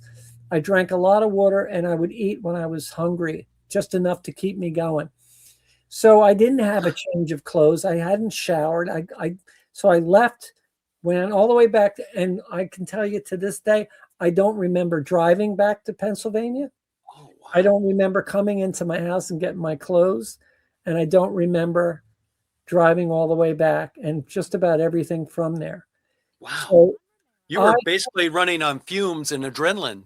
Speaker 3: I drank a lot of water and I would eat when I was hungry, just enough to keep me going. So I didn't have a change of clothes. I hadn't showered. So I left, went all the way back, and I can tell you to this day, I don't remember driving back to Pennsylvania.
Speaker 2: Oh, wow.
Speaker 3: I don't remember coming into my house and getting my clothes, and I don't remember driving all the way back, and just about everything from there.
Speaker 2: Wow.
Speaker 3: So
Speaker 2: you were basically running on fumes and adrenaline.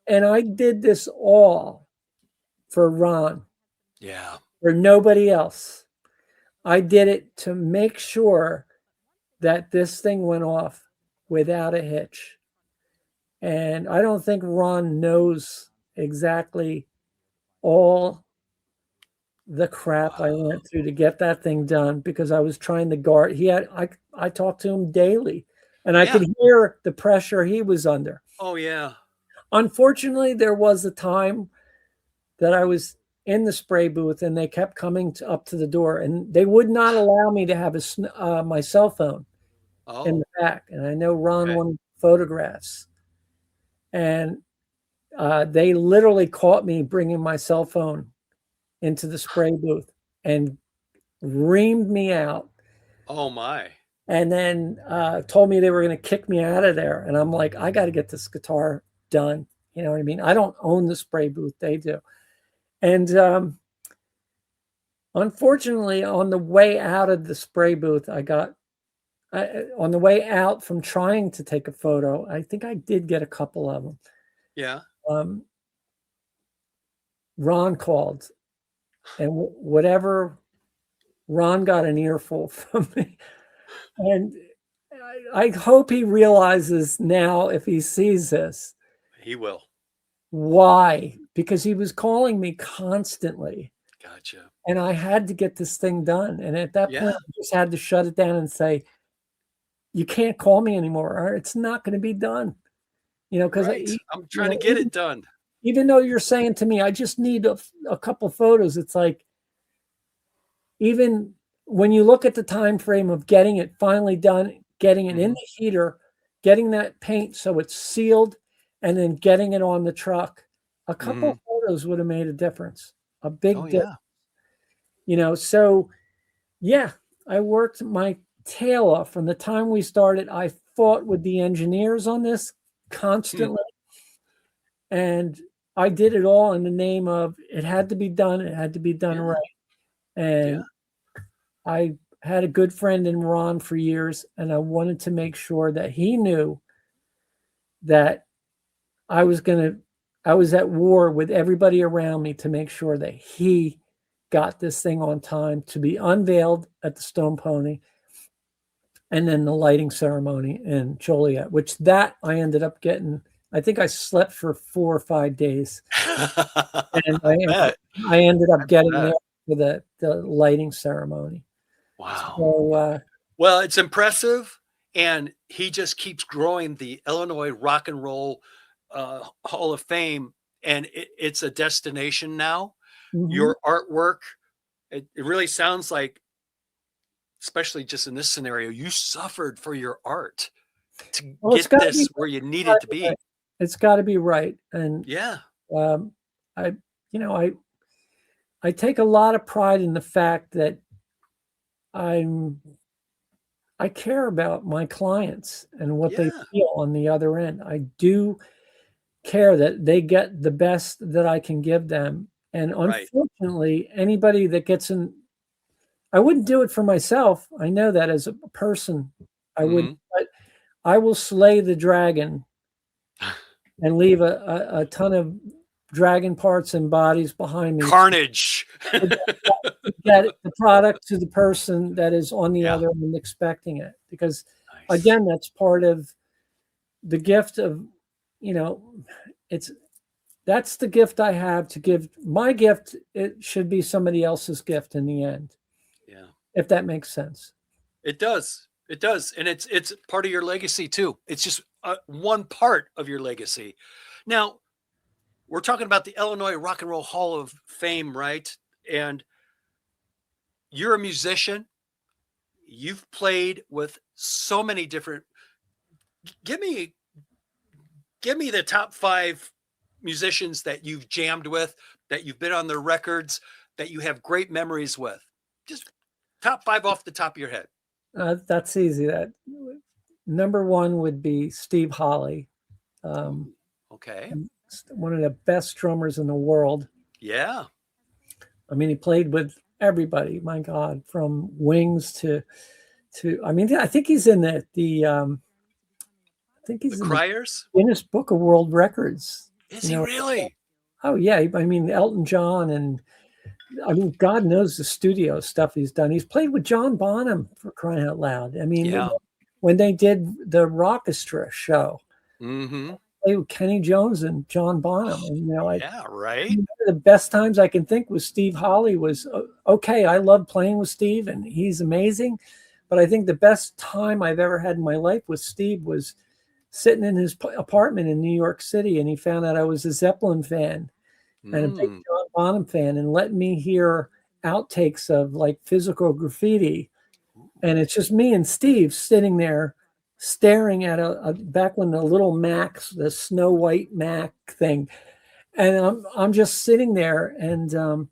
Speaker 3: And I did this all for Ron.
Speaker 2: Yeah.
Speaker 3: For nobody else. I did it to make sure that this thing went off without a hitch. And I don't think Ron knows exactly all the crap I went through to get that thing done, because I was trying to guard. I talked to him daily, and I could hear the pressure he was under.
Speaker 2: Oh, yeah.
Speaker 3: Unfortunately, there was a time that I was in the spray booth and they kept coming up to the door, and they would not allow me to have my cell phone in the back. And I know Ron wanted photographs, and they literally caught me bringing my cell phone into the spray booth and reamed me out.
Speaker 2: Oh, my.
Speaker 3: And then told me they were going to kick me out of there. And I'm like, I got to get this guitar done. You know what I mean? I don't own the spray booth. They do. And unfortunately, on the way out of the spray booth, on the way out from trying to take a photo, I think I did get a couple of them.
Speaker 2: Yeah.
Speaker 3: Ron called, and whatever, Ron got an earful from me. And I hope he realizes now, if he sees this.
Speaker 2: He will.
Speaker 3: Why? Because he was calling me constantly.
Speaker 2: Gotcha.
Speaker 3: And I had to get this thing done. And at that point, I just had to shut it down and say, you can't call me anymore, or it's not going to be done. You know, because
Speaker 2: I'm trying to get it done.
Speaker 3: Even though you're saying to me, I just need a couple photos, it's like, even when you look at the time frame of getting it finally done, getting it in the heater, getting that paint so it's sealed, and then getting it on the truck, a couple of photos would have made a difference, a big difference. You know, so yeah, I worked my tail off from the time we started. I fought with the engineers on this constantly, and I did it all in the name of it had to be done. It had to be done right. And I had a good friend in Ron for years, and I wanted to make sure that he knew that I was at war with everybody around me to make sure that he got this thing on time to be unveiled at the Stone Pony, and then the lighting ceremony in Joliet, which that I ended up getting. I think I slept for 4 or 5 days, and I ended up getting there for the lighting ceremony.
Speaker 2: Wow.
Speaker 3: So,
Speaker 2: well, it's impressive, and he just keeps growing the Illinois Rock and Roll Hall of Fame, and it's a destination now. Your artwork, it really sounds like, especially just in this scenario, you suffered for your art to get this where you need it to be.
Speaker 3: It's got to be right. And I take a lot of pride in the fact that I care about my clients and what they feel on the other end. I do care that they get the best that I can give them. And unfortunately, anybody that gets I wouldn't do it for myself. I know that as a person, I wouldn't. But I will slay the dragon and leave a ton of dragon parts and bodies behind me.
Speaker 2: Carnage.
Speaker 3: Get the product to the person that is on the
Speaker 2: Yeah.
Speaker 3: other end expecting it. Because
Speaker 2: Nice.
Speaker 3: again, that's part of the gift of, that's the gift I have to give. My gift, it should be somebody else's gift in the end.
Speaker 2: Yeah.
Speaker 3: If that makes sense.
Speaker 2: It does. It does. And it's part of your legacy too. It's just one part of your legacy. Now, we're talking about the Illinois Rock and Roll Hall of Fame, right? And you're a musician. You've played with so many different. Give me the top 5 musicians that you've jammed with, that you've been on their records, that you have great memories with. Just top 5 off the top of your head.
Speaker 3: That's easy. That number 1 would be Steve Holley.
Speaker 2: Okay.
Speaker 3: One of the best drummers in the world.
Speaker 2: Yeah.
Speaker 3: I mean, he played with everybody. My God, from Wings to. I mean, I think he's in the
Speaker 2: Criers?
Speaker 3: Guinness Book of World Records.
Speaker 2: Is he really?
Speaker 3: Oh yeah. I mean, Elton John, and I mean, God knows the studio stuff he's done. He's played with John Bonham, for crying out loud. I mean, when they did the Rockestra show, played with Kenny Jones and John Bonham. And,
Speaker 2: right.
Speaker 3: The best times I can think with Steve Holley was, okay, I love playing with Steve and he's amazing. But I think the best time I've ever had in my life with Steve was sitting in his apartment in New York City, and he found out I was a Zeppelin fan and a big John Bonham fan, and let me hear outtakes of like Physical Graffiti. And it's just me and Steve sitting there staring at back when the little Macs, the Snow White Mac thing. And I'm just sitting there. And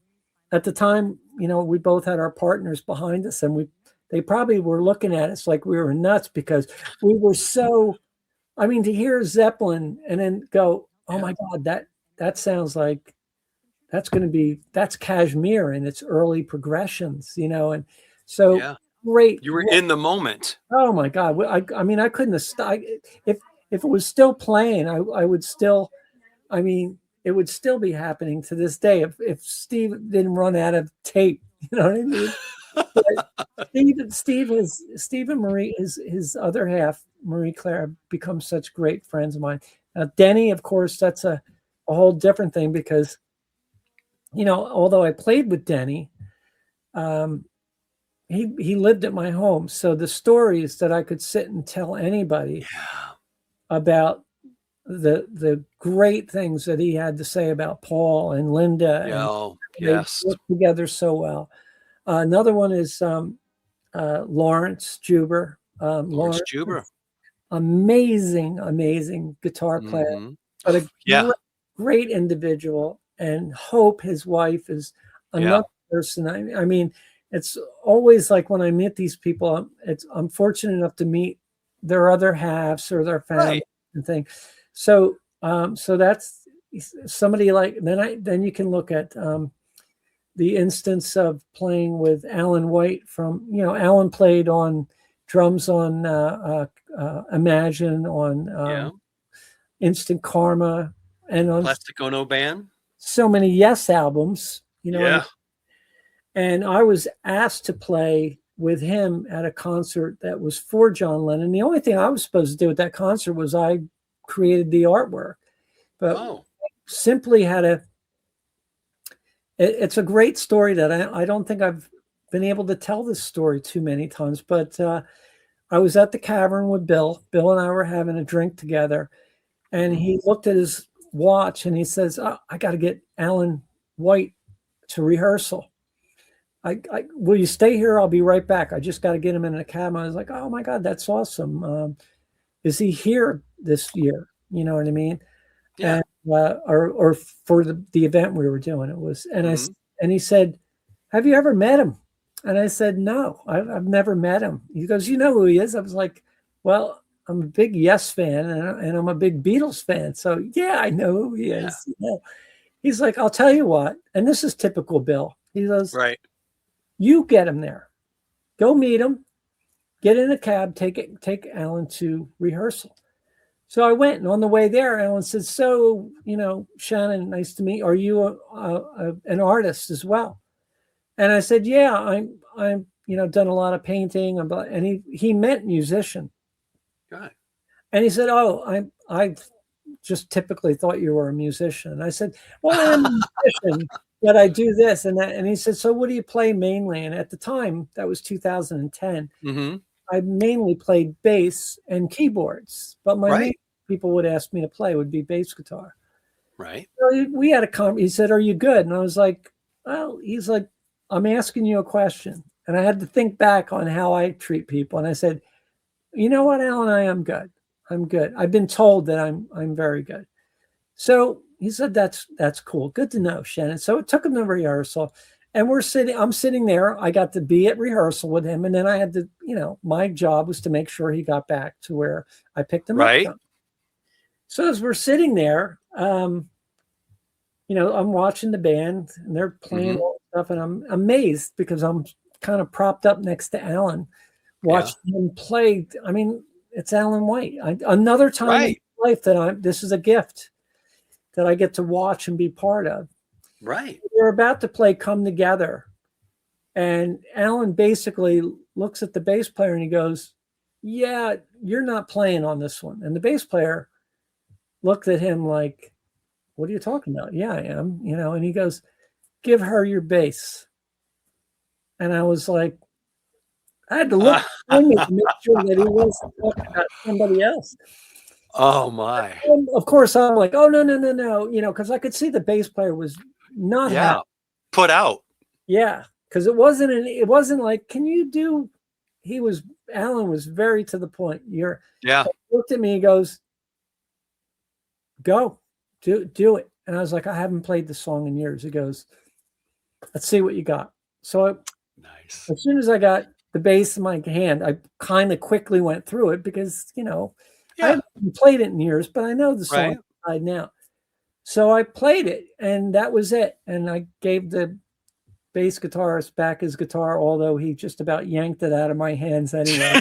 Speaker 3: at the time, we both had our partners behind us, and they probably were looking at us like we were nuts, because we were so, I mean, to hear Zeppelin and then go, oh my God, that sounds like that's Kashmir in its early progressions, and so great.
Speaker 2: You were in the moment.
Speaker 3: Oh my God. I mean, I couldn't have stopped. If it was still playing, I would still, I mean, it would still be happening to this day if Steve didn't run out of tape, you know what I mean? Steve and Marie, his other half, Marie Claire, have become such great friends of mine. Now, Denny, of course, that's a whole different thing, because, although I played with Denny, he lived at my home. So the stories that I could sit and tell anybody about the great things that he had to say about Paul and Linda. They worked together so well. Another one is Lawrence Juber. Lawrence Juber. Amazing guitar player, but a great individual. And Hope, his wife, is another person. I mean, it's always like when I meet these people, I'm fortunate enough to meet their other halves or their family and thing. So that's somebody like, then you can look at the instance of playing with Alan White from, Alan played on drums on Imagine, on Instant Karma, and on
Speaker 2: Plastic Ono Band.
Speaker 3: So many Yes albums, and I was asked to play with him at a concert that was for John Lennon. The only thing I was supposed to do at that concert was I created the artwork, but simply had it's a great story that I don't think I've been able to tell this story too many times, but I was at the Cavern with Bill. Bill and I were having a drink together, and he looked at his watch and he says, I got to get Alan White to rehearsal. Will you stay here? I'll be right back. I just got to get him in a cab. I was like, oh my God, that's awesome. Is he here this year? You know what I mean? Yeah. And, or for the event we were doing, it was, and he said, have you ever met him? And I said, no, I've never met him. He goes, you know who he is? I was like, well, I'm a big Yes fan, and I'm a big Beatles fan. So yeah, I know who he is. He's like, I'll tell you what, and this is typical Bill. He goes, You get him there. Go meet him. Get in a cab. Take Alan to rehearsal. So I went, and on the way there, Alan said, "So, Shannon, nice to meet you. Are you an artist as well?" And I said, "Yeah, I'm done a lot of painting." And he meant musician.
Speaker 2: Right.
Speaker 3: And he said, "Oh, I just typically thought you were a musician." And I said, "Well, I am a musician, but I do this and that." And he said, "So what do you play mainly?" And at the time, that was 2010.
Speaker 2: Mm-hmm.
Speaker 3: I mainly played bass and keyboards, but my main people would ask me to play would be bass guitar.
Speaker 2: Right.
Speaker 3: So we had a he said, "Are you good?" And I was like, "Well," he's like, "I'm asking you a question." And I had to think back on how I treat people. And I said, "You know what, Alan, I am good. I'm good. I've been told that I'm very good." So he said, that's cool. Good to know, Shannon. So it took him to rehearsal, and I'm sitting there. I got to be at rehearsal with him. And then I had to, my job was to make sure he got back to where I picked him up from. So as we're sitting there, I'm watching the band, and they're playing all the stuff, and I'm amazed because I'm kind of propped up next to Alan, watching him play. I mean, it's Alan White. Another time in my life that this is a gift that I get to watch and be part of.
Speaker 2: Right.
Speaker 3: We're about to play Come Together, and Alan basically looks at the bass player and he goes, "Yeah, you're not playing on this one." And the bass player looked at him like, "What are you talking about?" "Yeah, I am," and he goes, "Give her your bass." And I was like, I had to look behind me to make sure that he wasn't talking about somebody else.
Speaker 2: Oh my!
Speaker 3: And of course, I'm like, "Oh, no," because I could see the bass player was not happy.
Speaker 2: Put out.
Speaker 3: Yeah, because it wasn't like, "Can you do?" Alan was very to the point. He looked at me, he goes, "Go, do it." And I was like, "I haven't played the song in years." He goes, "Let's see what you got." So
Speaker 2: nice.
Speaker 3: As soon as I got the bass in my hand, I kind of quickly went through it because, I haven't played it in years, but I know the song inside now. So I played it, and that was it. And I gave the bass guitarist back his guitar, although he just about yanked it out of my hands anyway.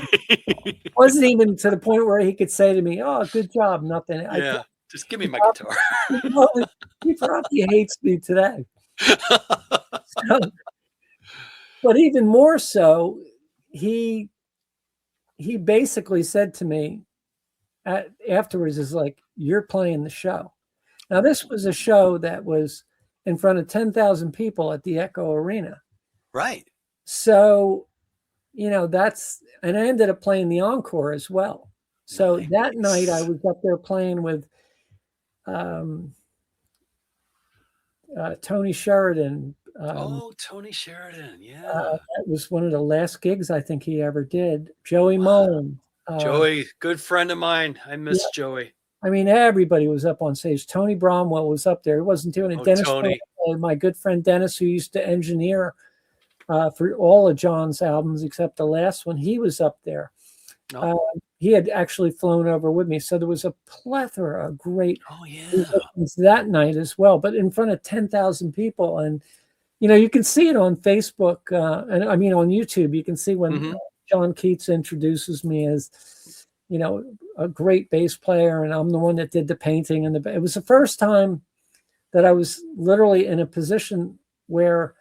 Speaker 3: It wasn't even to the point where he could say to me, "Oh, good job." Nothing.
Speaker 2: Yeah, just give me my guitar.
Speaker 3: He probably hates me today. But even more so, he basically said to me afterwards, is like, "You're playing the show." Now, this was a show that was in front of 10,000 people at the Echo Arena.
Speaker 2: Right.
Speaker 3: So, and I ended up playing the encore as well. So that night I was up there playing with Tony Sheridan.
Speaker 2: Tony Sheridan. Yeah.
Speaker 3: That was one of the last gigs I think he ever did. Joey Mullen.
Speaker 2: Joey, good friend of mine. I miss Joey.
Speaker 3: I mean, everybody was up on stage. Tony Bromwell was up there. He wasn't doing it. Dennis,
Speaker 2: Tony.
Speaker 3: My good friend Dennis, who used to engineer for all of John's albums except the last one, he was up there. He had actually flown over with me. So there was a plethora of great musicians that night as well, but in front of 10,000 people. And, you can see it on Facebook. And I mean, on YouTube, you can see when John Keats introduces me as, a great bass player. And I'm the one that did the painting. And it was the first time that I was literally in a position where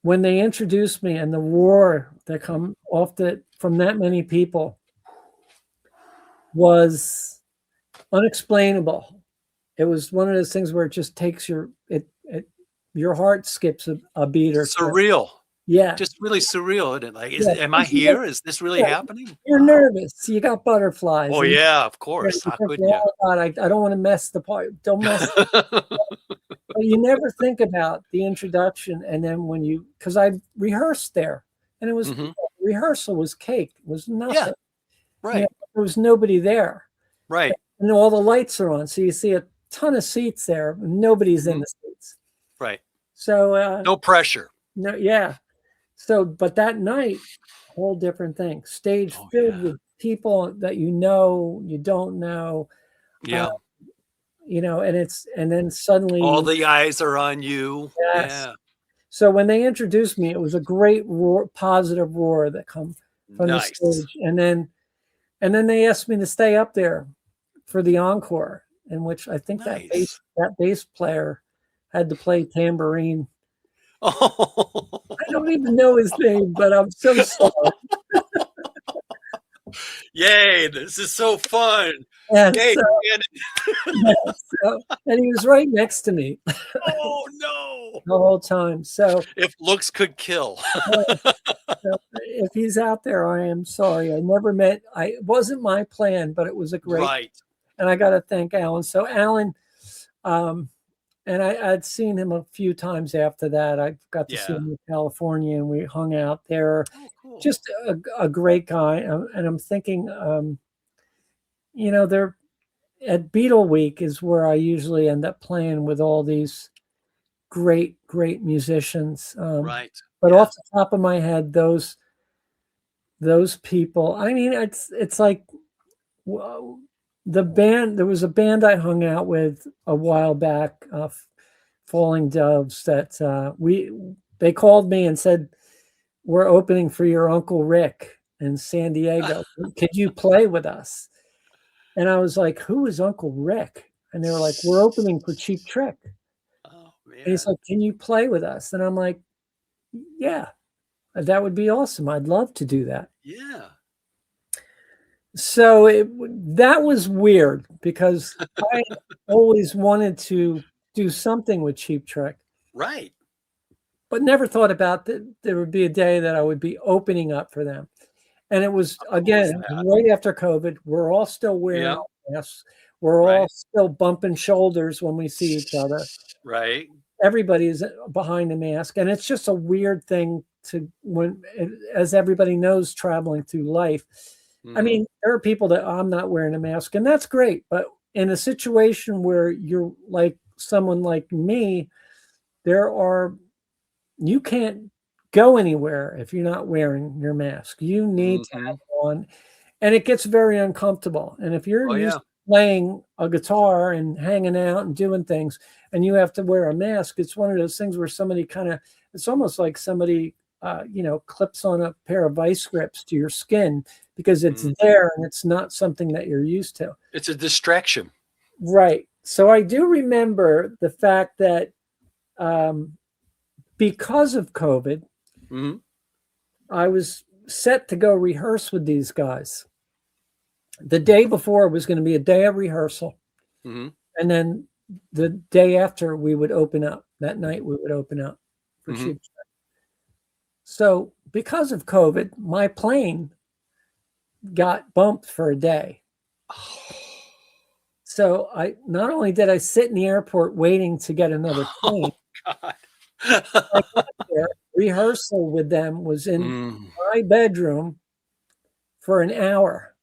Speaker 3: when they introduced me and the roar that come off from that many people was unexplainable. It was one of those things where it just takes your heart skips a beat or
Speaker 2: surreal.
Speaker 3: Yeah.
Speaker 2: Just really surreal, isn't it? Like, am I here? Is this really happening?
Speaker 3: You're nervous. You got butterflies.
Speaker 2: Oh, yeah, of course. How couldn't you?
Speaker 3: Oh, God, I don't want to mess the part. Don't mess. But you never think about the introduction. And then because I rehearsed there, and it was rehearsal was cake. It was nothing.
Speaker 2: Yeah, right.
Speaker 3: There was nobody there.
Speaker 2: Right.
Speaker 3: And all the lights are on. So you see a ton of seats there. And nobody's in the seats.
Speaker 2: Right.
Speaker 3: So
Speaker 2: no pressure.
Speaker 3: No, yeah. So, but that night, whole different thing. Stage filled with people that you don't know.
Speaker 2: Yeah.
Speaker 3: And then suddenly
Speaker 2: all the eyes are on you.
Speaker 3: Yes.
Speaker 2: Yeah.
Speaker 3: So when they introduced me, it was a great roar, positive roar that come from the
Speaker 2: Nice.
Speaker 3: stage. And then they asked me to stay up there for the encore, in which I think that
Speaker 2: Nice.
Speaker 3: bass player had to play tambourine.
Speaker 2: Oh,
Speaker 3: I don't even know his name, but I'm so sorry.
Speaker 2: yay! This is so fun.
Speaker 3: And
Speaker 2: Yay!
Speaker 3: so,
Speaker 2: Shannon.
Speaker 3: and he was right next to me
Speaker 2: Oh no!
Speaker 3: the whole time. So
Speaker 2: If looks could kill.
Speaker 3: if he's out there, I am sorry. I never met. It wasn't my plan, but it was a great.
Speaker 2: Right.
Speaker 3: And I got to thank Alan. So Alan, and I'd seen him a few times after that. I got to see him in California, and we hung out there.
Speaker 2: Oh, cool.
Speaker 3: Just a great guy. And I'm thinking, they're at Beatle Week is where I usually end up playing with all these great musicians.
Speaker 2: Right.
Speaker 3: But off the top of my head, those people. I mean, it's like the band. There was a band I hung out with a while back, Falling Doves. That they called me and said, "We're opening for your Uncle Rick in San Diego. Could you play with us?" And I was like, "Who is Uncle Rick?" And they were like, "We're opening for Cheap Trick."
Speaker 2: Oh man.
Speaker 3: And he's like, "Can you play with us?" And I'm like, "Yeah, that would be awesome. I'd love to do that."
Speaker 2: Yeah.
Speaker 3: So that was weird because I always wanted to do something with Cheap Trick,
Speaker 2: Right.
Speaker 3: but never thought about that there would be a day that I would be opening up for them. And it was, again, right after COVID. We're all still wearing masks. We're all still bumping shoulders when we see each other.
Speaker 2: Right.
Speaker 3: Everybody's behind a mask. And it's just a weird thing as everybody knows, traveling through life. I mean, there are people that I'm not wearing a mask, and that's great. But in a situation where you're like someone like me, you can't go anywhere if you're not wearing your mask. You need to have one, and it gets very uncomfortable. And if you're used to playing a guitar and hanging out and doing things, and you have to wear a mask, it's one of those things where somebody it's almost like somebody, clips on a pair of vice grips to your skin because it's there and it's not something that you're used to.
Speaker 2: It's a distraction.
Speaker 3: Right. So I do remember the fact that because of COVID, I was set to go rehearse with these guys. The day before was going to be a day of rehearsal. And then the day after we would open up. That night we would open up for Cheap Trick. So because of COVID, my plane got bumped for a day. So not only did I sit in the airport waiting to get another plane, rehearsal with them was in my bedroom for an hour,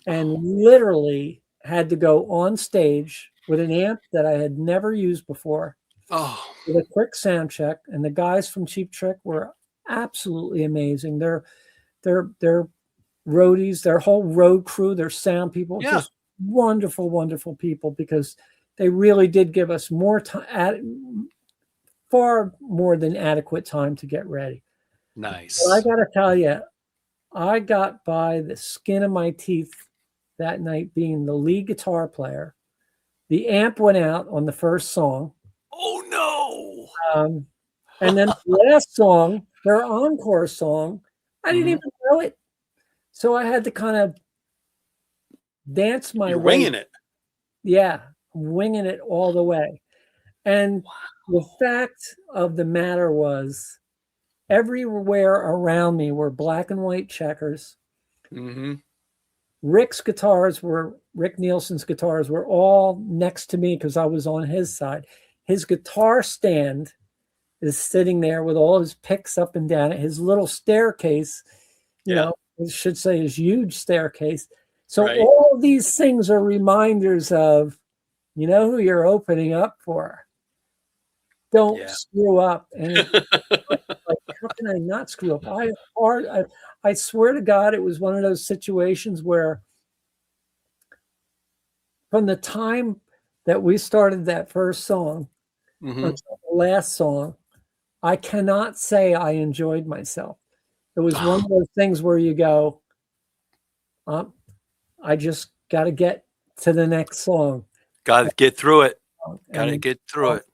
Speaker 3: and literally had to go on stage with an amp that I had never used before, with a quick sound check. And the guys from Cheap Trick were absolutely amazing. They're roadies, their whole road crew, their sound people, just wonderful people, because they really did give us more time, far more than adequate time to get ready.
Speaker 2: Nice.
Speaker 3: But I got to tell you, I got by the skin of my teeth that night being the lead guitar player. The amp went out on the first song.
Speaker 2: Oh no.
Speaker 3: And then the last song, their encore song, I didn't even know it. So I had to kind of dance my way.
Speaker 2: Winging it.
Speaker 3: Yeah, winging it all the way. And the fact of the matter was, everywhere around me were black and white checkers. Rick Nielsen's guitars were all next to me because I was on his side. His guitar stand is sitting there with all his picks up and down it. His little staircase, I should say his huge staircase. So all of these things are reminders of, who you're opening up for. Don't screw up. And how can I not screw up? I swear to God, it was one of those situations where from the time that we started that first song until the last song, I cannot say I enjoyed myself. It was one of those things where you go, I just got to get to the next song.
Speaker 2: Got to get through it. Got to
Speaker 3: And,
Speaker 2: get through it.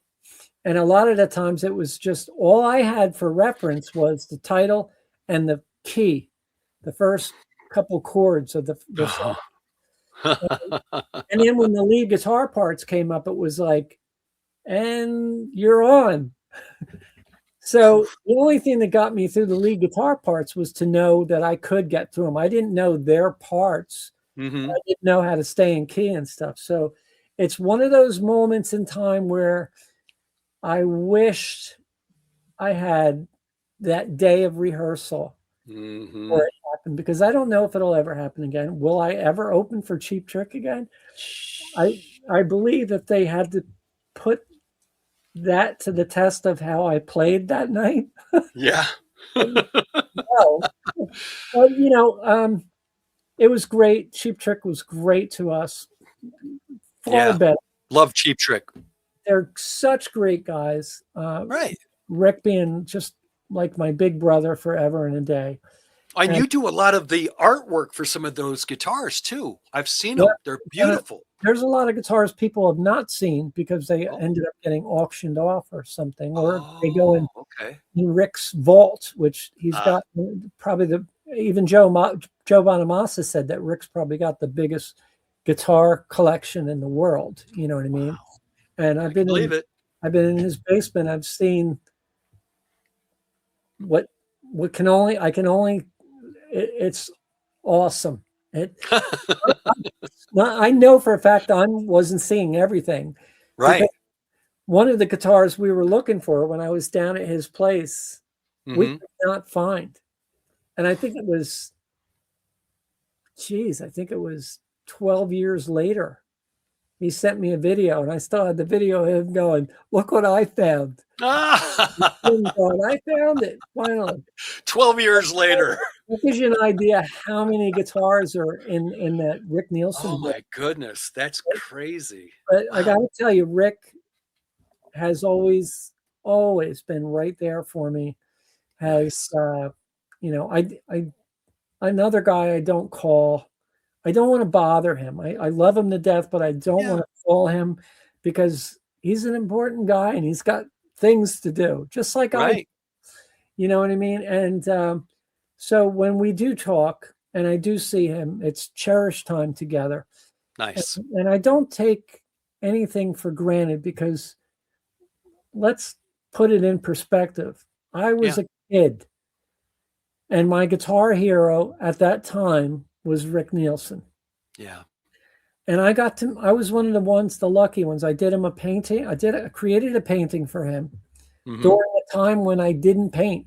Speaker 3: and a lot of the times it was just all I had for reference was the title and the key, the first couple chords of the song. And then when the lead guitar parts came up, it was like, and you're on. So the only thing that got me through the lead guitar parts was to know that I could get through them. I didn't know their parts.
Speaker 2: Mm-hmm.
Speaker 3: I didn't know how to stay in key and stuff. So it's one of those moments in time where I wished I had that day of rehearsal where it happened, because I don't know if it'll ever happen again. Will I ever open for Cheap Trick again? I believe if they had to put that to the test of how I played that night.
Speaker 2: Yeah.
Speaker 3: No. But, you know, it was great. Cheap Trick was great to us. Far better.
Speaker 2: Love Cheap Trick.
Speaker 3: They're such great guys.
Speaker 2: Right.
Speaker 3: Rick being just like my big brother forever and a day.
Speaker 2: And you do a lot of the artwork for some of those guitars too. I've seen them. They're beautiful.
Speaker 3: There's a lot of guitars people have not seen because they ended up getting auctioned off or something, or they go in Rick's vault, which he's got probably even Joe Bonamassa said that Rick's probably got the biggest guitar collection in the world. You know what I mean? Wow. And I've been in his basement. I've seen it's awesome. I know for a fact I wasn't seeing everything.
Speaker 2: Right.
Speaker 3: One of the guitars we were looking for when I was down at his place, we could not find. And I think it was 12 years later. He sent me a video, and I still had the video of him going, "Look what I found." I found it finally.
Speaker 2: 12 years later.
Speaker 3: That gives you an idea how many guitars are in that Rick Nielsen book.
Speaker 2: My goodness, that's crazy.
Speaker 3: But I got to tell you, Rick has always been right there for me. Another guy I don't call. I don't want to bother him. I love him to death, but I don't want to call him because he's an important guy and he's got things to do, just like I. You know what I mean? And so when we do talk and I do see him, it's cherished time together.
Speaker 2: Nice.
Speaker 3: And I don't take anything for granted because let's put it in perspective. I was a kid and my guitar hero at that time was Rick Nielsen.
Speaker 2: Yeah.
Speaker 3: And I was one of the lucky ones. I did him a painting. I created a painting for him during a time when I didn't paint.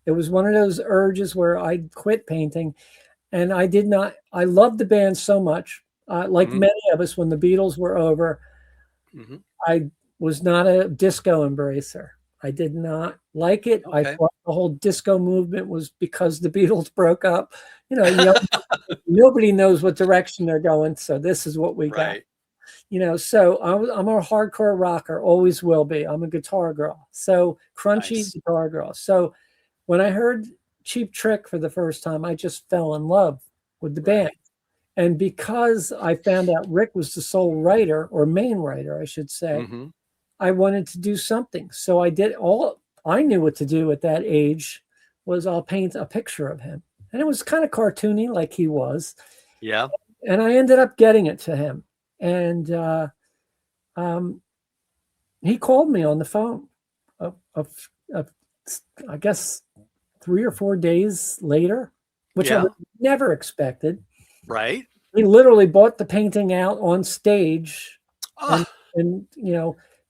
Speaker 3: It was one of those urges where I quit painting, and I loved the band so much. Like many of us, when the Beatles were over, I was not a disco embracer. I did not like it. I thought the whole disco movement was because the Beatles broke up. You know, nobody knows what direction they're going, so this is what we got. You know, so I'm a hardcore rocker, always will be. I'm a guitar girl, so crunchy guitar girl. So when I heard Cheap Trick for the first time, I just fell in love with the band. And because I found out Rick was the sole writer, or main writer, I should say, I wanted to do something. So I did all I knew what to do at that age was I'll paint a picture of him. And it was kind of cartoony like he was.
Speaker 2: Yeah.
Speaker 3: And I ended up getting it to him. And he called me on the phone I guess 3 or 4 days later, which I would never expected.
Speaker 2: Right.
Speaker 3: He literally bought the painting out on stage and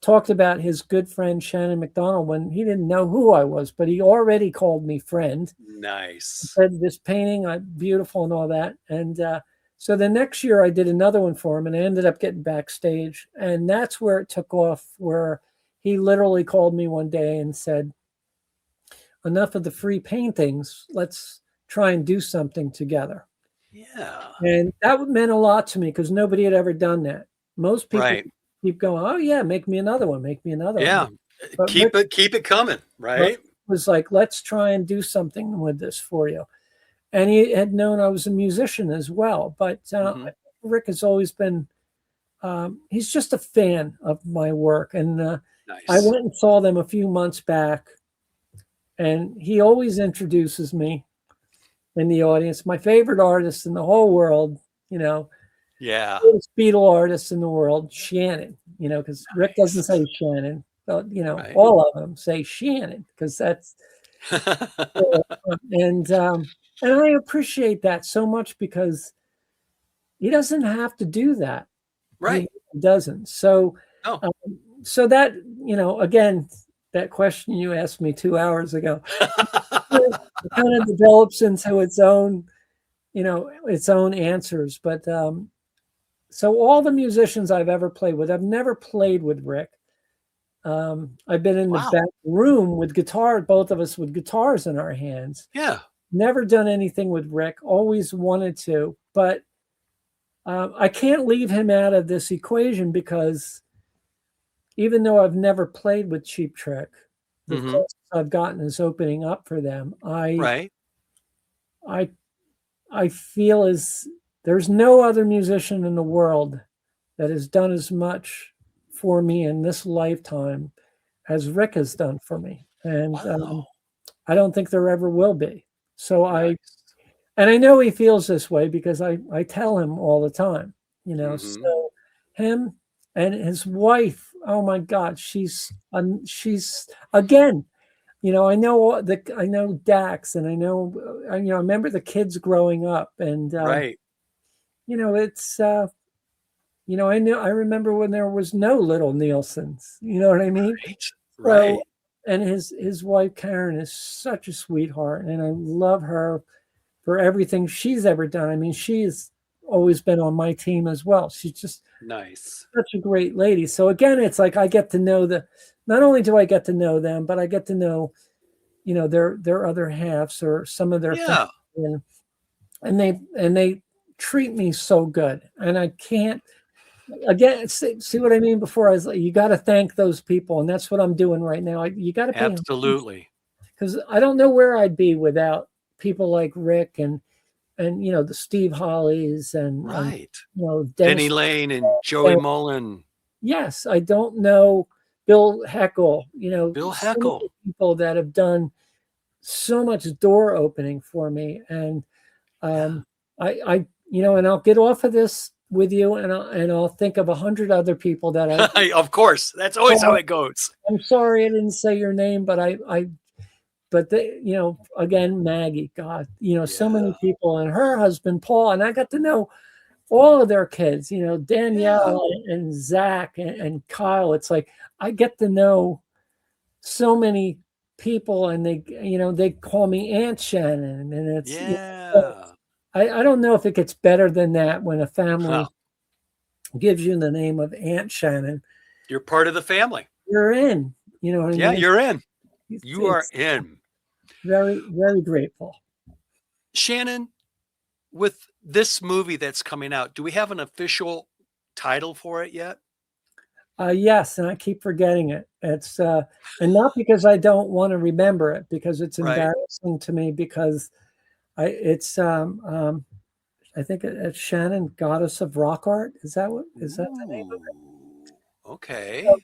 Speaker 3: talked about his good friend Shannon MacDonald when he didn't know who I was, but he already called me friend.
Speaker 2: Nice.
Speaker 3: He said this painting, beautiful and all that. And so the next year I did another one for him and I ended up getting backstage. And that's where it took off, where he literally called me one day and said, enough of the free paintings, let's try and do something together.
Speaker 2: Yeah.
Speaker 3: And that meant a lot to me because nobody had ever done that. Most people keep going, oh yeah, make me another one, make me another one. But
Speaker 2: keep it coming, right?
Speaker 3: Rick was like, let's try and do something with this for you. And he had known I was a musician as well. But Rick has always been, he's just a fan of my work. And I
Speaker 2: Nice.
Speaker 3: went and saw them a few months back. And he always introduces me in the audience. My favorite artist in the whole world,
Speaker 2: Yeah.
Speaker 3: Beatle artist in the world, Shannon, because Rick doesn't say Shannon. But,
Speaker 2: Right.
Speaker 3: all of them say Shannon because that's, and I appreciate that so much because he doesn't have to do that.
Speaker 2: Right.
Speaker 3: He doesn't. So,
Speaker 2: Oh.
Speaker 3: So that, again, that question you asked me 2 hours ago, it kind of develops into its own, its own answers. But so all the musicians I've ever played with, I've never played with Rick. I've been in the back room with guitar, both of us with guitars in our hands.
Speaker 2: Yeah.
Speaker 3: Never done anything with Rick, always wanted to, but I can't leave him out of this equation because even though I've never played with Cheap Trick, the closest I've gotten is opening up for them. I feel as there's no other musician in the world that has done as much for me in this lifetime as Rick has done for me. And I don't think there ever will be. So I know he feels this way because I tell him all the time, so him and his wife, oh my God, she's again, I know Dax and I remember the kids growing up and, it's, I remember when there was no little Nielsen's, you know what I mean?
Speaker 2: Right.
Speaker 3: So, and his wife, Karen, is such a sweetheart and I love her for everything she's ever done. I mean, she's always been on my team as well. She's just such a great lady. So again, it's like I get to know not only do I get to know them, but I get to know, their other halves or some of their family. And they treat me so good. And I can't, again, see what I mean before I was like, you got to thank those people. And that's what I'm doing right now. You got to pay
Speaker 2: Absolutely.
Speaker 3: Because I don't know where I'd be without people like Rick and the Steve Hollies and
Speaker 2: Denny Lane and Joey Mullen.
Speaker 3: Yes, I don't know Bill Heckle.
Speaker 2: Bill Heckle,
Speaker 3: people that have done so much door opening for me, and and I'll get off of this with you, and I'll think of 100 other people that I.
Speaker 2: Of course, that's always how it goes.
Speaker 3: I'm sorry I didn't say your name, but But again, Maggie, God, so many people, and her husband Paul, and I got to know all of their kids, Danielle and Zach and Kyle. It's like I get to know so many people, and they call me Aunt Shannon, and it's I don't know if it gets better than that when a family gives you the name of Aunt Shannon.
Speaker 2: You're part of the family.
Speaker 3: You're in. You know what I mean?
Speaker 2: Yeah, you're in. You are in.
Speaker 3: Very, very grateful.
Speaker 2: Shannon, with this movie that's coming out, do we have an official title for it yet?
Speaker 3: Yes, and I keep forgetting it. It's and not because I don't want to remember it, because it's embarrassing to me. Because I think it's Shannon, Goddess of Rock Art. Is that the name of it?
Speaker 2: Okay.
Speaker 3: So,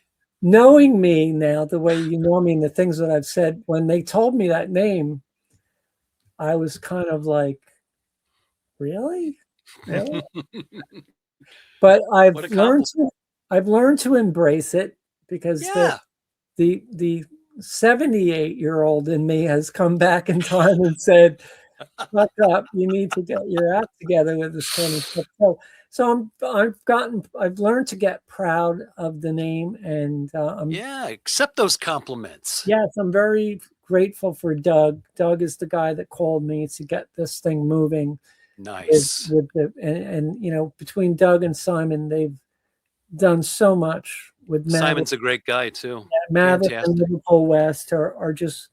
Speaker 3: knowing me now, the way you know me and the things that I've said, when they told me that name, I was kind of like, really? But I've learned to embrace it because the 78-year-old in me has come back in time and said, fuck up, you need to get your act together with this kind of stuff. So I've learned to get proud of the name, and
Speaker 2: accept those compliments.
Speaker 3: Yes, I'm very grateful for Doug. Doug is the guy that called me to get this thing moving.
Speaker 2: Nice.
Speaker 3: And between Doug and Simon, they've done so much with Matt.
Speaker 2: Simon's a great guy too.
Speaker 3: Matt and Liverpool West are just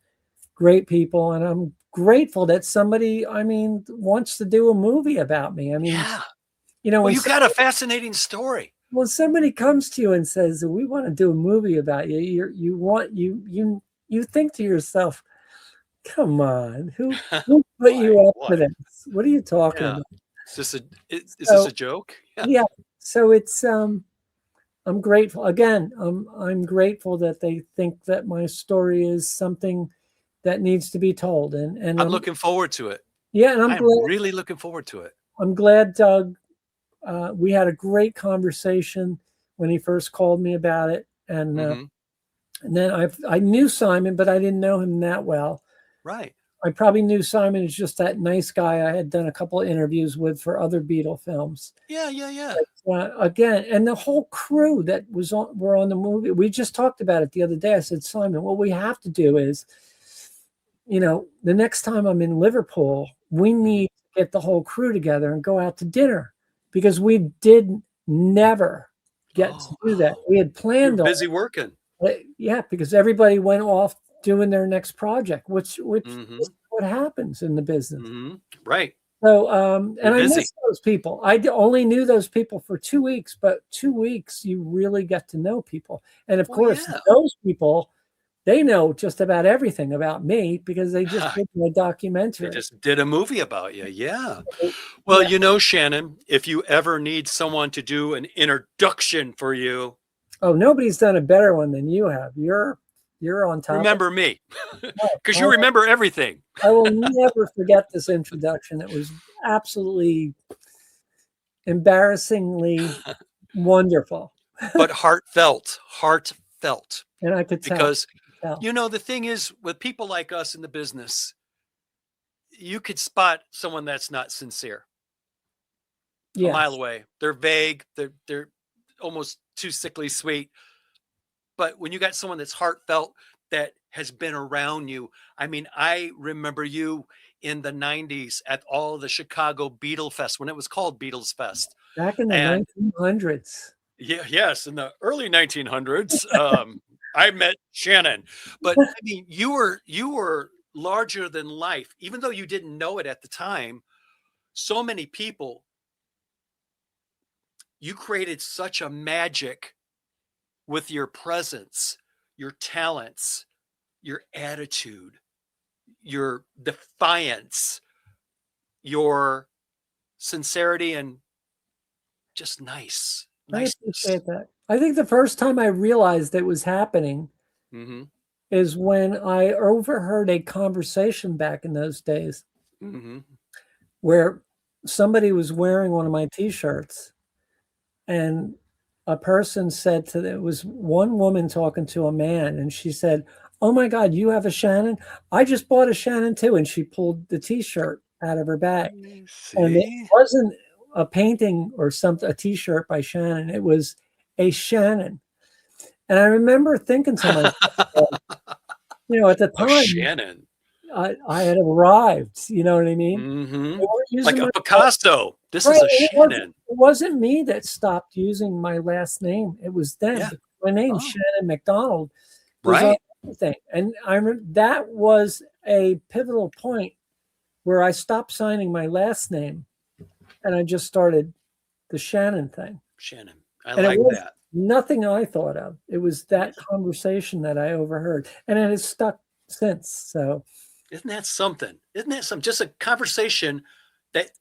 Speaker 3: great people, and I'm grateful that somebody, wants to do a movie about me. I mean,
Speaker 2: well, you've got a fascinating story.
Speaker 3: Well, somebody comes to you and says, "We want to do a movie about you." You think to yourself, "Come on, who put
Speaker 2: Why?
Speaker 3: you up for
Speaker 2: Why?
Speaker 3: this? What are you talking
Speaker 2: Yeah.
Speaker 3: about?"
Speaker 2: Is this
Speaker 3: So
Speaker 2: a joke? Yeah.
Speaker 3: yeah, so it's I'm grateful again. I'm grateful that they think that my story is something that needs to be told, and
Speaker 2: I'm looking forward to it.
Speaker 3: yeah, and
Speaker 2: I'm really looking forward to it.
Speaker 3: I'm glad Doug. We had a great conversation when he first called me about it,
Speaker 2: Hmm.
Speaker 3: and then I knew Simon, but I didn't know him that well.
Speaker 2: Right.
Speaker 3: I probably knew Simon as just that nice guy I had done a couple of interviews with for other Beatle films.
Speaker 2: Yeah, yeah, yeah.
Speaker 3: Again, and the whole crew that were on the movie. We just talked about it the other day. I said, Simon, what we have to do is, the next time I'm in Liverpool, we need to get the whole crew together and go out to dinner because we did never get to do that. We had
Speaker 2: You're
Speaker 3: planned on
Speaker 2: busy working.
Speaker 3: it. Yeah, because everybody went off doing their next project, which
Speaker 2: Hmm.
Speaker 3: is what happens in the business.
Speaker 2: Hmm. Right.
Speaker 3: So,
Speaker 2: You're
Speaker 3: and I
Speaker 2: busy.
Speaker 3: miss those people. Only knew those people for 2 weeks, but 2 weeks you really get to know people. And of
Speaker 2: Well,
Speaker 3: course,
Speaker 2: yeah.
Speaker 3: those people, they know just about everything about me because they just did my
Speaker 2: They
Speaker 3: documentary.
Speaker 2: just did a movie about you. Yeah. Well,
Speaker 3: Yeah.
Speaker 2: Shannon, if you ever need someone to do an introduction for you,
Speaker 3: Oh, nobody's done a better one than you have. You're on top of
Speaker 2: remember me
Speaker 3: it.
Speaker 2: because you remember everything.
Speaker 3: I will never forget this introduction. It was absolutely embarrassingly wonderful.
Speaker 2: But heartfelt.
Speaker 3: And I could tell.
Speaker 2: Because, the thing is, with people like us in the business, you could spot someone that's not sincere a mile
Speaker 3: Yes.
Speaker 2: away. They're vague. They're almost too sickly sweet. But when you got someone that's heartfelt, that has been around you. I mean, I remember you in the 90s at all the Chicago Beatle Fest when it was called Beatles Fest.
Speaker 3: Back in the
Speaker 2: And
Speaker 3: 1900s.
Speaker 2: yeah, yes, in the early 1900s, I met Shannon. But I mean, you were larger than life, even though you didn't know it at the time. So many people, you created such a magic with your presence, your talents, your attitude, your defiance, your sincerity, and just
Speaker 3: I
Speaker 2: niceness.
Speaker 3: appreciate that. I think the first time I realized it was happening
Speaker 2: Hmm.
Speaker 3: is when I overheard a conversation back in those days
Speaker 2: Hmm.
Speaker 3: where somebody was wearing one of my t-shirts and a person said it was one woman talking to a man and she said, "Oh my God, you have a Shannon? I just bought a Shannon too." And she pulled the t-shirt out of her bag. And it
Speaker 2: See?
Speaker 3: wasn't a painting or a t-shirt by Shannon. It was a Shannon. And I remember thinking to myself, at the
Speaker 2: Oh,
Speaker 3: time,
Speaker 2: Shannon.
Speaker 3: I had arrived. You know what I mean?
Speaker 2: Hmm.
Speaker 3: They weren't using
Speaker 2: Like a
Speaker 3: my
Speaker 2: Picasso. This
Speaker 3: right.
Speaker 2: is a Shannon.
Speaker 3: It wasn't me that stopped using my last name. It was them.
Speaker 2: Yeah.
Speaker 3: My name,
Speaker 2: Oh,
Speaker 3: Shannon MacDonald, was on
Speaker 2: right.
Speaker 3: everything. And that was a pivotal point where I stopped signing my last name and I just started the Shannon thing.
Speaker 2: Shannon. I
Speaker 3: And it
Speaker 2: like
Speaker 3: was
Speaker 2: that.
Speaker 3: nothing I thought of. It was that conversation that I overheard. And it has stuck since. So
Speaker 2: Isn't that something? Isn't that something? Just a conversation that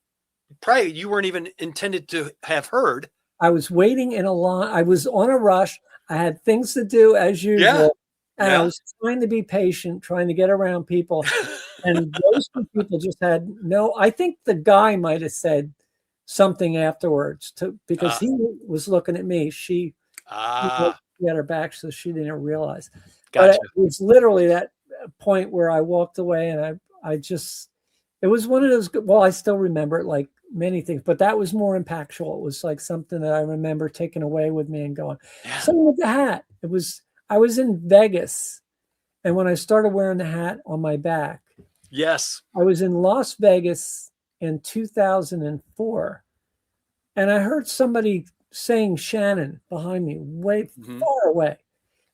Speaker 2: probably you weren't even intended to have heard.
Speaker 3: I was waiting in a line. I was on a rush. I had things to do as
Speaker 2: Yeah.
Speaker 3: usual. And I
Speaker 2: Yeah.
Speaker 3: was trying to be patient, trying to get around people. And those two people just had I think the guy might have said something afterwards because he was looking at me. She had her back, so she didn't realize.
Speaker 2: Gotcha.
Speaker 3: But it was literally that point where I walked away and I just, it was one of those, well, I still remember it like many things, but that was more impactful. It was like something that I remember taking away with me and going, same with the hat. I was in Vegas. And when I started wearing the hat on my back,
Speaker 2: yes,
Speaker 3: I was in Las Vegas in 2004. And I heard somebody saying Shannon behind me, way far away.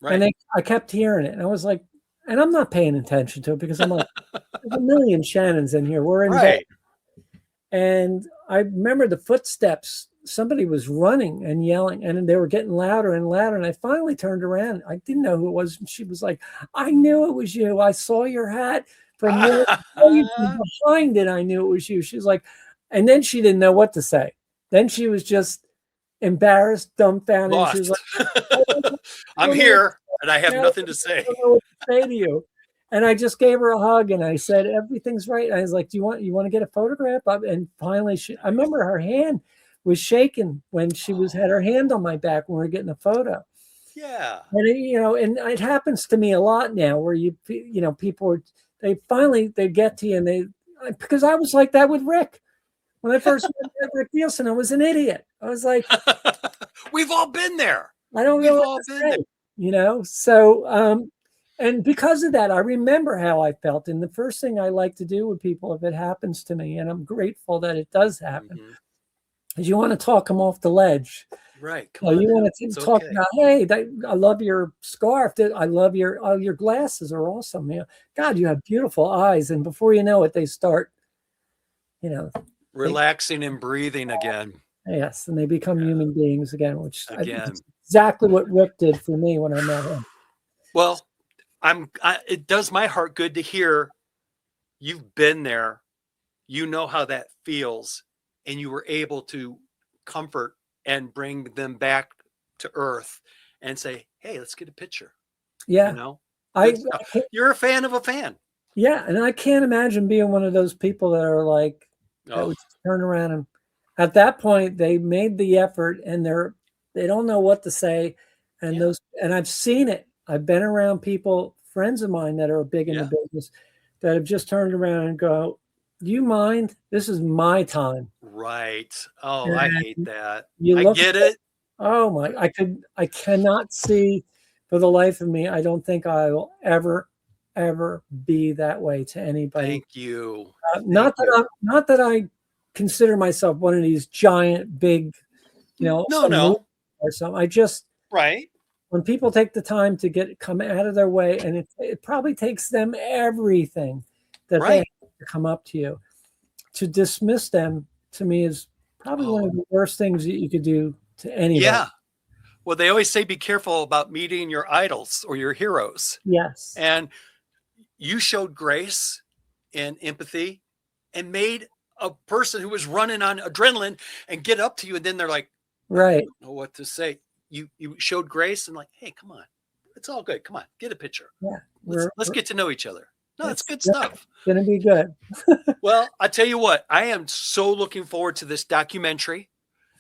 Speaker 2: right.
Speaker 3: And I kept hearing it. And I was like, and I'm not paying attention to it because I'm like, there's a million Shannons in here. We're in bed. And I remember the footsteps somebody was running and yelling, and they were getting louder and louder. And I finally turned around. I didn't know who it was. And she was like, I knew it was you. I saw your hat from where behind it. I knew it was you. She was like, and then she didn't know what to say. Then she was just embarrassed, dumbfounded.
Speaker 2: Lost.
Speaker 3: She was like,
Speaker 2: I'm here and I have nothing to say.
Speaker 3: I don't know what to say to you. And I just gave her a hug and I said, everything's right. And I was like, you want to get a photograph? And finally, I remember her hand was shaking when she had her hand on my back when we were getting a photo.
Speaker 2: Yeah.
Speaker 3: And and it happens to me a lot now where people they get to you and because I was like that with Rick. When I first met Rick Nielsen, I was an idiot. I was like,
Speaker 2: we've all been there.
Speaker 3: I don't know what to say, So, and because of that, I remember how I felt. And the first thing I like to do with people, if it happens to me, and I'm grateful that it does happen, is you want to talk them off the ledge.
Speaker 2: Right.
Speaker 3: You want to talk about, hey, I love your scarf. I love your glasses are awesome. God, you have beautiful eyes. And before you know it, they start,
Speaker 2: relaxing and breathing again.
Speaker 3: Yes, and they become human beings again, which is exactly what Rick did for me when I met him.
Speaker 2: Well, it does my heart good to hear you've been there, you know how that feels, and you were able to comfort and bring them back to earth and say, hey, let's get a picture.
Speaker 3: Yeah.
Speaker 2: You're a fan of a fan.
Speaker 3: Yeah. And I can't imagine being one of those people that are like, that would just turn around, and at that point they made the effort and they don't know what to say. And and I've seen it. I've been around people, friends of mine that are big in the business, that have just turned around and go, do you mind? This is my time.
Speaker 2: Right. Oh, I hate that.
Speaker 3: I
Speaker 2: get it.
Speaker 3: Oh my, I cannot see for the life of me. I don't think I will ever be that way to anybody.
Speaker 2: Thank you.
Speaker 3: Not that I consider myself one of these giant, big,
Speaker 2: no,
Speaker 3: or something. I just, when people take the time to come out of their way, and it probably takes them everything that they have to come up to you. To dismiss them, to me, is probably one of the worst things that you could do to anybody.
Speaker 2: Yeah. Well, they always say be careful about meeting your idols or your heroes.
Speaker 3: Yes.
Speaker 2: And you showed grace and empathy and made a person who was running on adrenaline and get up to you. And then they're like, I don't know what to say. You showed grace and like, hey, come on. It's all good. Come on, get a picture.
Speaker 3: Yeah.
Speaker 2: Let's get to know each other. No, that's good stuff.
Speaker 3: It's going to be good.
Speaker 2: Well, I tell you what, I am so looking forward to this documentary.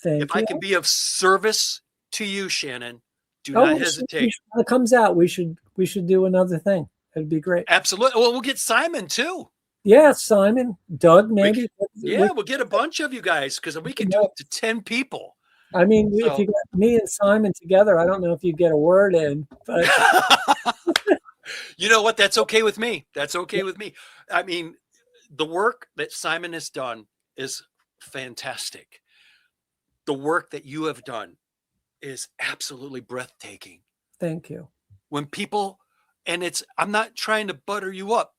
Speaker 2: If I can be of service to you, Shannon, do not hesitate.
Speaker 3: When it comes out, we should do another thing. It'd be great.
Speaker 2: Absolutely. Well, we'll get Simon too.
Speaker 3: Yeah, Simon, Doug, maybe.
Speaker 2: We'll get a bunch of you guys because we can do up to 10 people.
Speaker 3: I mean, if you got me and Simon together, I don't know if you get a word in, but
Speaker 2: you know what? That's okay with me. That's okay with me. I mean, the work that Simon has done is fantastic. The work that you have done is absolutely breathtaking.
Speaker 3: Thank you.
Speaker 2: When people, and I'm not trying to butter you up.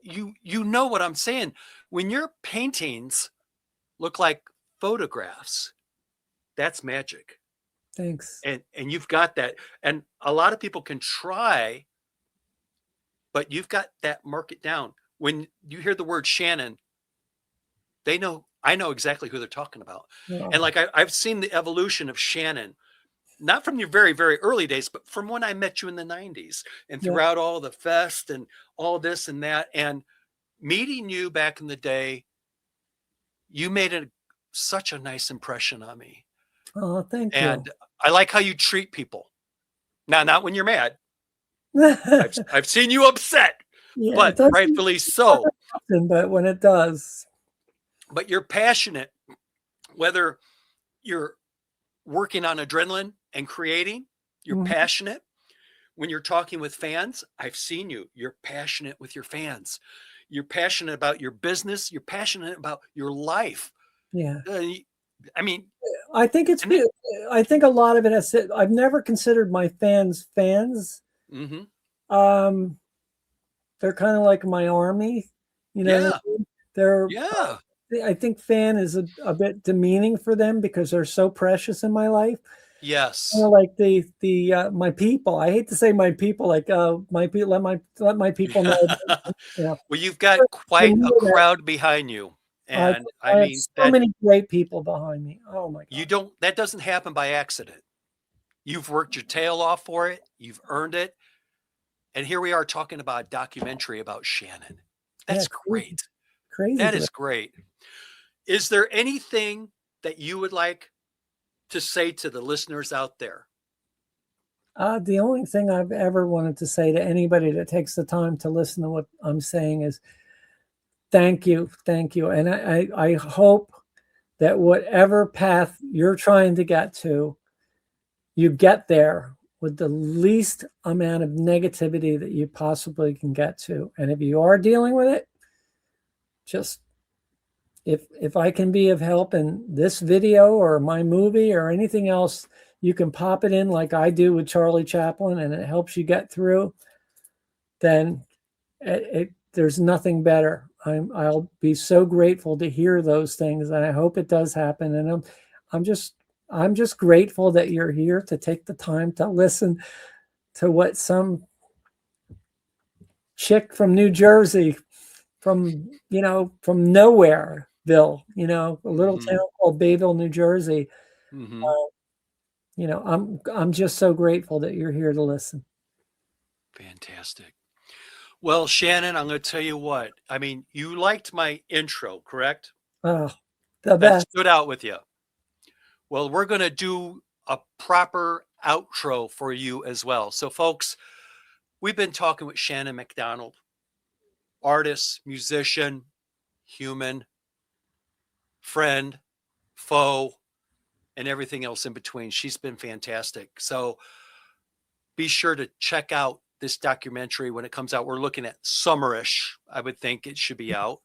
Speaker 2: You know what I'm saying. When your paintings look like photographs, that's magic.
Speaker 3: Thanks.
Speaker 2: And you've got that. And a lot of people can try, but you've got that market down. When you hear the word Shannon, I know exactly who they're talking about. Yeah. And like I've seen the evolution of Shannon, not from your very, very early days, but from when I met you in the 90s and throughout all the fest and all this and that. And meeting you back in the day, you made such a nice impression on me.
Speaker 3: Oh, thank you.
Speaker 2: And I like how you treat people. Now, not when you're mad. I've seen you upset, but rightfully so.
Speaker 3: But when it does.
Speaker 2: But you're passionate, whether you're working on adrenaline and creating, you're passionate. When you're talking with fans, I've seen you. You're passionate with your fans. You're passionate about your business. You're passionate about your life.
Speaker 3: Yeah.
Speaker 2: I mean,
Speaker 3: I think I think a lot of it has. I've never considered my fans.
Speaker 2: Mm-hmm.
Speaker 3: They're kind of like my army, you know.
Speaker 2: Yeah.
Speaker 3: I think fan is a bit demeaning for them because they're so precious in my life.
Speaker 2: Yes.
Speaker 3: Like my people. I hate to say my people, like my people. Let my people know. You know,
Speaker 2: Well, you've got
Speaker 3: they
Speaker 2: quite a
Speaker 3: know that
Speaker 2: crowd behind you. And I
Speaker 3: I have
Speaker 2: mean
Speaker 3: so many great people behind me. Oh my God.
Speaker 2: that doesn't happen by accident. You've worked your tail off for it. You've earned it. And here we are talking about a documentary about Shannon.
Speaker 3: Yeah,
Speaker 2: That's great.
Speaker 3: crazy
Speaker 2: That
Speaker 3: great.
Speaker 2: is great. Is there anything that you would like to say to the listeners out there?
Speaker 3: The only thing I've ever wanted to say to anybody that takes the time to listen to what I'm saying is thank you, and I hope that whatever path you're trying to get to, you get there with the least amount of negativity that you possibly can get to. And if you are dealing with it, just if I can be of help in this video or my movie or anything else, you can pop it in like I do with Charlie Chaplin and it helps you get through, then there's nothing better. I'll be so grateful to hear those things, and I hope it does happen. And I'm just grateful that you're here to take the time to listen to what some chick from New Jersey, from Nowhereville, a little town called Bayville, New Jersey. I'm just so grateful that you're here to listen.
Speaker 2: Fantastic. Well, Shannon, I'm going to tell you what. I mean, you liked my intro, correct?
Speaker 3: Oh, the
Speaker 2: That
Speaker 3: best.
Speaker 2: stood out with you. Well, we're going to do a proper outro for you as well. So, folks, we've been talking with Shannon MacDonald, artist, musician, human, friend, foe, and everything else in between. She's been fantastic. So be sure to check out this documentary when it comes out. We're looking at summerish. I would think it should be out.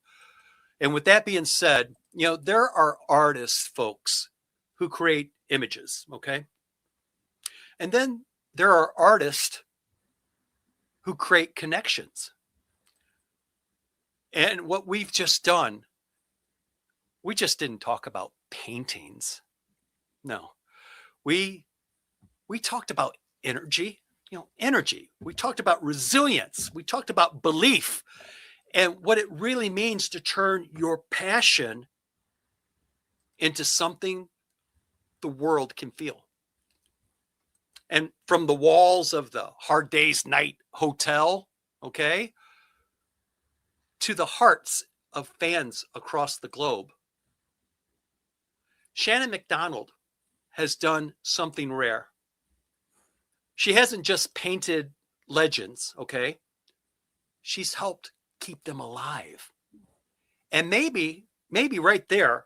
Speaker 2: And with that being said, there are artists, folks, who create images, okay? And then there are artists who create connections. And what we've just done, we just didn't talk about paintings. No. We talked about energy, energy. We talked about resilience. We talked about belief and what it really means to turn your passion into something the world can feel. And from the walls of the Hard Day's Night Hotel, okay, to the hearts of fans across the globe, Shannon MacDonald has done something rare. She hasn't just painted legends, okay? She's helped keep them alive. And maybe right there,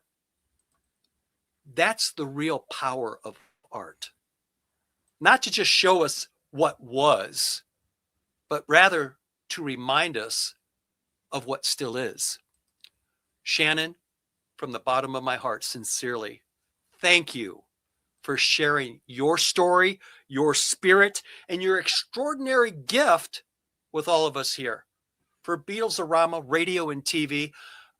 Speaker 2: that's the real power of art. Not to just show us what was, but rather to remind us of what still is. Shannon, from the bottom of my heart, sincerely, thank you for sharing your story, your spirit, and your extraordinary gift with all of us here. For Beatles-A-Rama Radio and TV,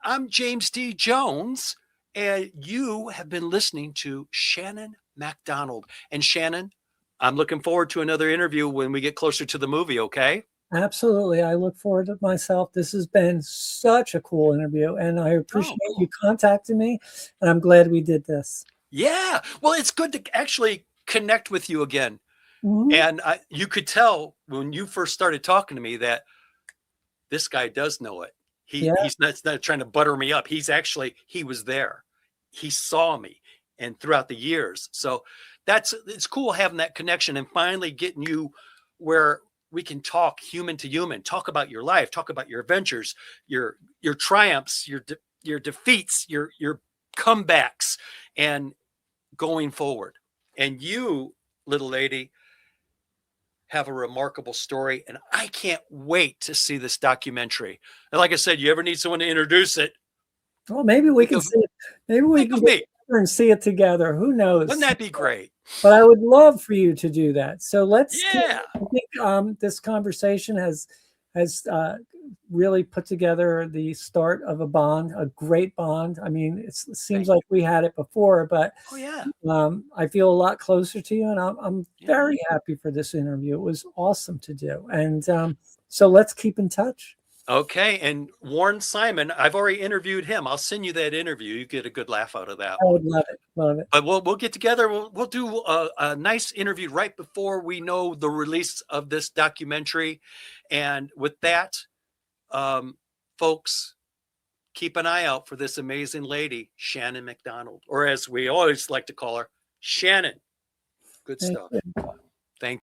Speaker 2: I'm James D. Jones, and you have been listening to Shannon MacDonald. And Shannon, I'm looking forward to another interview when we get closer to the movie, okay?
Speaker 3: Absolutely. I look forward to myself. This has been such a cool interview, and I appreciate you contacting me, and I'm glad we did this.
Speaker 2: Yeah. Well, it's good to actually connect with you again. Mm-hmm. And you could tell when you first started talking to me that this guy does know it. He's not trying to butter me up. He was there. He saw me and throughout the years. So it's cool having that connection and finally getting you where we can talk human to human, talk about your life, talk about your adventures, your triumphs, your defeats, your comebacks, and going forward. And you, little lady, have a remarkable story, and I can't wait to see this documentary. And like I said, you ever need someone to introduce it?
Speaker 3: Well, maybe we can see it. Maybe we can get together and see it together. Who knows?
Speaker 2: Wouldn't that be great?
Speaker 3: But I would love for you to do that. So let's.
Speaker 2: Yeah.
Speaker 3: I think this conversation has has really put together the start of a bond, a great bond. I mean, it seems like we had it before, but
Speaker 2: Oh yeah.
Speaker 3: I feel a lot closer to you, and I'm
Speaker 2: Yeah.
Speaker 3: very happy for this interview. It was awesome to do, and so let's keep in touch.
Speaker 2: Okay, and Warren Simon, I've already interviewed him. I'll send you that interview. You get a good laugh out of that
Speaker 3: I would
Speaker 2: one.
Speaker 3: love it, love it.
Speaker 2: But we'll get together. We'll do a nice interview right before we know the release of this documentary. And with that, folks, keep an eye out for this amazing lady, Shannon MacDonald, or as we always like to call her, Shannon. Good
Speaker 3: Thank
Speaker 2: stuff.
Speaker 3: you.
Speaker 2: Thank